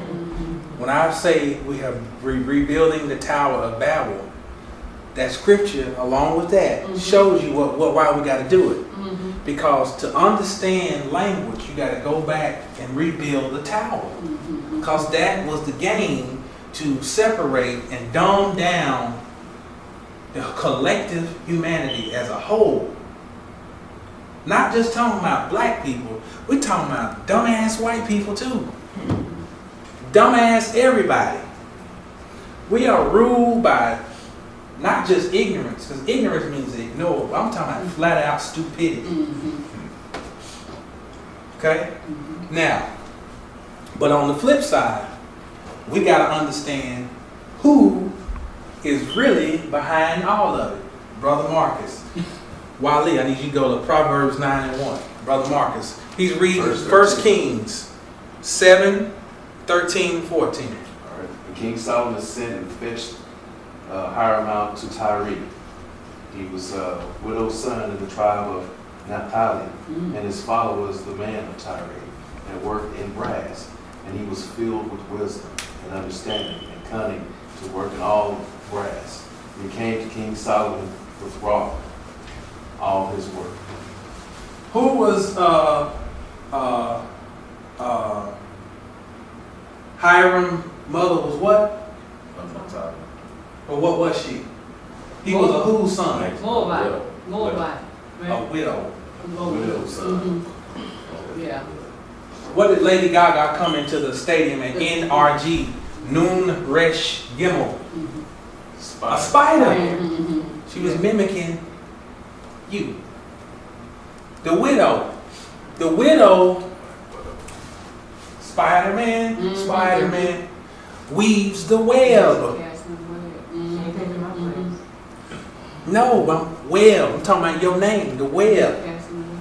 When I say we have rebuilding the Tower of Babel, that scripture, along with that, shows you why we got to do it. Because to understand language, you got to go back and rebuild the tower. Because that was the game to separate and dumb down the collective humanity as a whole. Not just talking about black people, we're talking about dumbass white people too. Dumbass everybody. We are ruled by not just ignorance, because ignorance means ignore, but I'm talking about flat out stupidity. Okay? Now, but on the flip side, we got to understand who is really behind all of it. Brother Marcus. Wally, I need you to go to Proverbs 9:1. Brother Marcus. He's reading 1 Kings 7:13-14. All right. And King Solomon sent and fetched Hiram out to Tyre. He was a widow's son in the tribe of Naphtali, and his father was the man of Tyre, and worked in brass. And he was filled with wisdom and understanding and cunning to work in all brass. And he came to King Solomon with wrought all his work. Who was Hiram mother was what? Or what was she? He was a whose son? Moabite. A widow. Widow's son. Yeah. What did Lady Gaga come into the stadium at NRG? Noon Resh Gimel. A spider. She was mimicking you. The widow. The widow, Spider-Man, Spider-Man, weaves the web. No, web. I'm talking about your name, the web.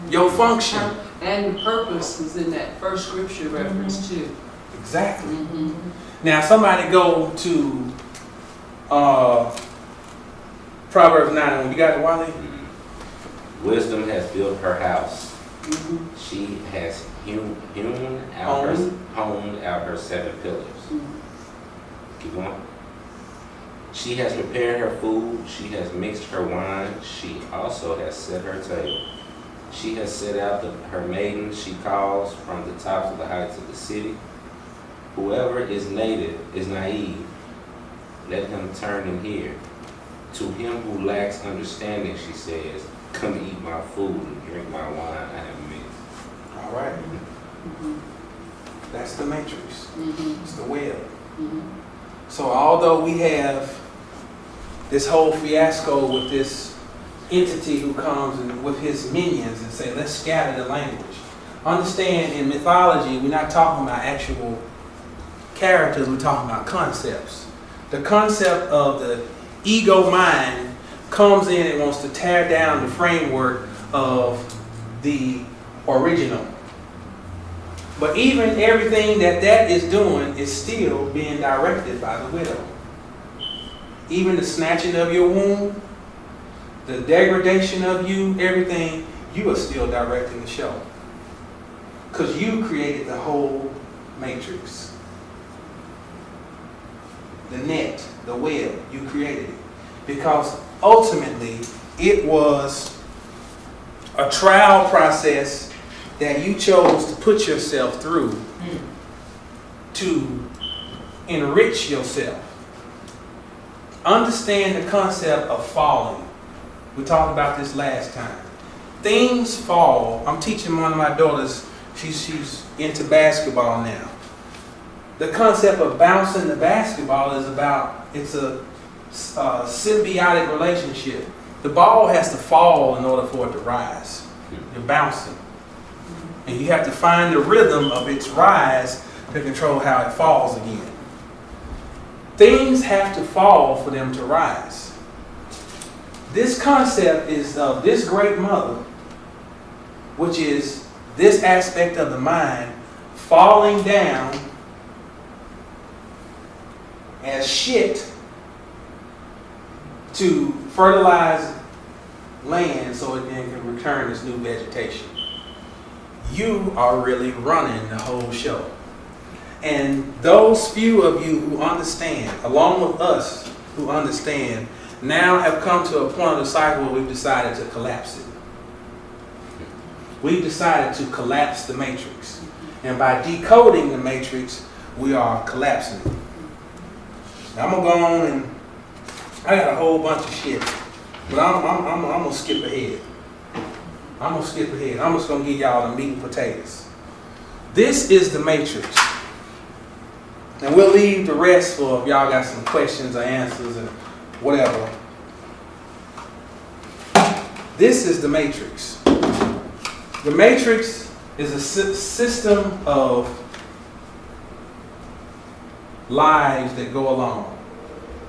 Your function. And the purpose was in that first scripture reference too. Exactly. Now somebody go to Proverbs 9. You got it, Wally? Wisdom has built her house. She has honed out her 7 pillars. Keep going. She has prepared her food. She has mixed her wine. She also has set her table. She has set out her maidens. She calls from the tops of the heights of the city. Whoever is naive, let him turn and hear. To him who lacks understanding, she says, "Come eat my food and drink my wine I have mixed." All right. That's the matrix. It's the web. So although we have this whole fiasco with this entity who comes and with his minions and say, let's scatter the language. Understand, in mythology, we're not talking about actual characters, we're talking about concepts. The concept of the ego mind comes in and wants to tear down the framework of the original. But even everything that is doing is still being directed by the widow. even the snatching of your womb, the degradation of you, everything, you are still directing the show. Because you created the whole matrix. The net, the web, you created it. Because ultimately, it was a trial process that you chose to put yourself through to enrich yourself. Understand the concept of falling. We talked about this last time. Things fall. I'm teaching one of my daughters, she's into basketball now. The concept of bouncing the basketball is about, it's a symbiotic relationship. The ball has to fall in order for it to rise. You're bouncing. And you have to find the rhythm of its rise to control how it falls again. Things have to fall for them to rise. This concept is of this great mother, which is this aspect of the mind falling down as shit to fertilize land so it then can return as new vegetation. You are really running the whole show. And those few of you who understand, along with us who understand, now have come to a point of the cycle where we've decided to collapse it. We've decided to collapse the matrix. And by decoding the matrix, we are collapsing it. Now I'm going to go on and I got a whole bunch of shit. But I'm going to skip ahead. I'm just going to give y'all the meat and potatoes. This is the matrix. And we'll leave the rest for if y'all got some questions or answers or whatever. This is the matrix. The matrix is a system of lives that go along.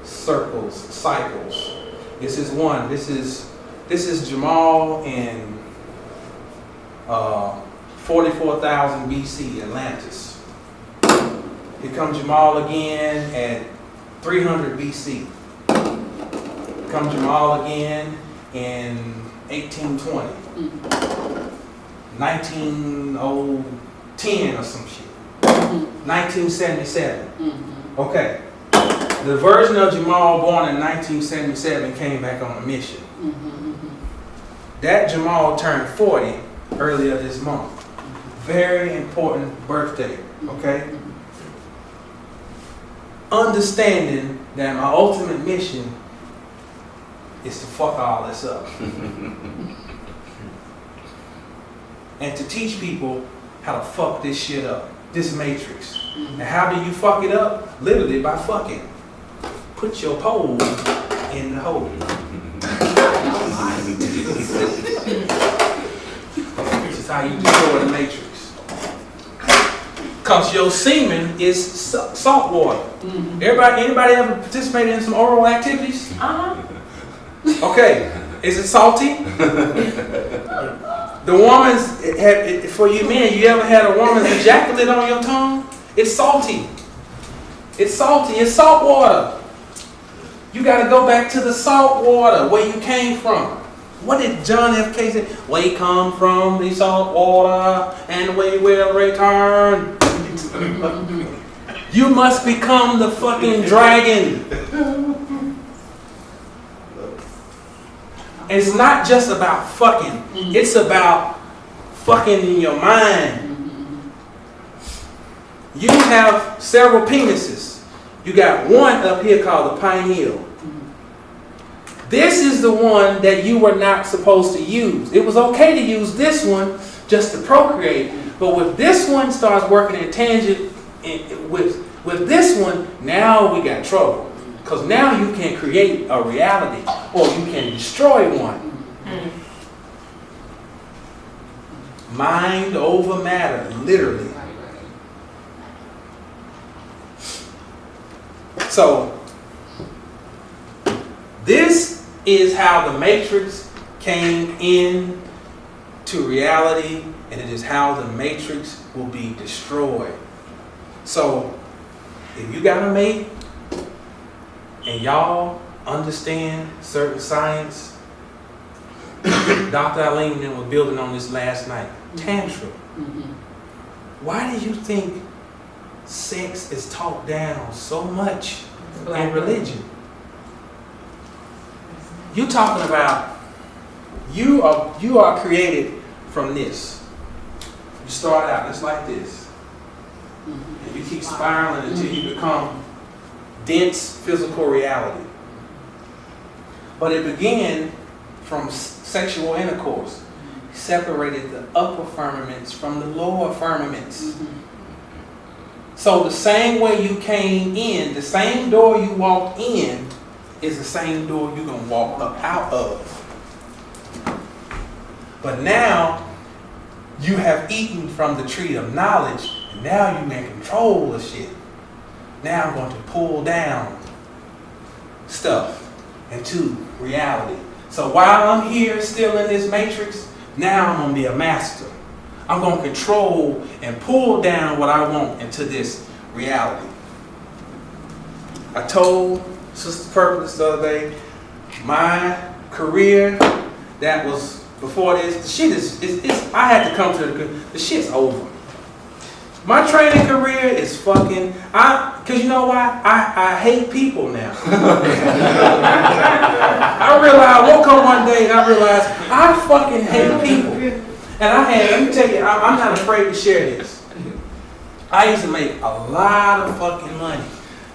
Circles, cycles. This is one. This is Jamal in 44,000 BC, Atlantis. Here comes Jamal again at 300 BC. Here comes Jamal again in 1820. 1910 or some shit. 1977. Okay. The version of Jamal born in 1977 came back on a mission. That Jamal turned 40 earlier this month. Very important birthday, okay? Understanding that my ultimate mission is to fuck all this up. And to teach people how to fuck this shit up, this matrix. And how do you fuck it up? Literally by fucking. Put your pole in the hole. This is how you destroy the matrix. Because your semen is salt water. Anybody ever participated in some oral activities? Okay. Is it salty? The woman's, for you men, you ever had a woman's ejaculate on your tongue? It's salty. It's salty. It's salt water. You got to go back to the salt water where you came from. What did John F. K. say? We come from the salt water and we will return. You must become the fucking dragon. It's not just about fucking. It's about fucking in your mind. You have several penises. You got one up here called the pineal. This is the one that you were not supposed to use. It was okay to use this one just to procreate. But with this one starts working in tangent, with this one, now we got trouble. Because now you can create a reality or you can destroy one. Mind over matter, literally. So, this is how the matrix came in to reality, and it is how the matrix will be destroyed. So, if you got a mate, and y'all understand certain science. Dr. Eileen and them were building on this last night. Tantra. Why do you think sex is talked down so much in religion? You talking about you are created from this. You start out just like this. And you keep spiraling until you become dense physical reality. But it began from sexual intercourse. He separated the upper firmaments from the lower firmaments. So the same way you came in, the same door you walked in, is the same door you're going to walk up out of. But now, you have eaten from the tree of knowledge, and now you're in control of shit. Now I'm going to pull down stuff into reality. So while I'm here still in this matrix, now I'm going to be a master. I'm going to control and pull down what I want into this reality. I told Sister Purpose the other day, my career that was before this, the shit is I had to come to the shit's over. My training career is fucking, cause you know why? I hate people now. I woke up one day and I realized I fucking hate people. And let me tell you, I'm not afraid to share this. I used to make a lot of fucking money.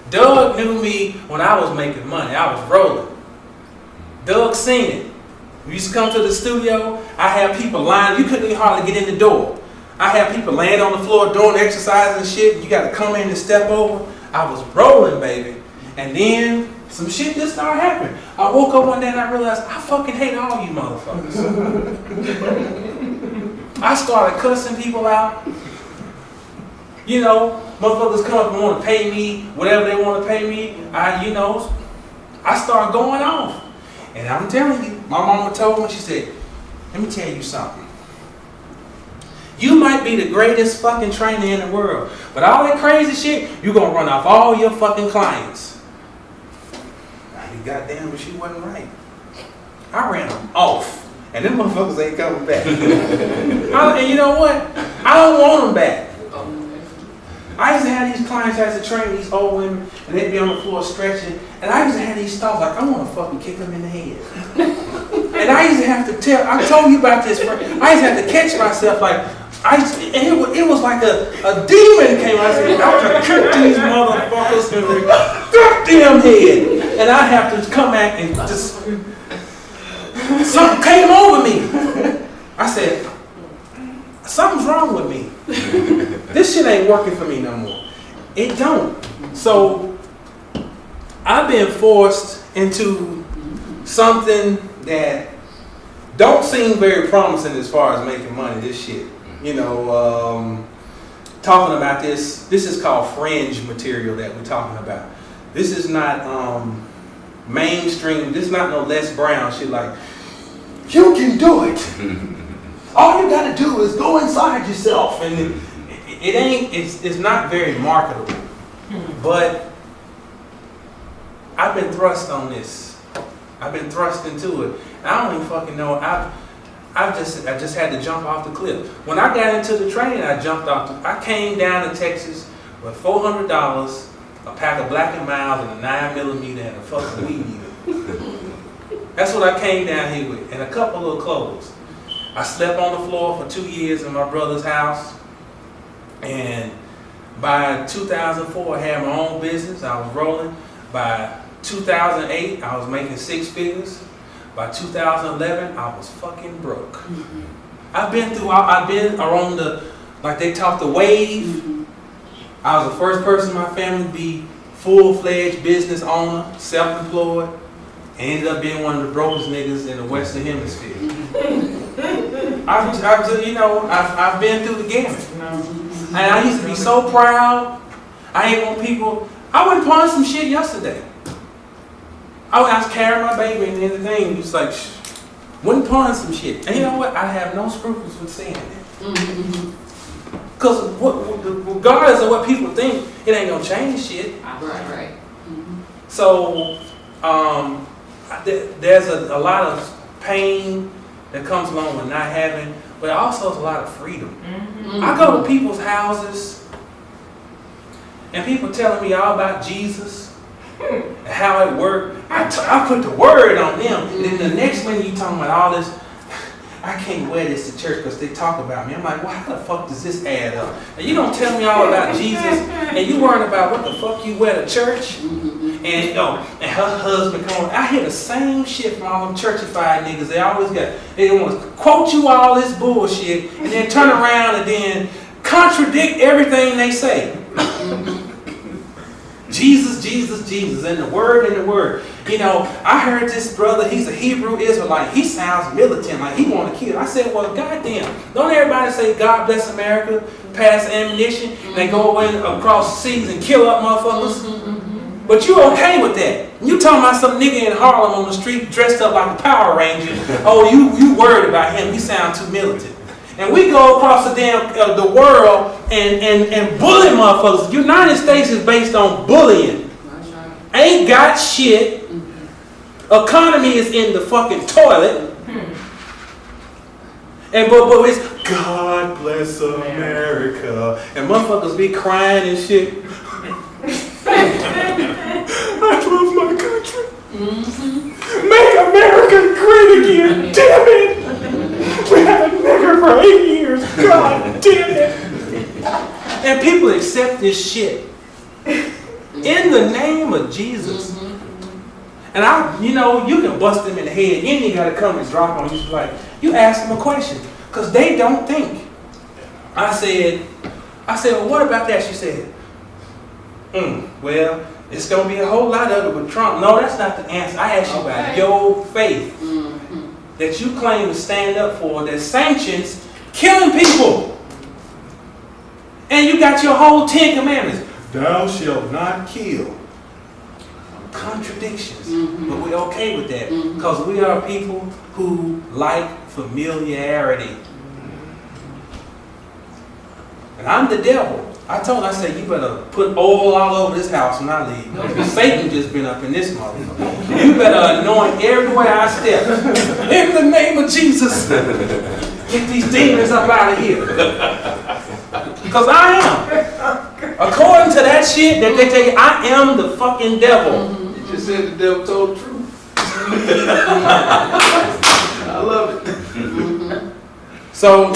Doug knew me when I was making money. I was rolling. Doug seen it. We used to come to the studio. I had people lying. You couldn't even hardly get in the door. I had people laying on the floor doing exercise and shit. You got to come in and step over. I was rolling, baby. And then some shit just started happening. I woke up one day and I realized I fucking hate all you motherfuckers. I started cussing people out. You know, motherfuckers come up and want to pay me whatever they want to pay me. I started going off. And I'm telling you, my mama told me, she said, let me tell you something. You might be the greatest fucking trainer in the world, but all that crazy shit, you're going to run off all your fucking clients. Now, you goddamn, but she wasn't right. I ran them off, and them motherfuckers ain't coming back. And you know what? I don't want them back. I used to have these clients, I used to train these old women, and they'd be on the floor stretching, and I used to have these thoughts like, I want to fucking kick them in the head. And I used to have to I told you about this, I used to have to catch myself like, it was like a demon came out. I said, I have to kick these motherfuckers in the goddamn head. And I have to come back and just, something came over me. I said, something's wrong with me. This shit ain't working for me no more. It don't. So I've been forced into something that don't seem very promising as far as making money, this shit. Talking about this is called fringe material that we're talking about. This is not mainstream, this is not no Les Brown shit like, you can do it. All you gotta do is go inside yourself, and it's not very marketable. But I've been thrust on this. I've been thrust into it. I don't even fucking know. I just had to jump off the cliff. When I got into the training, I jumped off. I came down to Texas with $400, a pack of Black & Milds, and a 9mm and a fucking weed eater. That's what I came down here with, and a couple of clothes. I slept on the floor for 2 years in my brother's house, and by 2004 I had my own business. I was rolling. By 2008 I was making 6 figures. By 2011 I was fucking broke. Mm-hmm. I've been around like they talk the wave. Mm-hmm. I was the first person in my family to be full-fledged business owner, self-employed, and ended up being one of the brokest niggas in the Western Hemisphere. I've been through the gamut. And I used to be so proud. I ain't want people. I went pawn some shit yesterday. I was carrying my baby and everything. Just like, went pawn some shit. And you know what? I have no scruples with saying that. Because regardless of what people think, it ain't gonna change shit. Right. So there's a lot of pain that comes along with not having, but also a lot of freedom. I go to people's houses and people telling me all about Jesus and how it worked. I put the word on them. And then the next minute you talking about all this, I can't wear this to church because they talk about me. I'm like, well, how the fuck does this add up? And you don't tell me all about Jesus and you worrying about what the fuck you wear to church? And and her husband come on. I hear the same shit from all them churchified niggas. They always they want to quote you all this bullshit and then turn around and then contradict everything they say. Jesus, Jesus, Jesus, and the word. You know, I heard this brother, he's a Hebrew Israelite. He sounds militant, like he want to kill. I said, well, goddamn, don't everybody say God bless America, pass ammunition, and they go away across seas and kill up motherfuckers? But you okay with that? You talking about some nigga in Harlem on the street dressed up like a Power Ranger. Oh, you worried about him. He sound too militant. And we go across the damn the world and bully motherfuckers. The United States is based on bullying. Ain't got shit. Economy is in the fucking toilet. And but it's God bless America. And motherfuckers be crying and shit. I love my country. Make America great again. Damn it. We had a nigger for 8 years. God damn it. And people accept this shit in the name of Jesus. And you can bust them in the head. You ain't got to come and drop on you. Like, you ask them a question because they don't think. I said, well, what about that? She said, well, it's going to be a whole lot of it with Trump. No, that's not the answer. I asked you about your faith that you claim to stand up for that sanctions killing people. And you got your whole 10 commandments. Thou shalt not kill. Contradictions. But we're okay with that because we are people who like familiarity. And I'm the devil. I said, you better put oil all over this house when I leave. Because Satan just been up in this motherfucker. You better anoint everywhere I step. In the name of Jesus. Get these demons up out of here. Because I am. According to that shit that they tell you, I am the fucking devil. You just said the devil told the truth. I love it. So,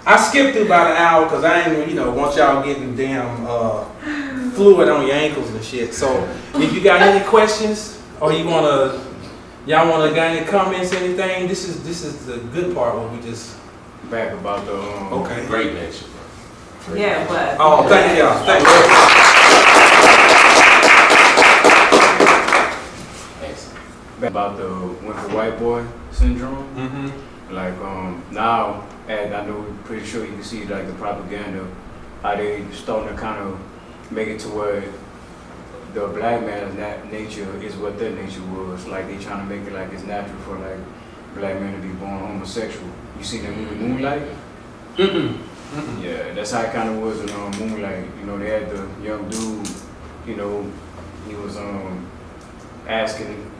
I skipped through about an hour because I ain't, want y'all getting damn fluid on your ankles and shit. So, if you got any questions or y'all want to got any comments, anything, this is the good part where we just back about the Great nation. Yeah, but. Oh, thank y'all. Thank you. About the white boy syndrome. Like now, and I know, pretty sure you can see like the propaganda, how they starting to kind of make it to where the black man's nature is what their nature was. Like they trying to make it like it's natural for like black men to be born homosexual. You seen that movie Moonlight? Yeah, that's how it kind of was in Moonlight. They had the young dude. He was asking,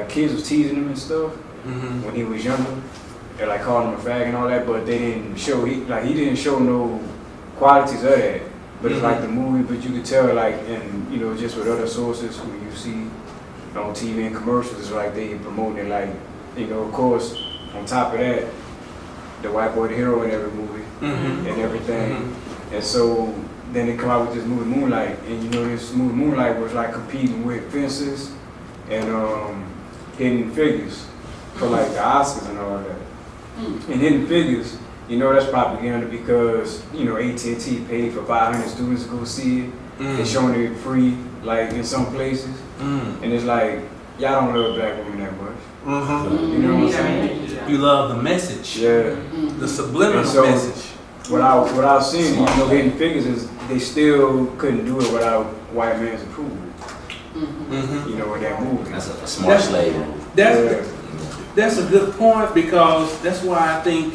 kids was teasing him and stuff when he was younger. They like called him a fag and all that, but they didn't show he didn't show no qualities of that. But it's like the movie, but you could tell like and just with other sources when you see on TV and commercials, it's like they promoting it like of course on top of that, the white boy the hero in every movie and everything. And so then they come out with this movie Moonlight, and this movie Moonlight was like competing with Fences and Hidden Figures for like the Oscars and all that. And Hidden Figures, that's propaganda because, AT&T paid for 500 students to go see it. They're showing it free, like in some places. And it's like, y'all don't love black women that much. You know what I'm saying? You love the message. Yeah. The subliminal message. Without seeing it, Hidden Figures is they still couldn't do it without white man's approval. In that movie. That's a smart slave movie. That's a good point because that's why I think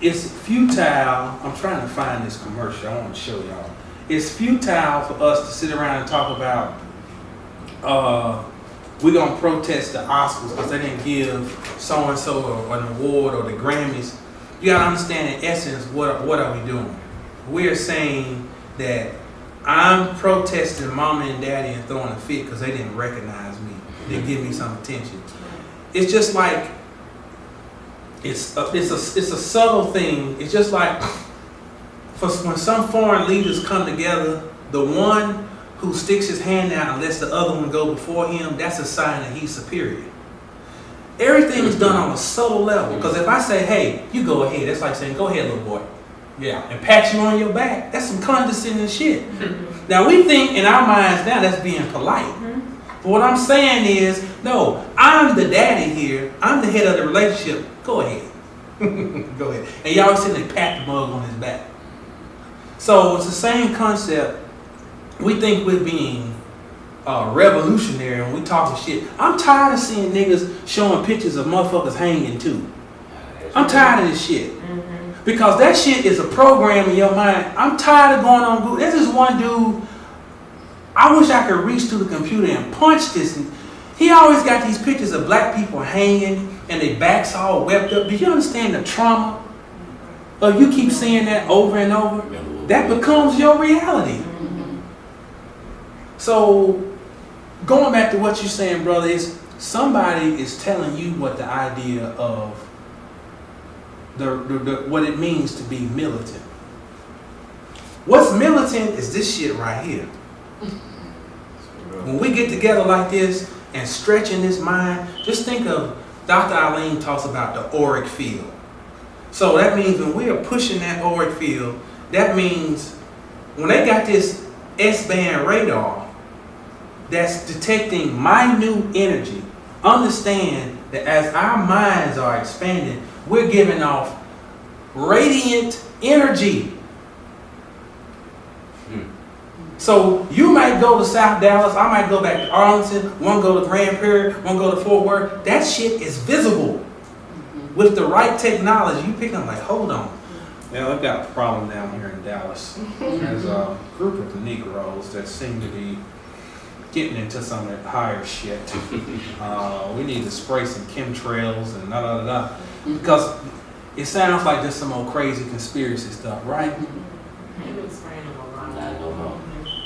it's futile. I'm trying to find this commercial. I want to show y'all. It's futile for us to sit around and talk about we're gonna protest the Oscars because they didn't give so and so an award or the Grammys. You gotta understand in essence what are we doing? We're saying that I'm protesting mama and daddy and throwing a fit because they didn't recognize me. They didn't give me some attention. It's just like it's a subtle thing. It's just like when some foreign leaders come together, the one who sticks his hand out and lets the other one go before him, that's a sign that he's superior. Everything is done on a subtle level. Because if I say, hey, you go ahead, that's like saying, go ahead, little boy. Yeah. And pat you on your back. That's some condescending shit. Now we think in our minds now that's being polite. But what I'm saying is, no, I'm the daddy here. I'm the head of the relationship. Go ahead. Go ahead. And y'all sitting there pat the mug on his back. So it's the same concept. We think we're being revolutionary when we talking shit. I'm tired of seeing niggas showing pictures of motherfuckers hanging too. I'm tired of this shit. Because that shit is a program in your mind. I'm tired of going on Google. There's this one dude, I wish I could reach to the computer and punch this. He always got these pictures of black people hanging and their backs all wept up. Do you understand the trauma of you keep seeing that over and over? That becomes your reality. So, going back to what you're saying, brother, is somebody is telling you what the idea of what it means to be militant. What's militant is this shit right here. When we get together like this and stretch in this mind, just think of Dr. Eileen talks about the auric field. So that means when we are pushing that auric field, that means when they got this S-band radar that's detecting minute energy, understand that as our minds are expanding, we're giving off radiant energy. So you might go to South Dallas, I might go back to Arlington, one go to Grand Prairie, one go to Fort Worth. That shit is visible. With the right technology, you pick up like, hold on. Now I've got a problem down here in Dallas. There's a group of Negroes that seem to be getting into some of that higher shit. We need to spray some chemtrails and da. Because it sounds like just some old crazy conspiracy stuff, right?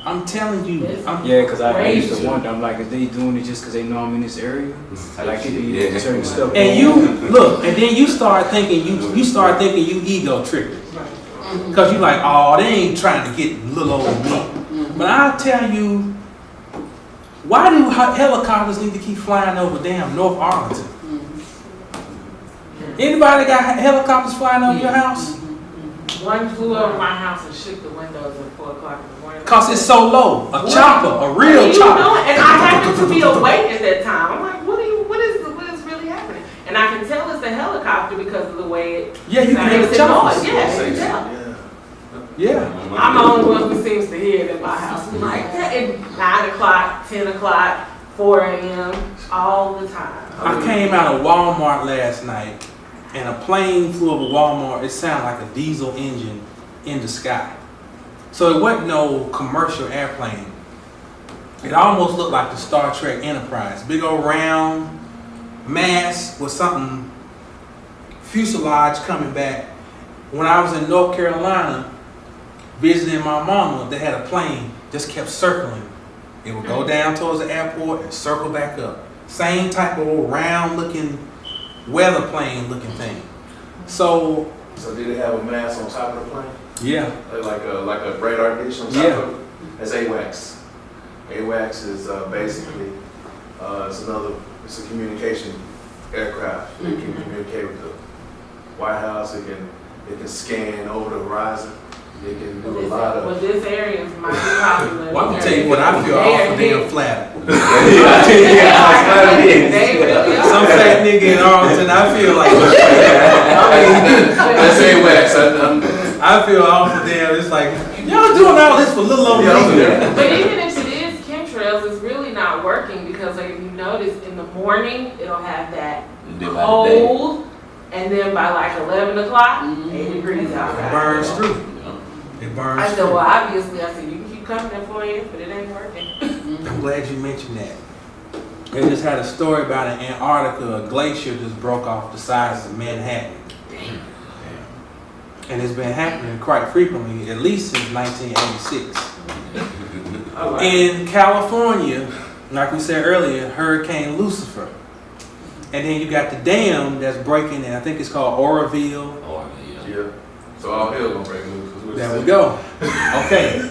I'm telling you. Yeah, because I used to wonder, I'm like, is they doing it just because they know I'm in this area? Like, it be certain stuff. And you, look, and then you start thinking you ego tripping. Because you like, oh, they ain't trying to get little old me. But I'll tell you, why do helicopters need to keep flying over damn North Arlington? Anybody got helicopters flying over your house? One flew over my house and shook the windows at 4 o'clock in the morning. Because it's so low. A chopper, a real chopper. And I happened to be awake at that time. I'm like, what is really happening? And I can tell it's a helicopter because of the way it you can hear the choppers. Yeah, you can tell. Yeah. I'm the only one who seems to hear it in my house. I'm like, at 9 o'clock, 10 o'clock, 4 a.m., all the time. I came out of Walmart last night and a plane flew over Walmart. It sounded like a diesel engine in the sky. So it wasn't no commercial airplane. It almost looked like the Star Trek Enterprise. Big old round mass with something, fuselage coming back. When I was in North Carolina visiting my mama, they had a plane just kept circling. It would go down towards the airport and circle back up. Same type of old round looking weather plane looking thing. So did it have a mass on top of the plane? Yeah. Like a radar dish on top of it? That's AWACS. AWACS is basically it's a communication aircraft. It can communicate with the White House. It can scan over the horizon. It can do a lot of. Well, this area might be popular. Well, I'm gonna tell you what I feel awful damn flat. Some fat nigga in Arlington, I feel like. That's AWACS. I feel awful damn. It's like y'all doing all this for little old me. But even if it is chemtrails, it's really not working because, like, if you notice, in the morning it'll have that cold, and then by like 11 o'clock, 8 degrees outside. It burns through. It burns. I said, well, obviously, you can keep coming for you, but it ain't working. I'm glad you mentioned that. They just had a story about in Antarctica, a glacier just broke off the size of Manhattan. And it's been happening quite frequently, at least since 1986. In California, like we said earlier, Hurricane Lucifer. And then you got the dam that's breaking, and I think it's called Oroville. Yeah. So all hell gonna break loose. There we go. Okay.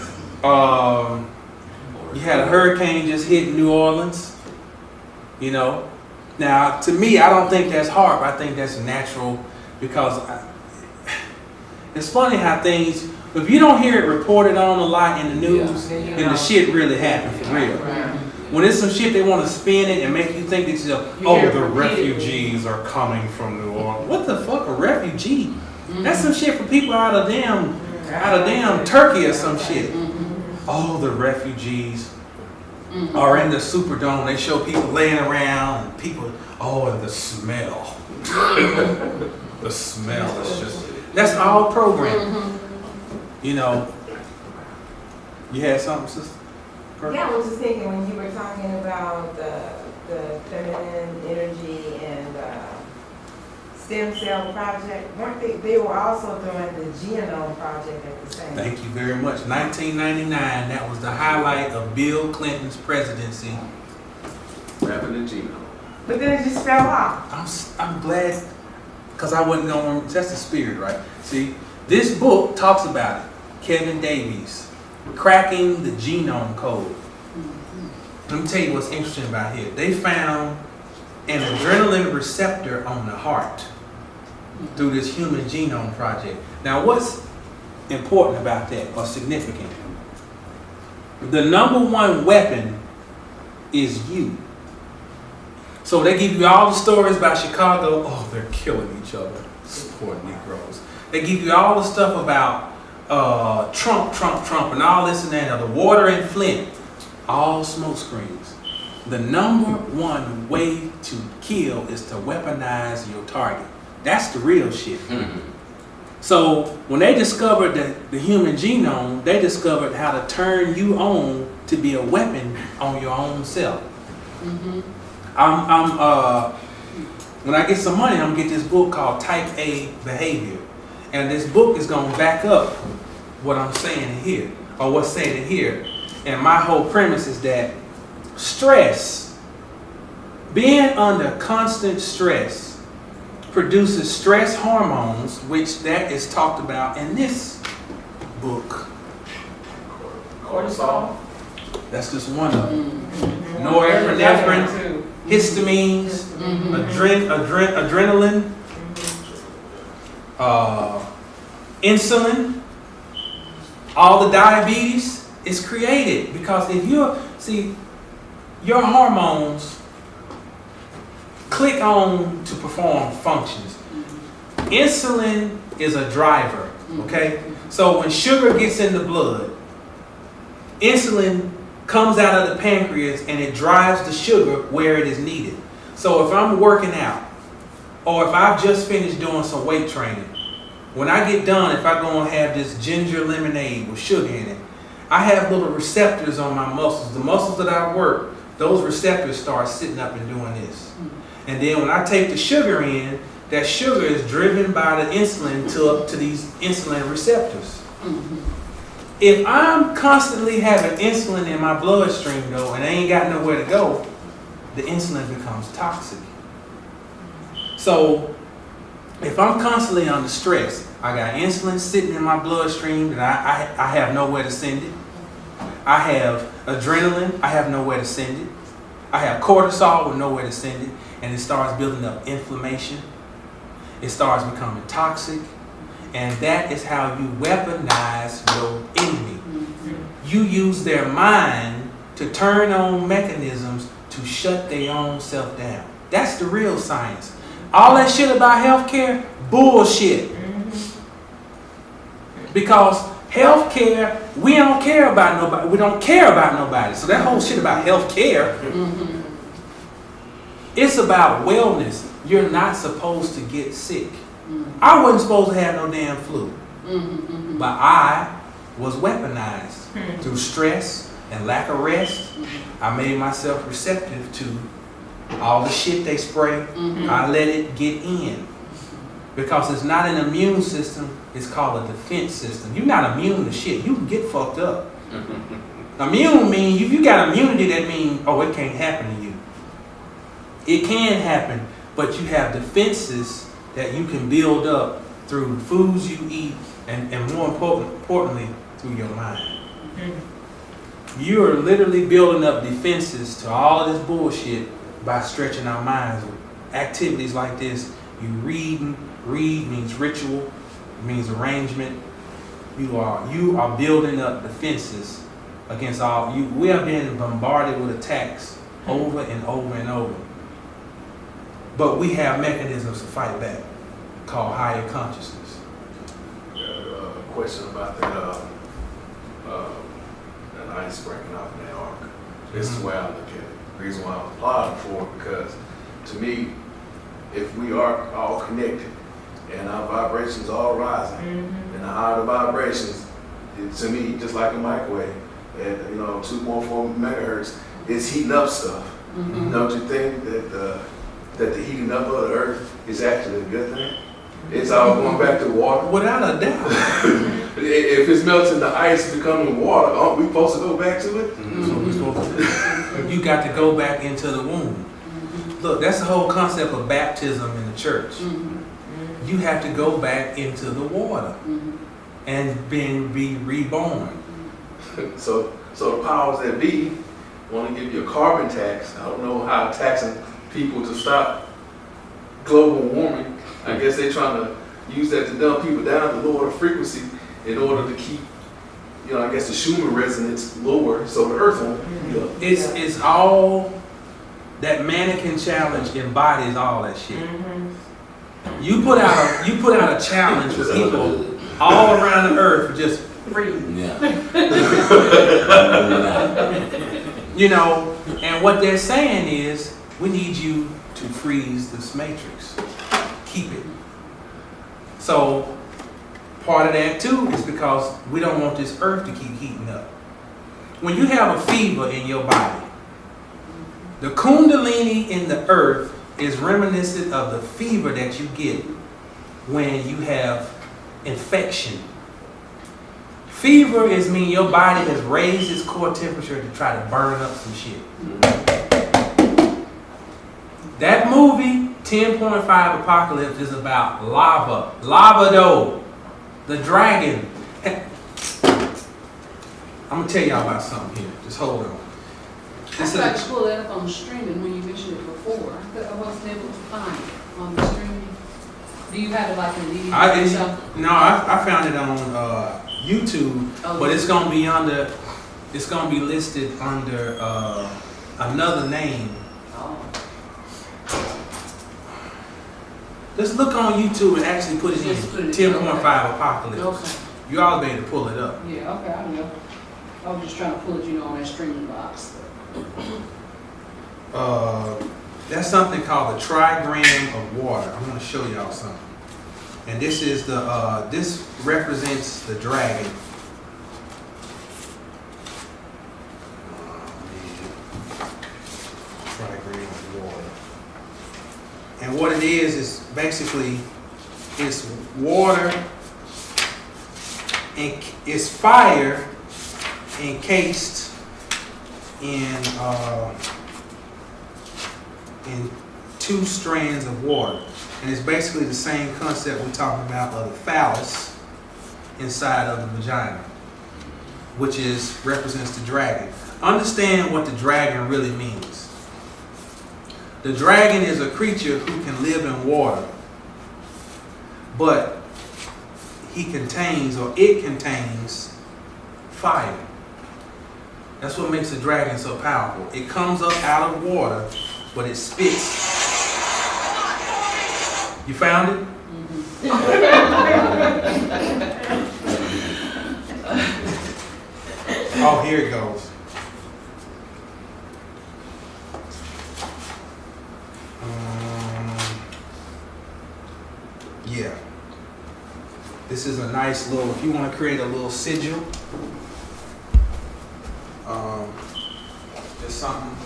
You had a hurricane just hit New Orleans. You know. Now, to me, I don't think that's hard. I think that's natural because it's funny how things. If you don't hear it reported on a lot in the news, then the shit really happened for real. When it's some shit they want to spin it and make you think it's the refugees are coming from New Orleans. What the fuck, a refugee? That's some shit for people out of damn Turkey or some shit. Oh, the refugees are in the Superdome. They show people laying around and people. Oh, and the smell. The smell is just. That's all programming. You know. You had something, sister? Yeah, I was just thinking when you were talking about the feminine energy and stem cell project, weren't they were also doing the genome project at the same time. Thank you very much. 1999, that was the highlight of Bill Clinton's presidency. Rapping the genome. But then it just fell off. I'm glad, because I wasn't going, that's the spirit, right? See, this book talks about it. Kevin Davies, Cracking the Genome Code. Let me tell you what's interesting about here. They found an adrenaline receptor on the heart through this human genome project. Now, what's important about that or significant? The number one weapon is you. So they give you all the stories about Chicago. Oh, they're killing each other. Poor Negroes. They give you all the stuff about Trump, and all this and that. The water in Flint. All smoke screens. The number one way to kill is to weaponize your target. That's the real shit. So when they discovered the human genome, they discovered how to turn you on to be a weapon on your own self. When I get some money, I'm gonna get this book called Type A Behavior. And this book is gonna back up what I'm saying here, or what's said in here. And my whole premise is that stress, being under constant stress, produces stress hormones, which that is talked about in this book. Cortisol. That's just one of them. Norepinephrine, histamines, adrenaline, insulin, all the diabetes is created because if your hormones click on to perform functions. Insulin is a driver, okay? So when sugar gets in the blood, insulin comes out of the pancreas and it drives the sugar where it is needed. So if I'm working out, or if I've just finished doing some weight training, when I get done, if I go and have this ginger lemonade with sugar in it, I have little receptors on my muscles. The muscles that I work, those receptors start sitting up and doing this. And then when I take the sugar in, that sugar is driven by the insulin to these insulin receptors. If I'm constantly having insulin in my bloodstream though, and I ain't got nowhere to go, the insulin becomes toxic. So if I'm constantly under stress, I got insulin sitting in my bloodstream and I have nowhere to send it. I have adrenaline, I have nowhere to send it. I have cortisol with nowhere to send it. And it starts building up inflammation. It starts becoming toxic. And that is how you weaponize your enemy. You use their mind to turn on mechanisms to shut their own self down. That's the real science. All that shit about healthcare, bullshit. Because healthcare, we don't care about nobody. We don't care about nobody. So that whole shit about healthcare, it's about wellness. You're not supposed to get sick. I wasn't supposed to have no damn flu. But I was weaponized through stress, and lack of rest, I made myself receptive to all the shit they spray. I let it get in. Because it's not an immune system, it's called a defense system. You're not immune to shit. You can get fucked up. Immune means, if you got immunity, that means, oh, it can't happen to you. It can happen, but you have defenses that you can build up through foods you eat and more importantly, through your mind. You are literally building up defenses to all of this bullshit by stretching our minds with activities like this. You read means ritual, it means arrangement. You are building up defenses against all you. We have been bombarded with attacks over and over and over. But we have mechanisms to fight back called higher consciousness. Question about that ice breaking off in that arc. This is where I look at it. The reason why I'm applauding for it, because to me, if we are all connected and our vibrations all rising, and the higher the vibrations, to me, just like a microwave, at 2.4 megahertz, it's heating up stuff. Don't you think that the heating up of the earth is actually a good thing? It's all going back to water. Without a doubt. If it's melting the ice becoming water, aren't we supposed to go back to it? You got to go back into the womb. Look, that's the whole concept of baptism in the church. You have to go back into the water and be reborn. So the powers that be want to give you a carbon tax. I don't know how taxing people to stop global warming. I guess they're trying to use that to dumb people down to lower the frequency in order to keep, I guess the Schumann resonance lower so the earth won't. It's all, that mannequin challenge embodies all that shit. You put out a challenge for people all around the earth for just breathe. And what they're saying is, we need you to freeze this matrix. Keep it. So part of that too is because we don't want this earth to keep heating up. When you have a fever in your body, the kundalini in the earth is reminiscent of the fever that you get when you have infection. Fever is mean your body has raised its core temperature to try to burn up some shit. That movie, 10.5 Apocalypse, is about lava. Lavado. The dragon. I'm going to tell y'all about something here. Just hold on. I tried to pull that up on streaming when you mentioned it before. I wasn't able to find it on the streaming. Do you have it like in DVD or something? No, I found it on YouTube, but it's going to be under, it's going to be listed under another name. Let's look on YouTube and actually put it in 10.5 Apocalypse. Okay. You all be able to pull it up. Yeah, okay, I know. I was just trying to pull it, on that streaming box. That's something called the trigram of water. I'm going to show y'all something. And this is the this represents the dragon. Trigram of water. And what it is basically it's water and it's fire encased in two strands of water. And it's basically the same concept we're talking about of the phallus inside of the vagina, which represents the dragon. Understand what the dragon really means. The dragon is a creature who can live in water, but it contains fire. That's what makes the dragon so powerful. It comes up out of water, but it spits. You found it? Oh, here it goes. Yeah. This is a nice little, if you want to create a little sigil, something.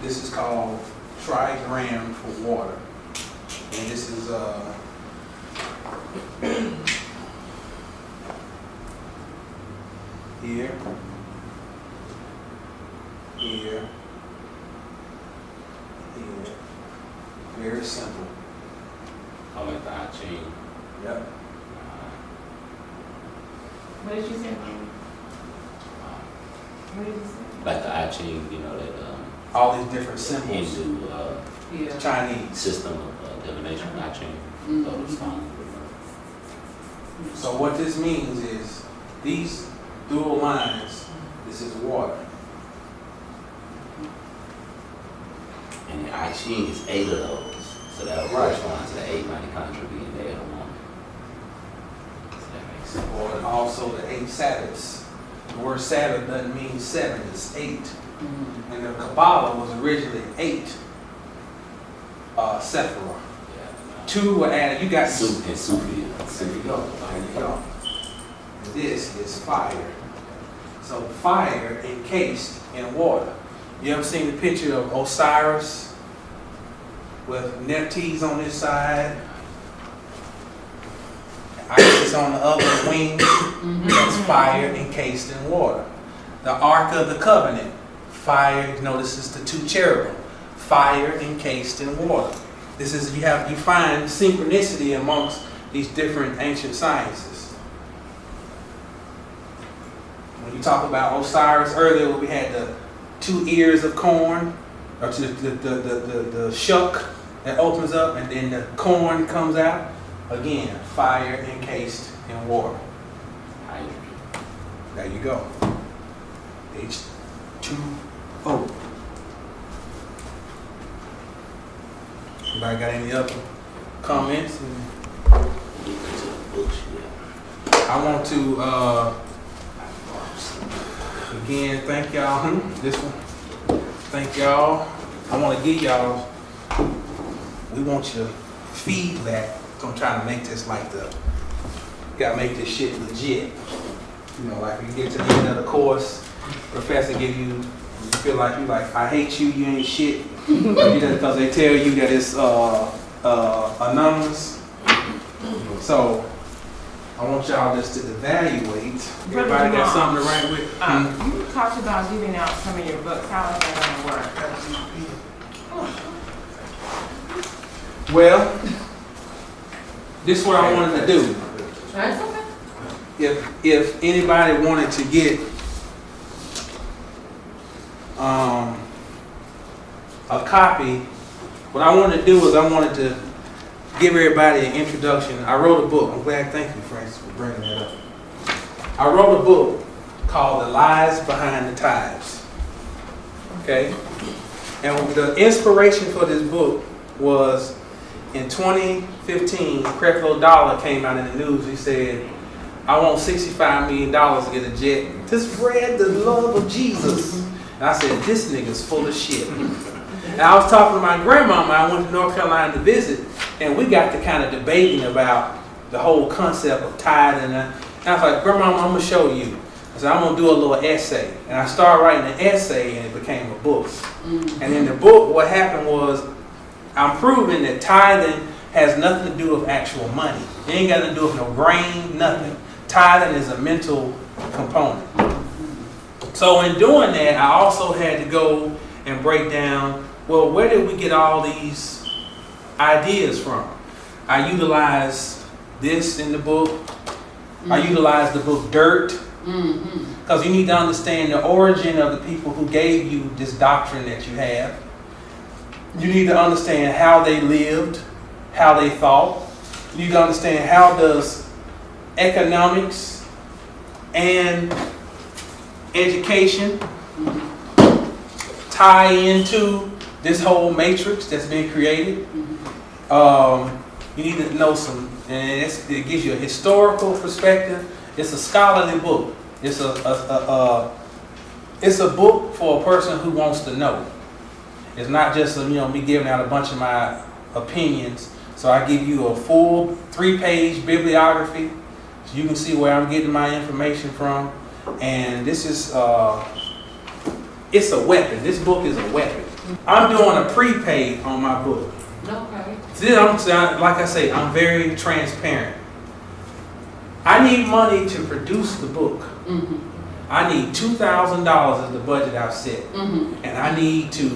This is called trigram for water. And this is here, here, here. Very simple. I like the I chain. Yep. What did you say? What did you say? Like the I chain, you know, that All these different symbols. Hindu Yeah. Chinese. system of divination, I chain. Mhm. So what this means is these dual lines, this is water. And the I Ching is 8 of those. So that would Right. correspond to the 8 mitochondria being there in a woman. So that makes sense. Or also the 8 Sabbaths. The word Sabbath doesn't mean 7, it's 8. Mhm. And the Kabbalah was originally 8 Sephirah. Yeah. 2 were added. You got And Sufi. There you go. There you go. This is fire. So fire encased in water. You ever seen the picture of Osiris with Nephthys on this side, Isis on the other wing? That's fire encased in water. The Ark of the Covenant, fire. You know, this is the 2 cherubim, fire encased in water. This is you find synchronicity amongst these different ancient sciences. When you talk about Osiris earlier, we had the 2 ears of corn, or the shuck that opens up, and then the corn comes out. Again, fire encased in water. Hydrogen. There you go. H2O. Anybody got any other comments? I want to again thank y'all. This one. Thank y'all. I want to give y'all. We want your feedback. So I'm trying to make this like gotta make this shit legit. You know, like when you get to the end of the course, professor give you feel like I hate you, you ain't shit. Because they tell you that it's anonymous. So I want y'all just to evaluate. Everybody got something to write with? You talked about giving out some of your books. How is that going to work? Well, this is what I wanted to do. That's okay. If anybody wanted to get a copy, what I wanted to do is I wanted to give everybody an introduction. I wrote a book. I'm glad. Thank you, Francis, for bringing that up. I wrote a book called The Lies Behind the Tithes. Okay? And the inspiration for this book was in 2015, Creflo Dollar came out in the news. He said, I want $65 million to get a jet to spread the love of Jesus. And I said, this nigga's full of shit. And I was talking to my grandmama. I went to North Carolina to visit, and we got to kind of debating about the whole concept of tithing. And I was like, Grandmama, I'm going to show you. I said, I'm going to do a little essay. And I started writing an essay, and it became a book. And in the book, what happened was, I'm proving that tithing has nothing to do with actual money. It ain't got to do with no brain, nothing. Tithing is a mental component. So in doing that, I also had to go and break down, well, where did we get all these ideas from? I utilized this in the book. I utilized the book Dirt. Because you need to understand the origin of the people who gave you this doctrine that you have. You need to understand how they lived, how they thought. You need to understand how does economics and education tie into this whole matrix that's been created. You need to know and it gives you a historical perspective. It's a scholarly book. It's a book for a person who wants to know. It's not just me giving out a bunch of my opinions. So I give you a full 3-page bibliography, so you can see where I'm getting my information from. And this is it's a weapon. This book is a weapon. I'm doing a prepaid on my book. Okay. See, like I say, I'm very transparent. I need money to produce the book. Mm-hmm. I need $2,000 as the budget I've set. Mm-hmm. And I need to,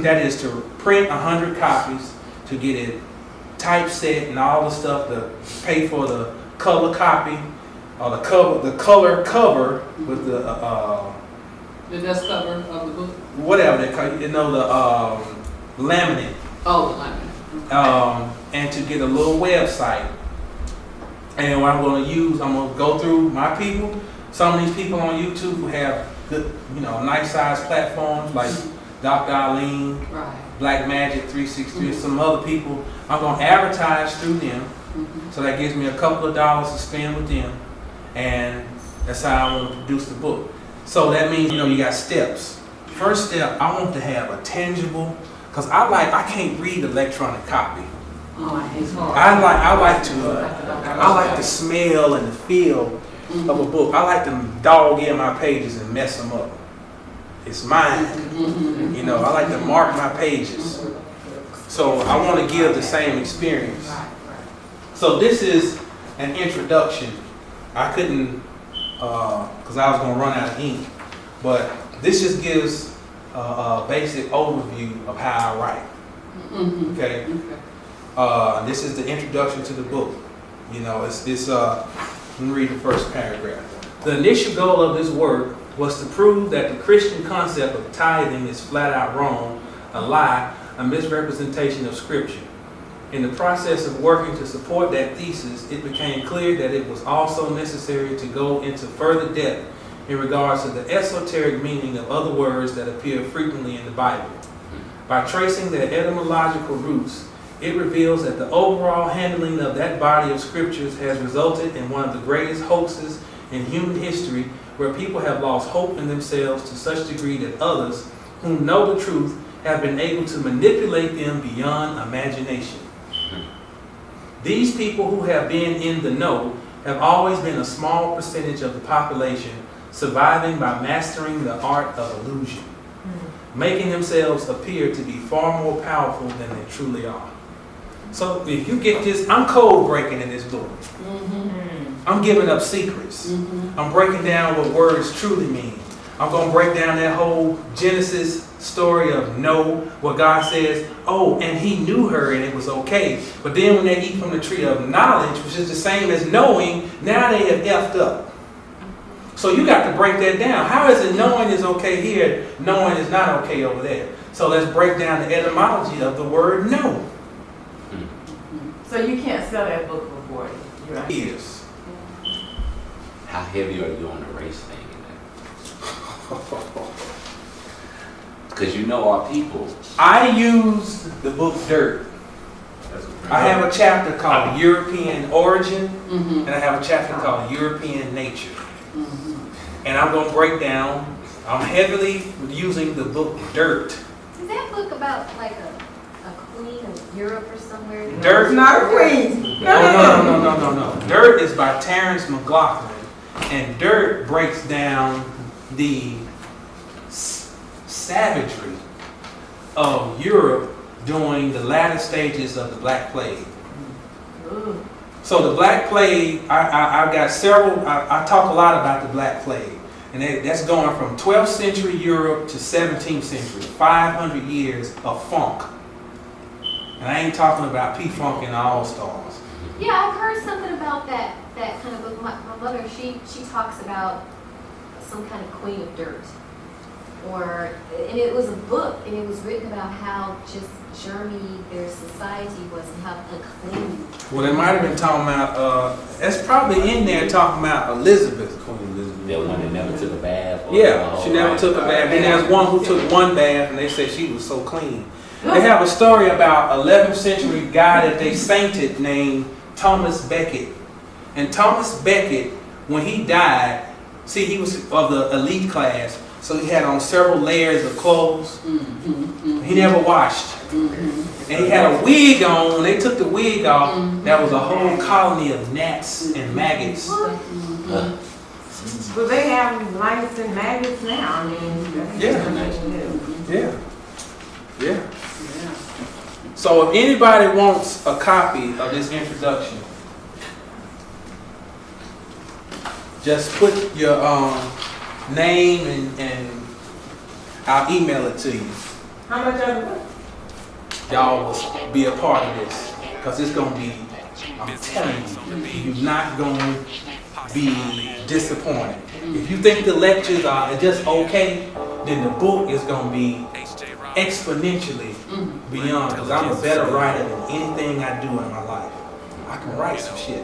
that is to print 100 copies, to get it typeset and all the stuff, to pay for the color copy, or the color cover with the The dust cover of the book? whatever they call it, the laminate. Oh, the laminate. And to get a little website. And what I'm going to use, I'm going to go through my people. Some of these people on YouTube who have good, nice size platforms like Dr. Eileen, Right. Black Magic 363, some other people. I'm going to advertise through them. Mm-hmm. So that gives me a couple of dollars to spend with them. And that's how I want to produce the book. So that means, you got steps. First step, I want to have a tangible, because I can't read electronic copy. Oh, it's hard. I like the smell and the feel of a book. I like to dog in my pages and mess them up. It's mine. I like to mark my pages. So I want to give the same experience. So this is an introduction. I couldn't, because I was going to run out of ink, but this just gives a basic overview of how I write. Okay? This is the introduction to the book. It's this, let me read the first paragraph. The initial goal of this work was to prove that the Christian concept of tithing is flat out wrong, a lie, a misrepresentation of Scripture. In the process of working to support that thesis, it became clear that it was also necessary to go into further depth in regards to the esoteric meaning of other words that appear frequently in the Bible. By tracing their etymological roots, it reveals that the overall handling of that body of scriptures has resulted in one of the greatest hoaxes in human history, where people have lost hope in themselves to such degree that others, who know the truth, have been able to manipulate them beyond imagination. These people who have been in the know have always been a small percentage of the population, surviving by mastering the art of illusion, making themselves appear to be far more powerful than they truly are. So if you get this, I'm code breaking in this book. I'm giving up secrets. I'm breaking down what words truly mean. I'm going to break down that whole Genesis story of no, where God says, oh, and he knew her and it was okay. But then when they eat from the tree of knowledge, which is the same as knowing, now they have effed up. So you got to break that down. How is it knowing is okay here, knowing is not okay over there? So let's break down the etymology of the word know. So you can't sell that book for 40. You're right. Years. How heavy are you on the race thing in that? Because our people. I use the book Dirt. I have a chapter called European Origin, and I have a chapter called European Nature. And I'm going to break down, I'm heavily using the book Dirt. Is that book about like a queen of Europe or somewhere? Dirt? Not a queen. No. Dirt is by Terrence McLaughlin, and Dirt breaks down the savagery of Europe during the latter stages of the Black Plague. So the Black Plague, I've got several, I talk a lot about the Black Plague. And that's going from 12th century Europe to 17th century, 500 years of funk. And I ain't talking about P-Funk and the All-Stars. Yeah, I've heard something about that kind of book. My mother, she talks about some kind of queen of dirt. And it was a book, and it was written about how just germy their society was and how unclean. Well, they might have been talking about, that's probably in there talking about Elizabeth, Queen Elizabeth. That one that never took a bath? Yeah, she never took a bath. And there's one who took one bath, and they say she was so clean. They have a story about 11th century guy that they sainted named Thomas Becket. And Thomas Becket, when he died, see, he was of the elite class. So he had on several layers of clothes. He never washed. And he had a wig on. When they took the wig off, there was a whole colony of gnats and maggots. But they have lice and maggots now. I mean, that's Yeah. Yeah. So if anybody wants a copy of this introduction, just put your name and I'll email it to you. How much of it? Y'all will be a part of this because it's going to be, I'm telling you, you're not going to be disappointed. If you think the lectures are just okay, then the book is going to be exponentially beyond, because I'm a better writer than anything I do in my life. I can write some shit.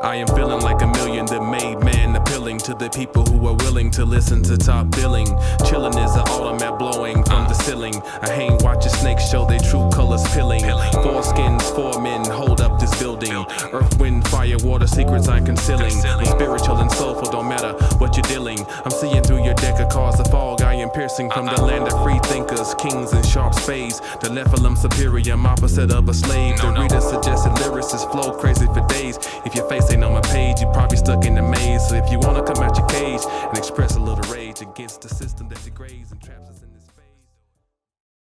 I am feeling like a million that made man appealing to the people who are willing to listen to top billing. Chillin' is an automat blowing from the ceiling. I hang watching snakes show their true colors pilling. 4 skins, 4 men hold up this building. Earth, wind, fire, water, secrets I'm concealing. I'm spiritual and soulful, don't matter what you're dealing. I'm seeing through your deck of cards, the fog I am piercing from the land of free thinkers, kings and sharp spades. The Nephilim superior, I'm opposite of a slave. The reader suggested lyricists flow crazy for days. If your face ain't on my page, you probably stuck in the maze. So if you wanna come out your cage and express a little rage against the system that degrades and traps us.